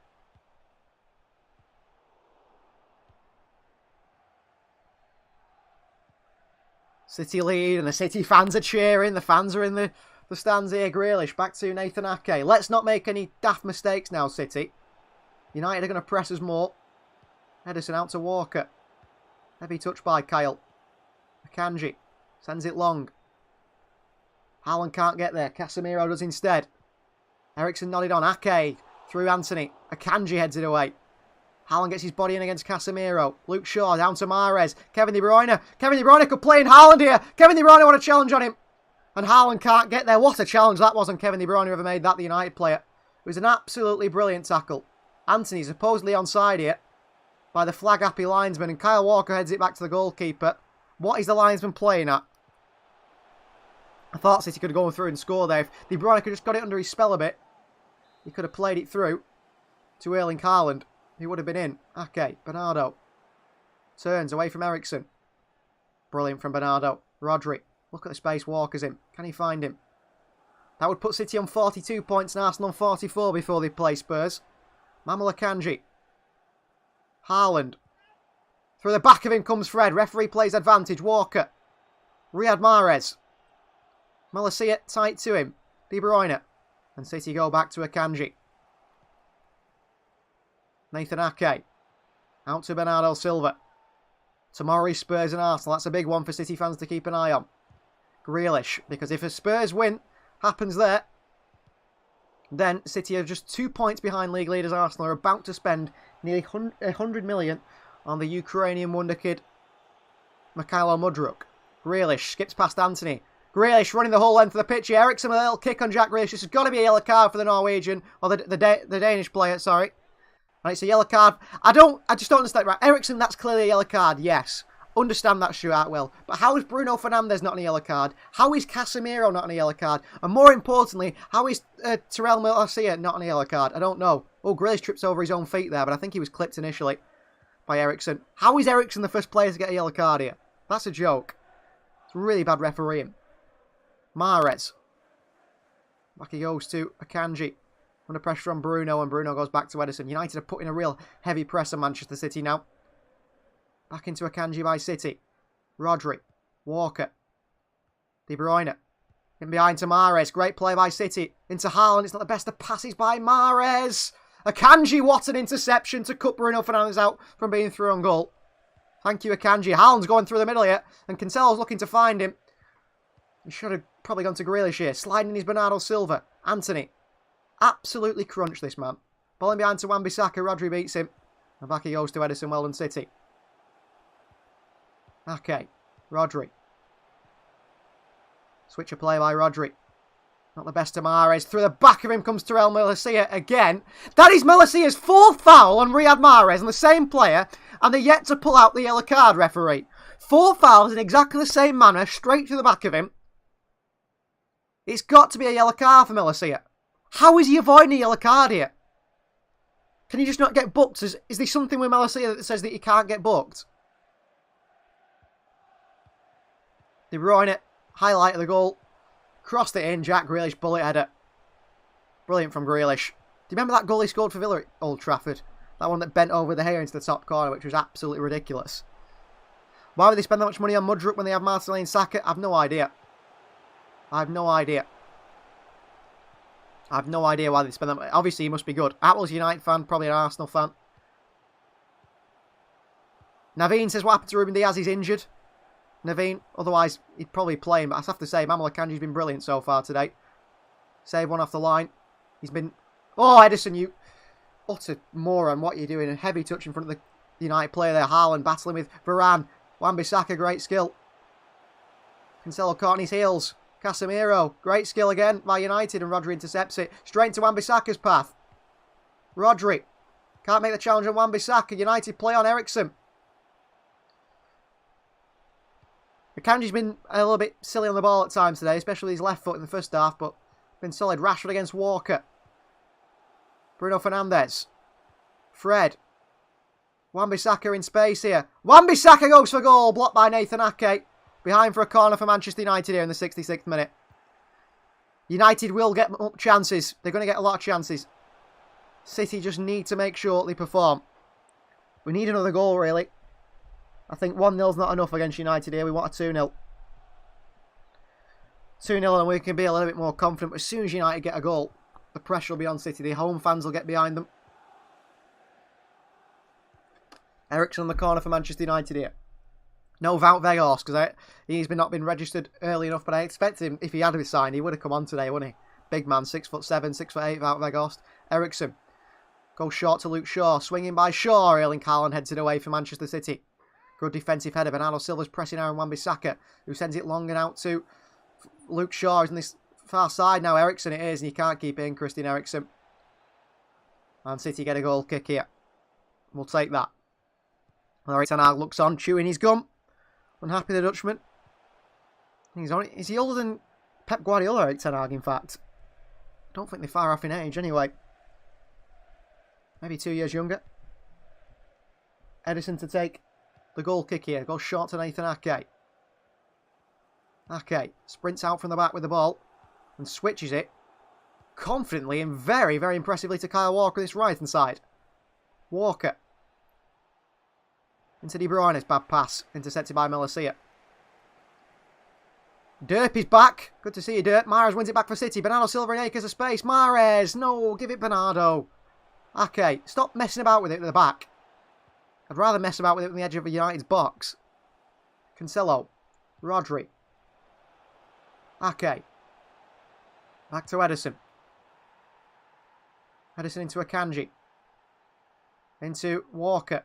City lead and the City fans are cheering. The fans are in the stands here. Grealish back to Nathan Ake. Let's not make any daft mistakes now, City. United are going to press us more. Ederson out to Walker. Heavy touch by Kyle. Akanji sends it long. Haaland can't get there. Casemiro does instead. Eriksen nodded on. Ake through Anthony. Akanji heads it away. Haaland gets his body in against Casemiro. Luke Shaw down to Mahrez. Kevin De Bruyne. Kevin De Bruyne could play in Haaland here. Kevin De Bruyne want a challenge on him. And Haaland can't get there. What a challenge that was on Kevin De Bruyne, whoever made that, the United player. It was an absolutely brilliant tackle. Anthony supposedly onside here by the flag-happy linesman. And Kyle Walker heads it back to the goalkeeper. What is the linesman playing at? I thought City could have gone through and scored there. If De Bruyne could have just got it under his spell a bit, he could have played it through to Erling Haaland. He would have been in. Okay, Bernardo. Turns away from Eriksen. Brilliant from Bernardo. Rodri. Look at the space Walker's in. Can he find him? That would put City on 42 points and Arsenal on 44 before they play Spurs. Manuel Akanji. Haaland. Through the back of him comes Fred. Referee plays advantage. Walker. Riyad Mahrez. Malacia tight to him. De Bruyne. And City go back to Akanji. Nathan Ake. Out to Bernardo Silva. Tomorrow Spurs and Arsenal. That's a big one for City fans to keep an eye on. Grealish. Because if a Spurs win happens there, then City are just 2 points behind league leaders. Arsenal are about to spend nearly 100 million on the Ukrainian wonder kid Mikhailo Mudryk. Grealish skips past Anthony. Grealish running the whole length of the pitch. Eriksen with a little kick on Jack Grealish. This has got to be a yellow card for the Norwegian, or the Danish player, sorry. And it's a yellow card. I just don't understand. Right, Eriksen, that's clearly a yellow card, yes. Understand that shootout well. But how is Bruno Fernandes not on a yellow card? How is Casemiro not on a yellow card? And more importantly, how is Terrell Malacia not on a yellow card? I don't know. Oh, Grealish trips over his own feet there, but I think he was clipped initially by Eriksen. How is Eriksen the first player to get a yellow card here? That's a joke. It's really bad refereeing. Mahrez. Back he goes to Akanji. Under pressure on Bruno, and Bruno goes back to Ederson. United are putting a real heavy press on Manchester City now. Back into Akanji by City. Rodri. Walker. De Bruyne. In behind to Mahrez. Great play by City. Into Haaland. It's not the best of passes by Mahrez. Akanji, what an interception to cut Bruno Fernandes out from being through on goal. Thank you, Akanji. Haaland's going through the middle here, and Cancelo's looking to find him. He should have probably gone to Grealish here. Sliding in his Bernardo Silva. Anthony. Absolutely crunched, this man. Balling behind to Wan-Bissaka. Rodri beats him. And back he goes to Edison. Well done, City. Okay. Rodri. Switch of play by Rodri. Not the best to Mahrez. Through the back of him comes Terrell Malacia again. That is Malacia's 4th foul on Riyad Mahrez and the same player. And they're yet to pull out the yellow card, referee. 4 fouls in exactly the same manner. Straight through the back of him. It's got to be a yellow card for Malacia. How is he avoiding a yellow card here? Can he just not get booked? Is there something with Malacia that says that he can't get booked? De Bruyne, highlight of the goal. Crossed it in, Jack Grealish, bullet header. Brilliant from Grealish. Do you remember that goal he scored for Villa at Old Trafford? That one that bent over the hair into the top corner, which was absolutely ridiculous. Why would they spend that much money on Mudryk when they have Martinelli and Saka? I've no idea. I have no idea. I have no idea why they spend that money. Obviously, he must be good. Apple's a United fan, probably an Arsenal fan. Naveen says, what happened to Ruben Diaz? He's injured. Naveen, otherwise, he'd probably play him. But I have to say, Manuel Akanji's been brilliant so far today. Save one off the line. He's been... Oh, Edison, you utter moron. What are you doing? A heavy touch in front of the United player there. Haaland battling with Varane. Wan-Bissaka, great skill. Cancelo caught on his heels. Casemiro, great skill again by United, and Rodri intercepts it. Straight into Wan-Bissaka's path. Rodri. Can't make the challenge on Wan-Bissaka. United play on Eriksen. Akanji's been a little bit silly on the ball at times today, especially his left foot in the first half, but been solid. Rashford against Walker. Bruno Fernandes. Fred. Wan-Bissaka in space here. Wan-Bissaka goes for goal, blocked by Nathan Ake. Behind for a corner for Manchester United here in the 66th minute. United will get chances. They're going to get a lot of chances. City just need to make sure they perform. We need another goal, really. I think 1-0's not enough against United here. We want a 2-0. 2-0 and we can be a little bit more confident. But as soon as United get a goal, the pressure will be on City. The home fans will get behind them. Eriksen on the corner for Manchester United here. No Wout Weghorst, because he's not been registered early enough, but I expected him, if he had been signed, he would have come on today, wouldn't he? Big man, 6'7", 6'8", Wout Weghorst. Eriksen goes short to Luke Shaw, swinging by Shaw. Erling Haaland heads it away for Manchester City. Good defensive header. Bernardo Silva's pressing Aaron Wan-Bissaka, who sends it long and out to Luke Shaw. He's on this far side now. Eriksen it is, and you can't keep it in, Christian Eriksen. And City get a goal kick here. We'll take that. Erik ten Hag looks on, chewing his gum. Unhappy, the Dutchman. Is he older than Pep Guardiola, Erik ten Hag, in fact? I don't think they're far off in age, anyway. Maybe 2 years younger. Edison to take the goal kick here. Goes short to Nathan Ake. Ake sprints out from the back with the ball and switches it confidently and very, very impressively to Kyle Walker, this right-hand side. Walker. Into De Bruyne's bad pass. Intercepted by Malacia. Derp is back. Good to see you, Derp. Mahrez wins it back for City. Bernardo Silva in acres of space. Mahrez. No, give it Bernardo. Okay, stop messing about with it at the back. I'd rather mess about with it on the edge of a United's box. Cancelo. Rodri. Ake. Back to Edison. Edison into Akanji. Into Walker.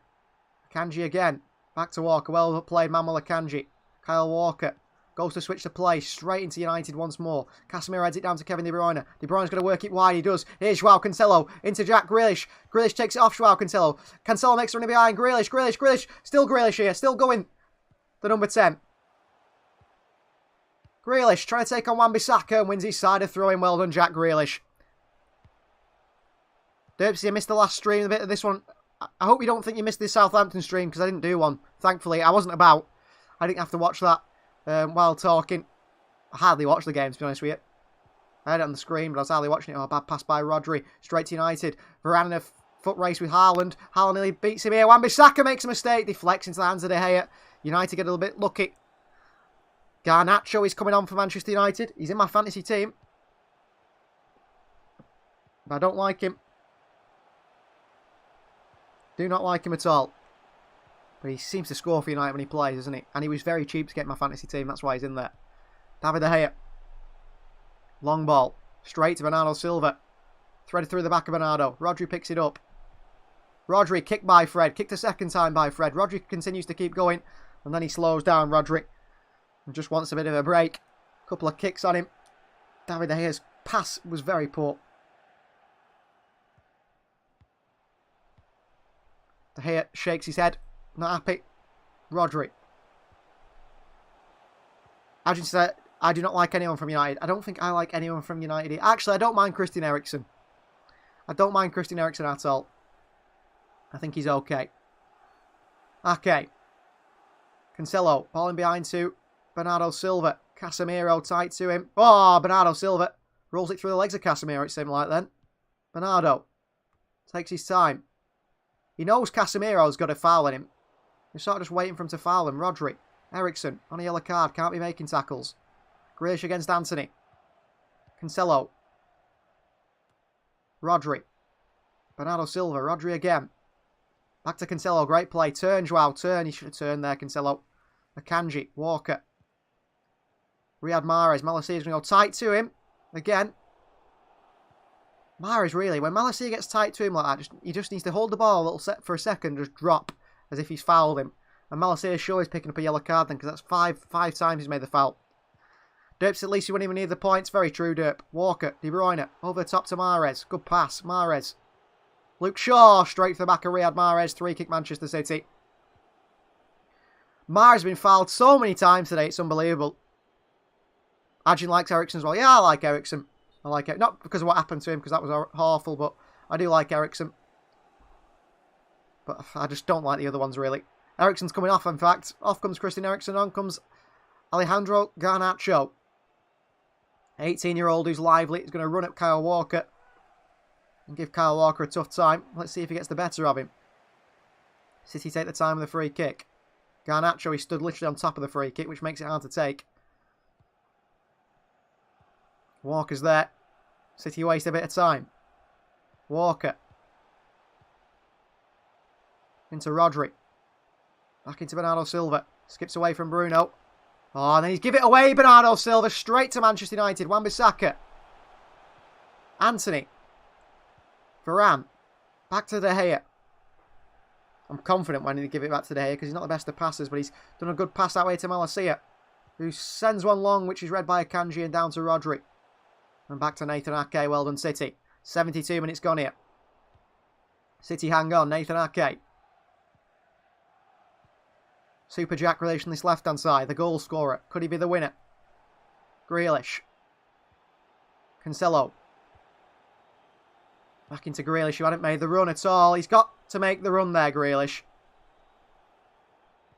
Akanji again. Back to Walker. Well played, Manuel Akanji. Kyle Walker. Goes to switch the play. Straight into United once more. Casemiro heads it down to Kevin De Bruyne. De Bruyne's going to work it wide. He does. Here's Joao Cancelo. Into Jack Grealish. Grealish takes it off Joao Cancelo. Cancelo makes a run behind. Grealish. Still Grealish here. Still going. The number 10. Grealish trying to take on Wan-Bissaka and wins his side of throwing. Well done, Jack Grealish. Derpsy, I missed the last stream a bit of this one. I hope you don't think you missed this Southampton stream, because I didn't do one. Thankfully, I wasn't about. I didn't have to watch that while talking. I hardly watched the game, to be honest with you. I had it on the screen, but I was hardly watching it. Oh, bad pass by Rodri. Straight to United. Varane in a foot race with Haaland. Haaland nearly beats him here. Wan-Bissaka makes a mistake. Deflects into the hands of De Gea. United get a little bit lucky. Garnacho is coming on for Manchester United. He's in my fantasy team. But I don't like him. Do not like him at all. But he seems to score for United when he plays, doesn't he? And he was very cheap to get in my fantasy team. That's why he's in there. David De Gea. Long ball. Straight to Bernardo Silva. Threaded through the back of Bernardo. Rodri picks it up. Rodri kicked by Fred. Kicked a second time by Fred. Rodri continues to keep going. And then he slows down, Rodri. And just wants a bit of a break. Couple of kicks on him. David De Gea's pass was very poor. De Gea shakes his head. Not happy. Rodri. Adrian said, I do not like anyone from United. I don't think I like anyone from United. Actually, I don't mind Christian Eriksen. I don't mind Christian Eriksen at all. I think he's okay. Okay. Cancelo. Ball in behind to Bernardo Silva. Casemiro tight to him. Oh, Bernardo Silva. Rolls it through the legs of Casemiro, it seemed like then. Bernardo. Takes his time. He knows Casemiro's got a foul in him. He's sort of just waiting for him to foul him. Rodri. Eriksen. On a yellow card. Can't be making tackles. Grealish against Anthony. Cancelo. Rodri. Bernardo Silva. Rodri again. Back to Cancelo. Great play. Turn, Joao. Turn. He should have turned there, Cancelo. Akanji. Walker. Riyad Mahrez. Malacia's going to go tight to him. Again. Mahrez, really. When Malacia gets tight to him like that, he just needs to hold the ball a little set for a second, just drop, as if he's fouled him. And Malacia sure is picking up a yellow card then, because that's five times he's made the foul. Derp's at least he wouldn't even need the points. Very true, Derp. Walker. De Bruyne. Over the top to Mahrez. Good pass. Mahrez. Luke Shaw. Straight to the back of Riyad Mahrez. 3-kick Manchester City. Mahrez has been fouled so many times today. It's unbelievable. Adrian likes Eriksen as well. Yeah, I like Eriksen. I like it. Not because of what happened to him, because that was awful, but I do like Eriksen. But I just don't like the other ones, really. Eriksen's coming off, in fact. Off comes Christian Eriksen. On comes Alejandro Garnacho. 18-year-old who's lively. He's going to run at Kyle Walker and give Kyle Walker a tough time. Let's see if he gets the better of him. City take the time with the free kick. Garnacho, he stood literally on top of the free kick, which makes it hard to take. Walker's there. City waste a bit of time. Walker. Into Rodri. Back into Bernardo Silva. Skips away from Bruno. Oh, and then he's give it away, Bernardo Silva, straight to Manchester United. Wan-Bissaka. Anthony. Varane. Back to De Gea. I'm confident when he give it back to De Gea because he's not the best of passers, but he's done a good pass that way to Malacia, who sends one long, which is read by Akanji, and down to Rodri. And back to Nathan Ake. Well done, City. 72 minutes gone here. City hang on. Nathan Ake. Super Jack Grealish on this left-hand side. The goal scorer. Could he be the winner? Grealish. Cancelo. Back into Grealish, who hadn't made the run at all. He's got to make the run there, Grealish.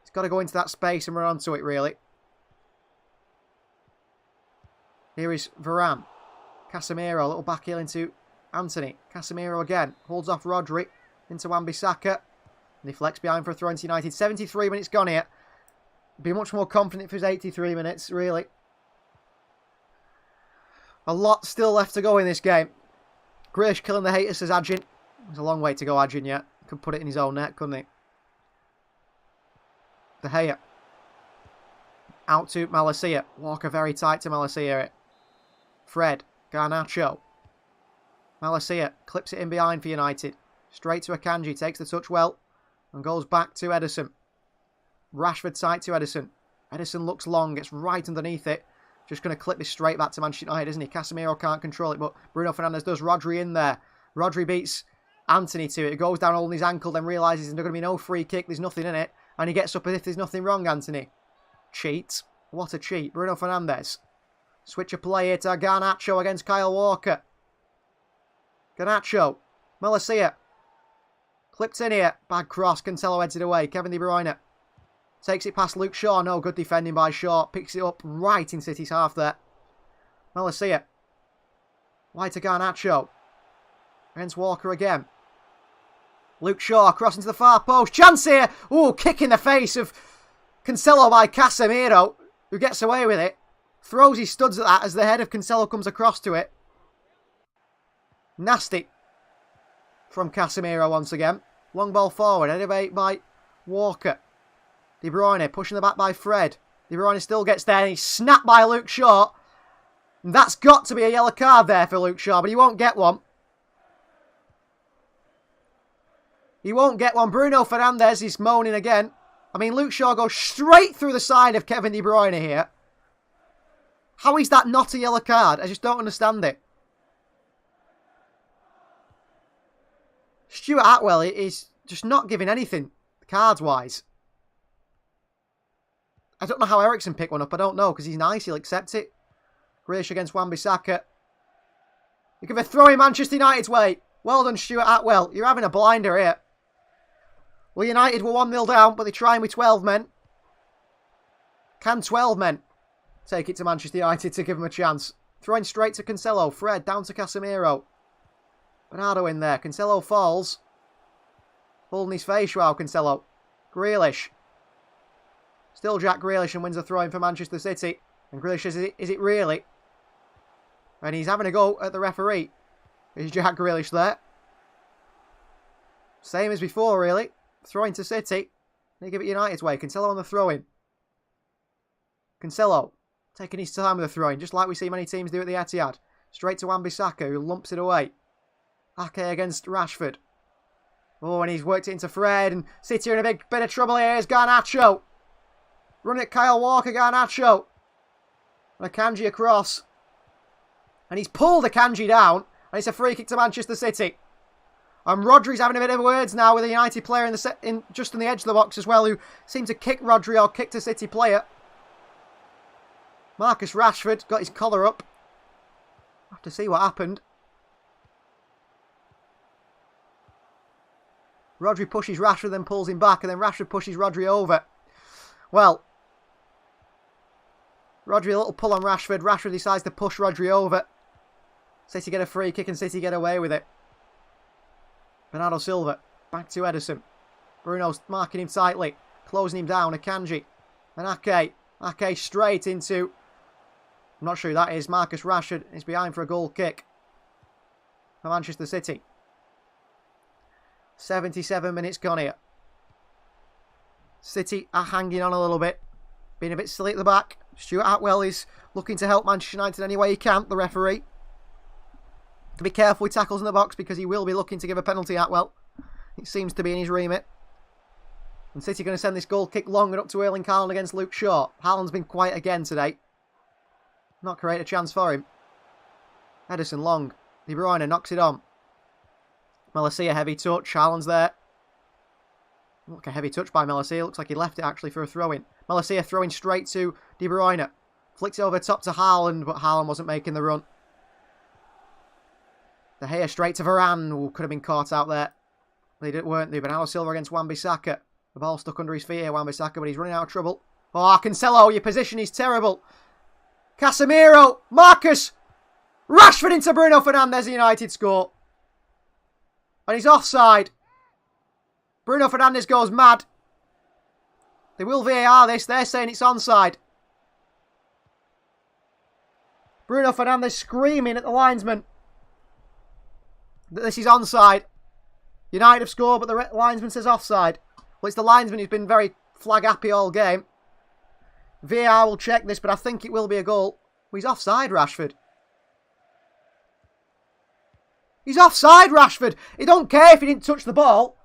He's got to go into that space and run onto it, really. Here is Varane. Casemiro, a little back heel into Anthony. Casemiro again. Holds off Rodri. Into Wan-Bissaka. And he flex behind for a throw into United. 73 minutes gone here. Be much more confident if it was 83 minutes, really. A lot still left to go in this game. Grealish killing the haters, says Adjin. There's a long way to go, Adjin, yet. Could put it in his own net, couldn't he? De Gea. Out to Malacia. Walker very tight to Malacia. Fred. Garnacho. Malacia clips it in behind for United. Straight to Akanji. Takes the touch well. And goes back to Ederson. Rashford tight to Ederson. Ederson looks long. Gets right underneath it. Just going to clip this straight back to Manchester United, isn't he? Casemiro can't control it, but Bruno Fernandes does. Rodri in there. Rodri beats Anthony to it. It goes down holding his ankle, then realises there's going to be no free kick. There's nothing in it. And he gets up as if there's nothing wrong, Anthony. Cheat. What a cheat. Bruno Fernandes. Switch of play here to Garnacho against Kyle Walker. Garnacho. Malacia. Clipped in here. Bad cross. Cancelo heads it away. Kevin De Bruyne. Takes it past Luke Shaw. No, good defending by Shaw. Picks it up right in City's half there. Malacia. Wide to Garnacho. Against Walker again. Luke Shaw crossing to the far post. Chance here. Ooh, kick in the face of Cancelo by Casemiro, who gets away with it. Throws his studs at that as the head of Cancelo comes across to it. Nasty from Casemiro once again. Long ball forward. Headed by Walker. De Bruyne pushing the back by Fred. De Bruyne still gets there and he's snapped by Luke Shaw. And that's got to be a yellow card there for Luke Shaw, but he won't get one. He won't get one. Bruno Fernandes is moaning again. I mean, Luke Shaw goes straight through the side of Kevin De Bruyne here. How is that not a yellow card? I just don't understand it. Stuart Atwell is just not giving anything, cards-wise. I don't know how Ericsson picked one up. I don't know, because he's nice. He'll accept it. Grealish against Wan-Bissaka. You give a throw in Manchester United's way. Well done, Stuart Atwell. You're having a blinder here. Well, United were 1-0 down, but they're trying with 12 men. Can 12 men take it to Manchester United to give them a chance? Throwing straight to Cancelo. Fred down to Casemiro. Bernardo in there. Cancelo falls. Holding his face, wow, Cancelo. Grealish. Still Jack Grealish and wins a throw-in for Manchester City. And Grealish says, is it really? And he's having a go at the referee. Is Jack Grealish there? Same as before, really. Throwing to City. They give it United's way. Cancelo on the throw-in. Cancelo taking his time with the throw-in, just like we see many teams do at the Etihad. Straight to Wan-Bissaka, who lumps it away. Ake against Rashford. Oh, and he's worked it into Fred, and City are in a big bit of trouble here. Here's Garnacho. Running at Kyle Walker, Garnacho. And Akanji across. And he's pulled Akanji down, and it's a free kick to Manchester City. And Rodri's having a bit of words now with a United player just on the edge of the box as well, who seemed to kick Rodri or kicked a City player. Marcus Rashford got his collar up. We'll have to see what happened. Rodri pushes Rashford, then pulls him back, and then Rashford pushes Rodri over. Well, Rodri a little pull on Rashford. Rashford decides to push Rodri over. City get a free kick and City get away with it. Bernardo Silva back to Ederson. Bruno's marking him tightly, closing him down. Akanji and Ake. Ake straight into, I'm not sure who that is, Marcus Rashford. He's behind for a goal kick for Manchester City. 77 minutes gone here. City are hanging on a little bit. Being a bit silly at the back. Stuart Atwell is looking to help Manchester United any way he can, the referee. To be careful with tackles in the box because he will be looking to give a penalty, Atwell. It seems to be in his remit. And City going to send this goal kick long and up to Erling Haaland against Luke Shaw. Haaland's been quiet again today. Not create a chance for him. Ederson long. De Bruyne knocks it on. Malacia heavy touch. Haaland's there. Look, a heavy touch by Malacia. Looks like he left it actually for a throw-in. Malacia throwing straight to De Bruyne. Flicks it over top to Haaland, but Haaland wasn't making the run. De Gea straight to Varane. Ooh, could have been caught out there. They weren't they? Bernardo Silva against Wan-Bissaka. The ball stuck under his feet here, Wan-Bissaka, but he's running out of trouble. Oh, Cancelo, your position is terrible. Casemiro, Marcus, Rashford into Bruno Fernandes, the United score. And he's offside. Bruno Fernandes goes mad. They will VAR this. They're saying it's onside. Bruno Fernandes screaming at the linesman that this is onside. United have scored, but the linesman says offside. Well, it's the linesman who's been very flag happy all game. VAR will check this, but I think it will be a goal. Well, he's offside, Rashford. He's offside, Rashford. He don't care if he didn't touch the ball.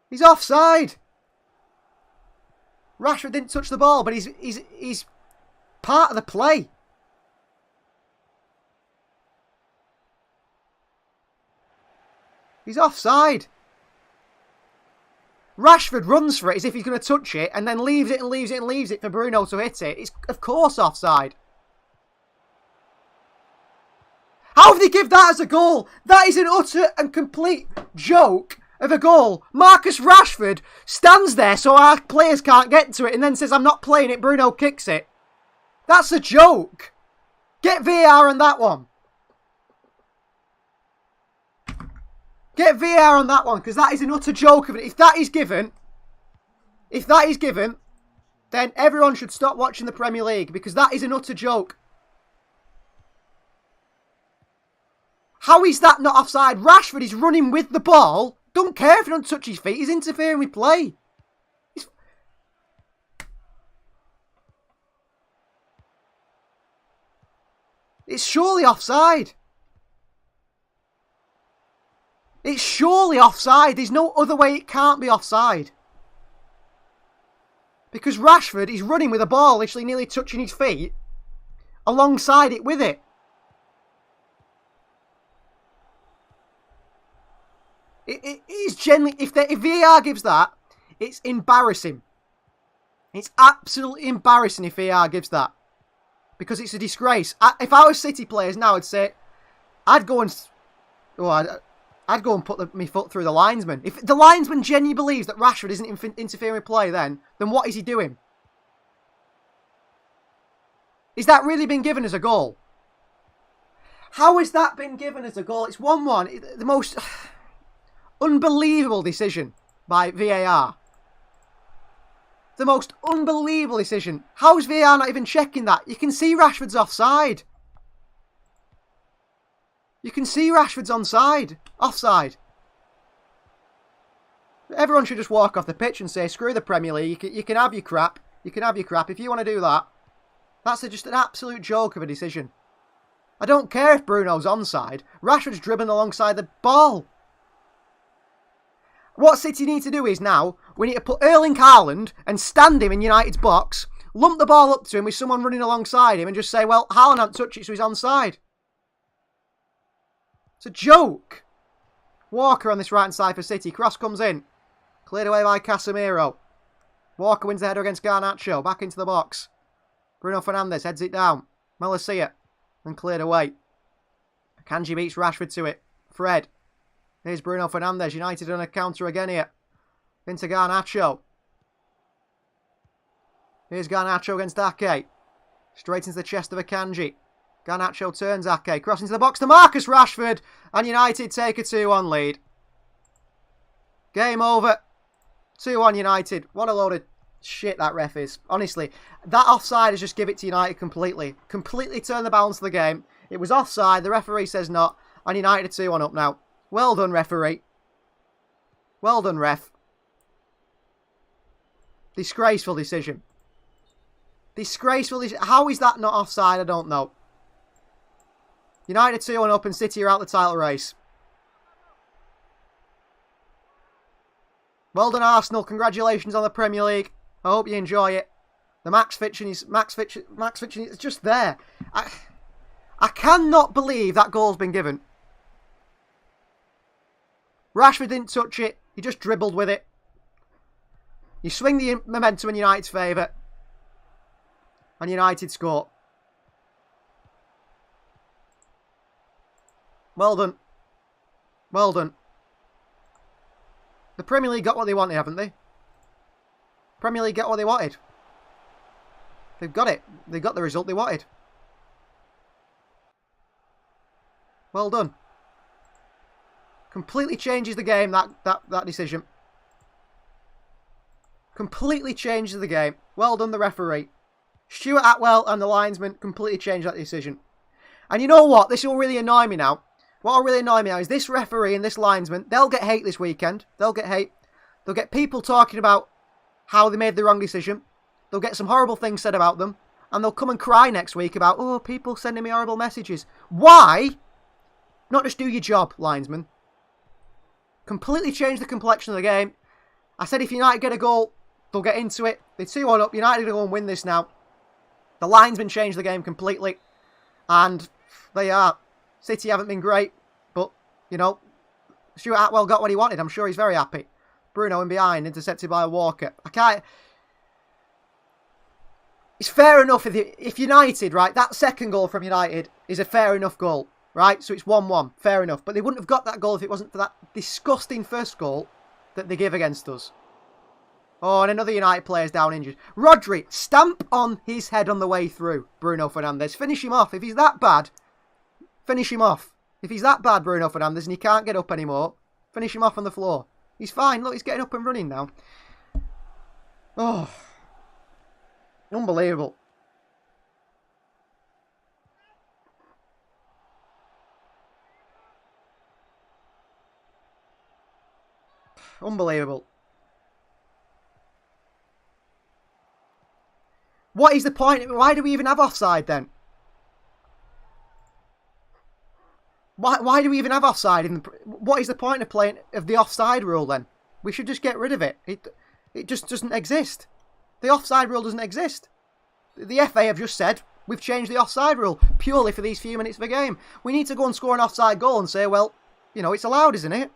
He's offside. Rashford didn't touch the ball, but he's part of the play. He's offside. Rashford runs for it as if he's going to touch it and then leaves it and leaves it and leaves it for Bruno to hit it. It's of course offside. How have they give that as a goal? That is an utter and complete joke of a goal. Marcus Rashford stands there so our players can't get to it and then says, I'm not playing it, Bruno kicks it. That's a joke. Get VAR on that one. Get VAR on that one, because that is an utter joke of it. If that is given, then everyone should stop watching the Premier League, because that is an utter joke. How is that not offside? Rashford is running with the ball. Don't care if he doesn't touch his feet. He's interfering with play. It's surely offside. It's surely offside. There's no other way it can't be offside. Because Rashford is running with a ball literally nearly touching his feet alongside it with it. It is genuinely, if VAR gives that, it's embarrassing. It's absolutely embarrassing if VAR gives that. Because it's a disgrace. If I was City players now, I'd say, I'd go and put my foot through the linesman. If the linesman genuinely believes that Rashford isn't interfering with play, then what is he doing? Is that really been given as a goal? How has that been given as a goal? It's 1-1. The most unbelievable decision by VAR. The most unbelievable decision. How is VAR not even checking that? You can see Rashford's offside. You can see Rashford's offside. Everyone should just walk off the pitch and say, screw the Premier League. You can have your crap. You can have your crap. If you want to do that, that's just an absolute joke of a decision. I don't care if Bruno's onside. Rashford's dribbling alongside the ball. What City need to do is now, we need to put Erling Haaland and stand him in United's box, lump the ball up to him with someone running alongside him and just say, well, Haaland hasn't touched it, so he's onside. It's a joke. Walker on this right-hand side for City. Cross comes in. Cleared away by Casemiro. Walker wins the header against Garnacho. Back into the box. Bruno Fernandes heads it down. Malacia. And cleared away. Kanji beats Rashford to it. Fred. Here's Bruno Fernandes. United on a counter again here. Into Garnacho. Here's Garnacho against Ake. Straight into the chest of Akanji. Garnacho turns Ake. Cross into the box to Marcus Rashford. And United take a 2-1 lead. Game over. 2-1 United. What a load of shit that ref is. Honestly, that offside has just give it to United completely. Completely turned the balance of the game. It was offside. The referee says not. And United are 2-1 up now. Well done, referee. Well done, ref. Disgraceful decision. Disgraceful decision. How is that not offside? I don't know. United 2-1 up and City are out the title race. Well done, Arsenal. Congratulations on the Premier League. I hope you enjoy it. The Max Fitching is just there. I cannot believe that goal's been given. Rashford didn't touch it. He just dribbled with it. You swing the momentum in United's favour. And United score. Well done. Well done. The Premier League got what they wanted, haven't they? Premier League got what they wanted. They've got it. They got the result they wanted. Well done. Completely changes the game, that decision. Completely changes the game. Well done, the referee. Stuart Atwell and the linesman completely changed that decision. And you know what? This will really annoy me now. What will really annoy me now is this referee and this linesman, they'll get hate this weekend. They'll get hate. They'll get people talking about how they made the wrong decision. They'll get some horrible things said about them. And they'll come and cry next week about, oh, people sending me horrible messages. Why not just do your job, linesman? Completely change the complexion of the game. I said if United get a goal, they'll get into it. They're 2-1 up. United are going to go and win this now. The linesman changed the game completely. And they are. City haven't been great. But, you know, Stuart Atwell got what he wanted. I'm sure he's very happy. Bruno in behind, intercepted by Walker. I can't... It's fair enough if United, right, that second goal from United is a fair enough goal. Right, so it's 1-1. Fair enough. But they wouldn't have got that goal if it wasn't for that disgusting first goal that they give against us. Oh, and another United player's down injured. Rodri, stamp on his head on the way through. Bruno Fernandes. Finish him off. If he's that bad, finish him off. If he's that bad, Bruno Fernandes, and he can't get up anymore, finish him off on the floor. He's fine. Look, he's getting up and running now. Oh. Unbelievable. Unbelievable. What is the point? Why do we even have offside then? Why do we even have offside? What is the point of playing of the offside rule then? We should just get rid of it. It just doesn't exist. The offside rule doesn't exist. The FA have just said, we've changed the offside rule purely for these few minutes of the game. We need to go and score an offside goal and say, well, you know, it's allowed, isn't it?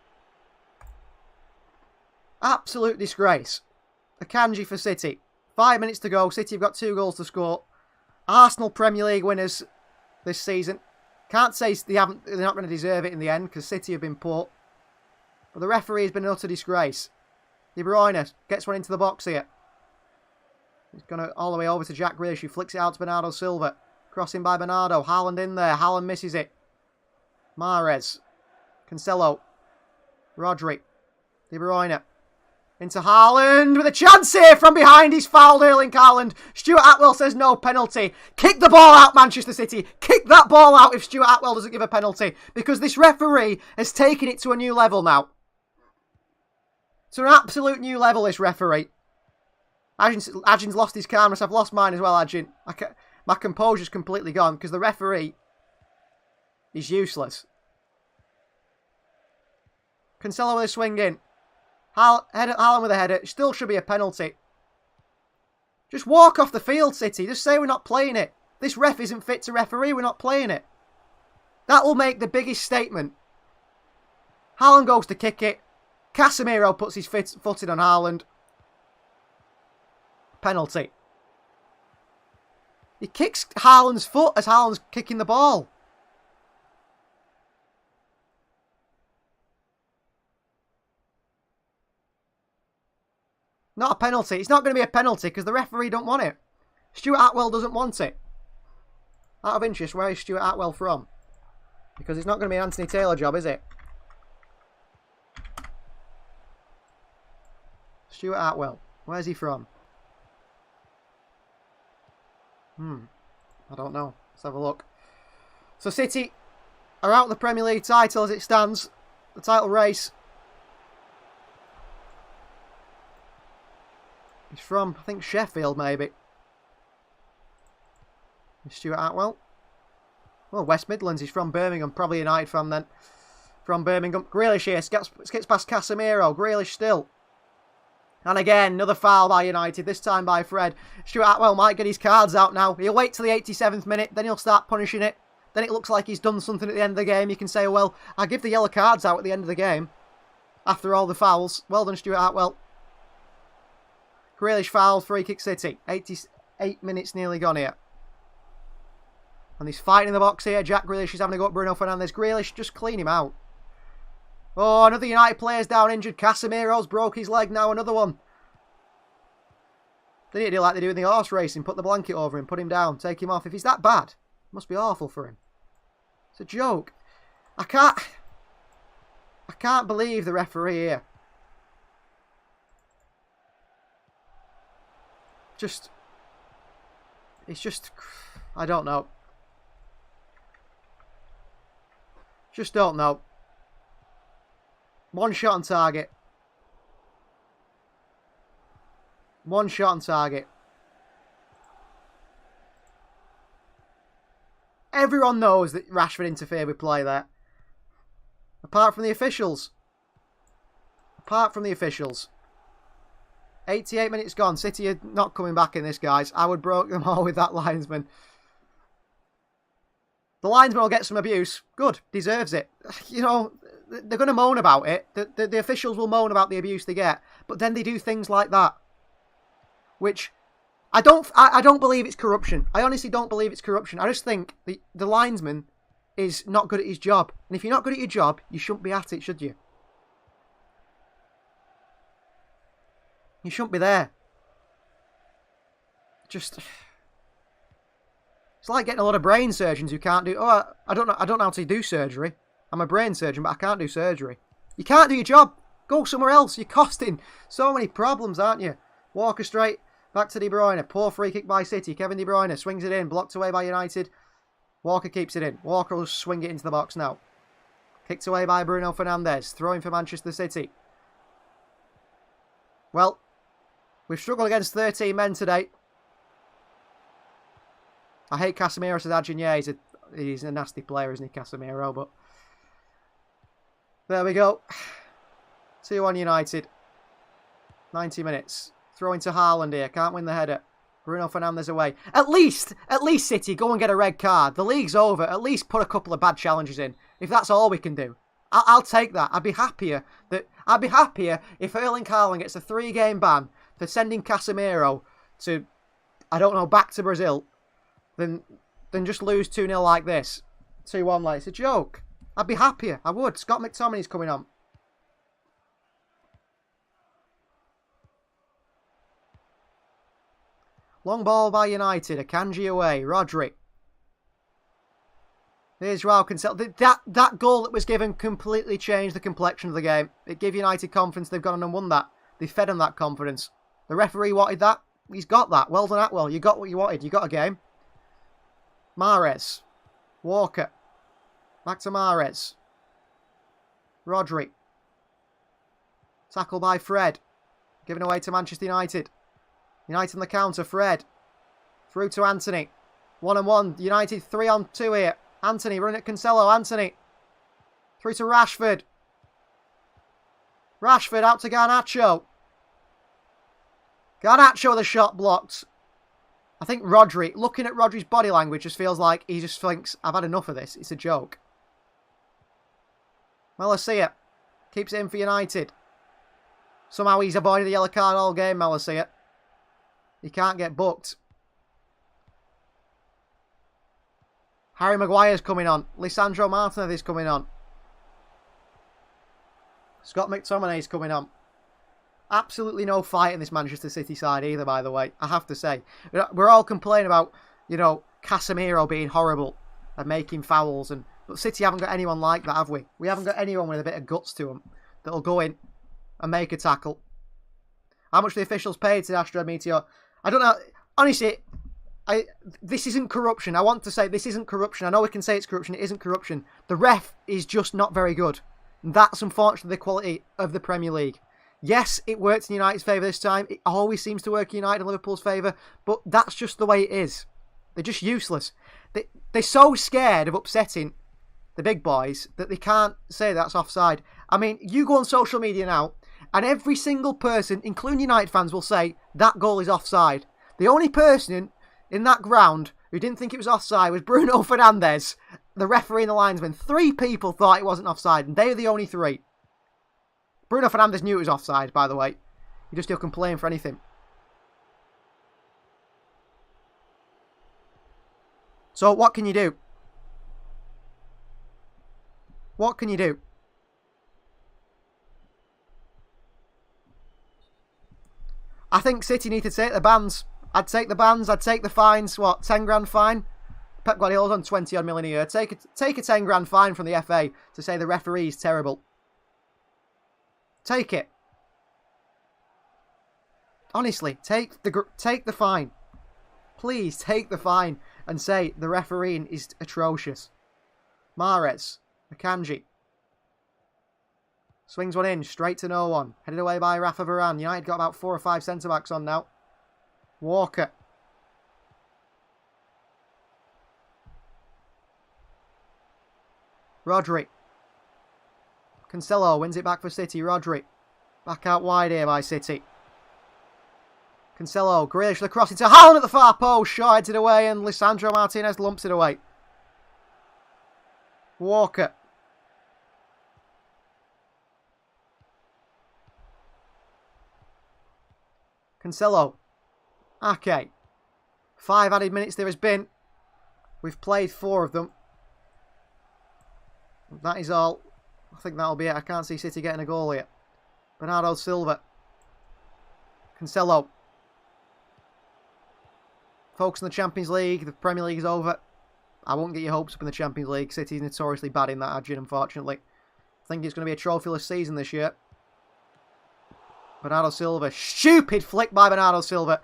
Absolute disgrace. Akanji for City. 5 minutes to go. City have got 2 goals to score. Arsenal Premier League winners this season. Can't say they're not going to deserve it in the end because City have been poor. But the referee has been an utter disgrace. De Bruyne gets one into the box here. He's going to all the way over to Jack Grealish, who flicks it out to Bernardo Silva. Crossing by Bernardo. Haaland in there. Haaland misses it. Mahrez. Cancelo. Rodri. De Bruyne. Into Haaland with a chance here from behind. He's fouled Erling Haaland. Stuart Atwell says no penalty. Kick the ball out, Manchester City. Kick that ball out if Stuart Atwell doesn't give a penalty. Because this referee has taken it to a new level now. To an absolute new level, this referee. Ajin's lost his calmness. I've lost mine as well, Ajin. My composure's completely gone because the referee is useless. Cancelo with a swing in. Haaland with a header. Still should be a penalty. Just walk off the field, City. Just say we're not playing it. This ref isn't fit to referee. We're not playing it. That will make the biggest statement. Haaland goes to kick it. Casemiro puts his foot in on Haaland. Penalty. He kicks Haaland's foot as Haaland's kicking the ball. Not a penalty. It's not going to be a penalty because the referee don't want it. Stuart Atwell doesn't want it. Out of interest, where is Stuart Atwell from? Because it's not going to be an Anthony Taylor job, is it? Stuart Atwell. Where's he from? I don't know. Let's have a look. So City are out of the Premier League title as it stands. The title race. He's from, I think, Sheffield, maybe. Stuart Atwell. Oh, West Midlands. He's from Birmingham. Probably a United fan then. From Birmingham. Grealish here. Skips past Casemiro. Grealish still. And again, another foul by United. This time by Fred. Stuart Atwell might get his cards out now. He'll wait till the 87th minute. Then he'll start punishing it. Then it looks like he's done something at the end of the game. You can say, well, I'll give the yellow cards out at the end of the game. After all the fouls. Well done, Stuart Atwell. Grealish foul, free kick City. 88 minutes nearly gone here. And he's fighting in the box here. Jack Grealish is having a go at Bruno Fernandes. Grealish, just clean him out. Oh, another United player's down injured. Casemiro's broke his leg now. Another one. They need to do like they do in the horse racing. Put the blanket over him. Put him down. Take him off. If he's that bad, it must be awful for him. It's a joke. I can't believe the referee here. It's just, I don't know. Just don't know. One shot on target. One shot on target. Everyone knows that Rashford interfered with play there. Apart from the officials. Apart from the officials. 88 minutes gone. City are not coming back in this, guys. I would broke them all with that linesman. The linesman will get some abuse. Good. Deserves it. You know, they're going to moan about it. The officials will moan about the abuse they get. But then they do things like that. Which, I don't believe it's corruption. I honestly don't believe it's corruption. I just think the linesman is not good at his job. And if you're not good at your job, you shouldn't be at it, should you? You shouldn't be there. Just, it's like getting a lot of brain surgeons who can't do. Oh, I don't know how to do surgery. I'm a brain surgeon, but I can't do surgery. You can't do your job. Go somewhere else. You're costing so many problems, aren't you? Walker straight back to De Bruyne. Poor free kick by City. Kevin De Bruyne swings it in, blocked away by United. Walker keeps it in. Walker will swing it into the box now. Kicked away by Bruno Fernandes. Throwing for Manchester City. Well, we've struggled against 13 men today. I hate Casemiro, says Adjanier. He's a nasty player, isn't he, Casemiro? But there we go. 2-1 United. 90 minutes. Throw into Haaland here. Can't win the header. Bruno Fernandes away. At least City, go and get a red card. The league's over. At least put a couple of bad challenges in. If that's all we can do. I'll take that. I'd be happier if Erling Haaland gets a 3-game ban for sending Casemiro to, I don't know, back to Brazil, than just lose 2-0 like this. 2-1 like it's a joke. I'd be happier. I would. Scott McTominay's coming on. Long ball by United. Akanji away. Rodri. Here's Joao Cancelo. That goal that was given completely changed the complexion of the game. It gave United confidence. They've gone on and won that. They fed on that confidence. The referee wanted that. He's got that. Well done, Atwell. You got what you wanted. You got a game. Mahrez. Walker. Back to Mahrez. Rodri. Tackle by Fred. Given away to Manchester United. United on the counter. Fred. Through to Anthony. 1-on-1. United 3-on-2 here. Anthony running at Cancelo. Anthony. Through to Rashford. Rashford out to Garnacho. Garnacho with a shot blocked. I think Rodri, looking at Rodri's body language, just feels like he just thinks, I've had enough of this. It's a joke. Malacia keeps it in for United. Somehow he's avoided the yellow card all game, Malacia. He can't get booked. Harry Maguire's coming on. Lisandro Martinez is coming on. Scott McTominay's coming on. Absolutely no fight in this Manchester City side either, by the way. I have to say. We're all complaining about, Casemiro being horrible and making fouls. But City haven't got anyone like that, have we? We haven't got anyone with a bit of guts to them that'll go in and make a tackle. How much the officials paid to Astro Meteor? I don't know. Honestly, this isn't corruption. I want to say this isn't corruption. I know we can say it's corruption. It isn't corruption. The ref is just not very good. And that's unfortunately the quality of the Premier League. Yes, it worked in United's favour this time. It always seems to work in United and Liverpool's favour. But that's just the way it is. They're just useless. They're so scared of upsetting the big boys that they can't say that's offside. I mean, you go on social media now, and every single person, including United fans, will say that goal is offside. The only person in that ground who didn't think it was offside was Bruno Fernandes, the referee and the linesman. 3 people thought it wasn't offside, and they were the only 3. Bruno Fernandes knew it was offside, by the way. He just still complain for anything. So what can you do? What can you do? I think City need to take the bans. I'd take the bans. I'd take the fines. What, 10 grand fine? Pep Guardiola's on 20 odd million a year. Take a 10 grand fine from the FA to say the referee is terrible. Take it. Honestly, take the fine. Please take the fine and say the refereeing is atrocious. Mahrez, Akanji. Swings one in, straight to no one. Headed away by Rafa Varane. United got about 4 or 5 centre-backs on now. Walker. Rodri. Cancelo wins it back for City. Rodri. Back out wide here by City. Cancelo. Grealish the cross into Haaland at the far post. Shaw heads it away and Lisandro Martinez lumps it away. Walker. Cancelo. Ake. 5 added minutes there has been. We've played 4 of them. That is all. I think that'll be it. I can't see City getting a goal here. Bernardo Silva. Cancelo. Focus on the Champions League. The Premier League is over. I won't get your hopes up in the Champions League. City's notoriously bad in that, Adrian, unfortunately. I think it's going to be a trophyless season this year. Bernardo Silva. Stupid flick by Bernardo Silva.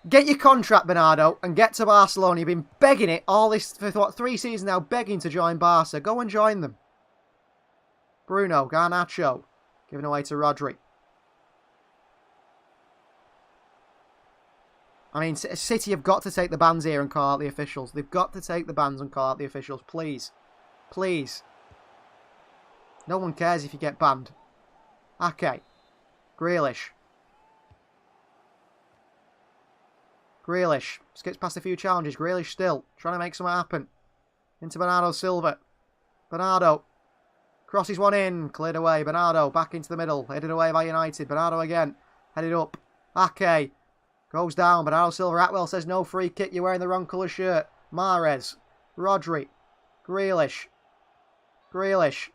Get your contract, Bernardo, and get to Barcelona. You've been begging it all this, for what, 3 seasons now, begging to join Barca. Go and join them. Bruno, Garnacho. Giving away to Rodri. I mean, City have got to take the bans here and call out the officials. They've got to take the bans and call out the officials. Please. Please. No one cares if you get banned. Okay. Grealish. Grealish. Skips past a few challenges. Grealish still trying to make something happen. Into Bernardo Silva. Bernardo. Crosses one in. Cleared away. Bernardo back into the middle. Headed away by United. Bernardo again. Headed up. Ake. Goes down. Bernardo Silva. Atwell says no free kick. You're wearing the wrong colour shirt. Mahrez. Rodri. Grealish. Grealish.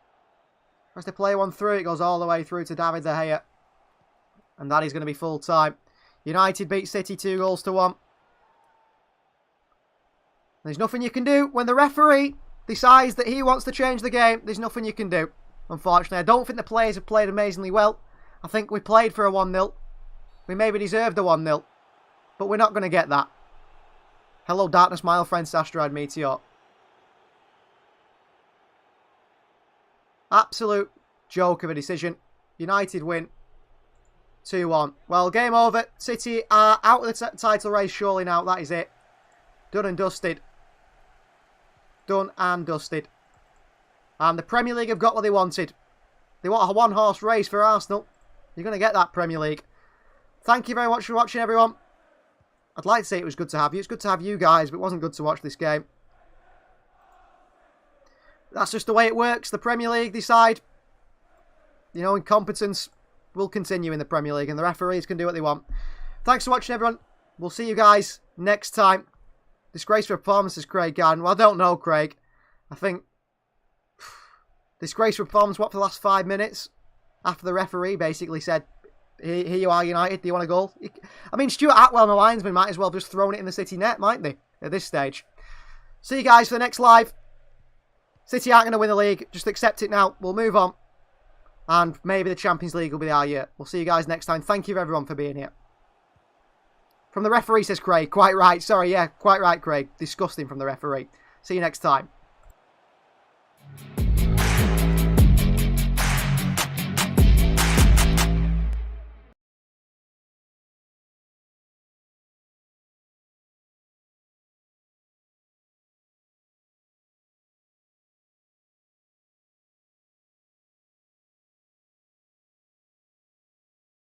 Tries to play one through. It goes all the way through to David De Gea. And that is going to be full time. United beat City 2-1. There's nothing you can do when the referee decides that he wants to change the game. There's nothing you can do. Unfortunately, I don't think the players have played amazingly well. I think we played for a 1-0. We maybe deserved a 1-0. But we're not going to get that. Hello, darkness, my old friend Sastrad Meteor. Absolute joke of a decision. United win. 2-1. Well, game over. City are out of the title race surely now. That is it. Done and dusted. Done and dusted. And the Premier League have got what they wanted. They want a one-horse race for Arsenal. You're going to get that, Premier League. Thank you very much for watching, everyone. I'd like to say it was good to have you. It's good to have you guys, but it wasn't good to watch this game. That's just the way it works. The Premier League decide, you know, incompetence will continue in the Premier League and the referees can do what they want. Thanks for watching, everyone. We'll see you guys next time. Disgraceful performances, Craig Garden. Well, I don't know, Craig. I think disgraceful performance, what, for the last 5 minutes? After the referee basically said, here you are, United, do you want a goal? I mean, Stuart Atwell and the linesman might as well have just thrown it in the City net, mightn't they, at this stage? See you guys for the next live. City aren't going to win the league. Just accept it now. We'll move on. And maybe the Champions League will be our year. We'll see you guys next time. Thank you, everyone, for being here. From the referee, says Craig. Quite right. Sorry, yeah, quite right, Craig. Disgusting from the referee. See you next time.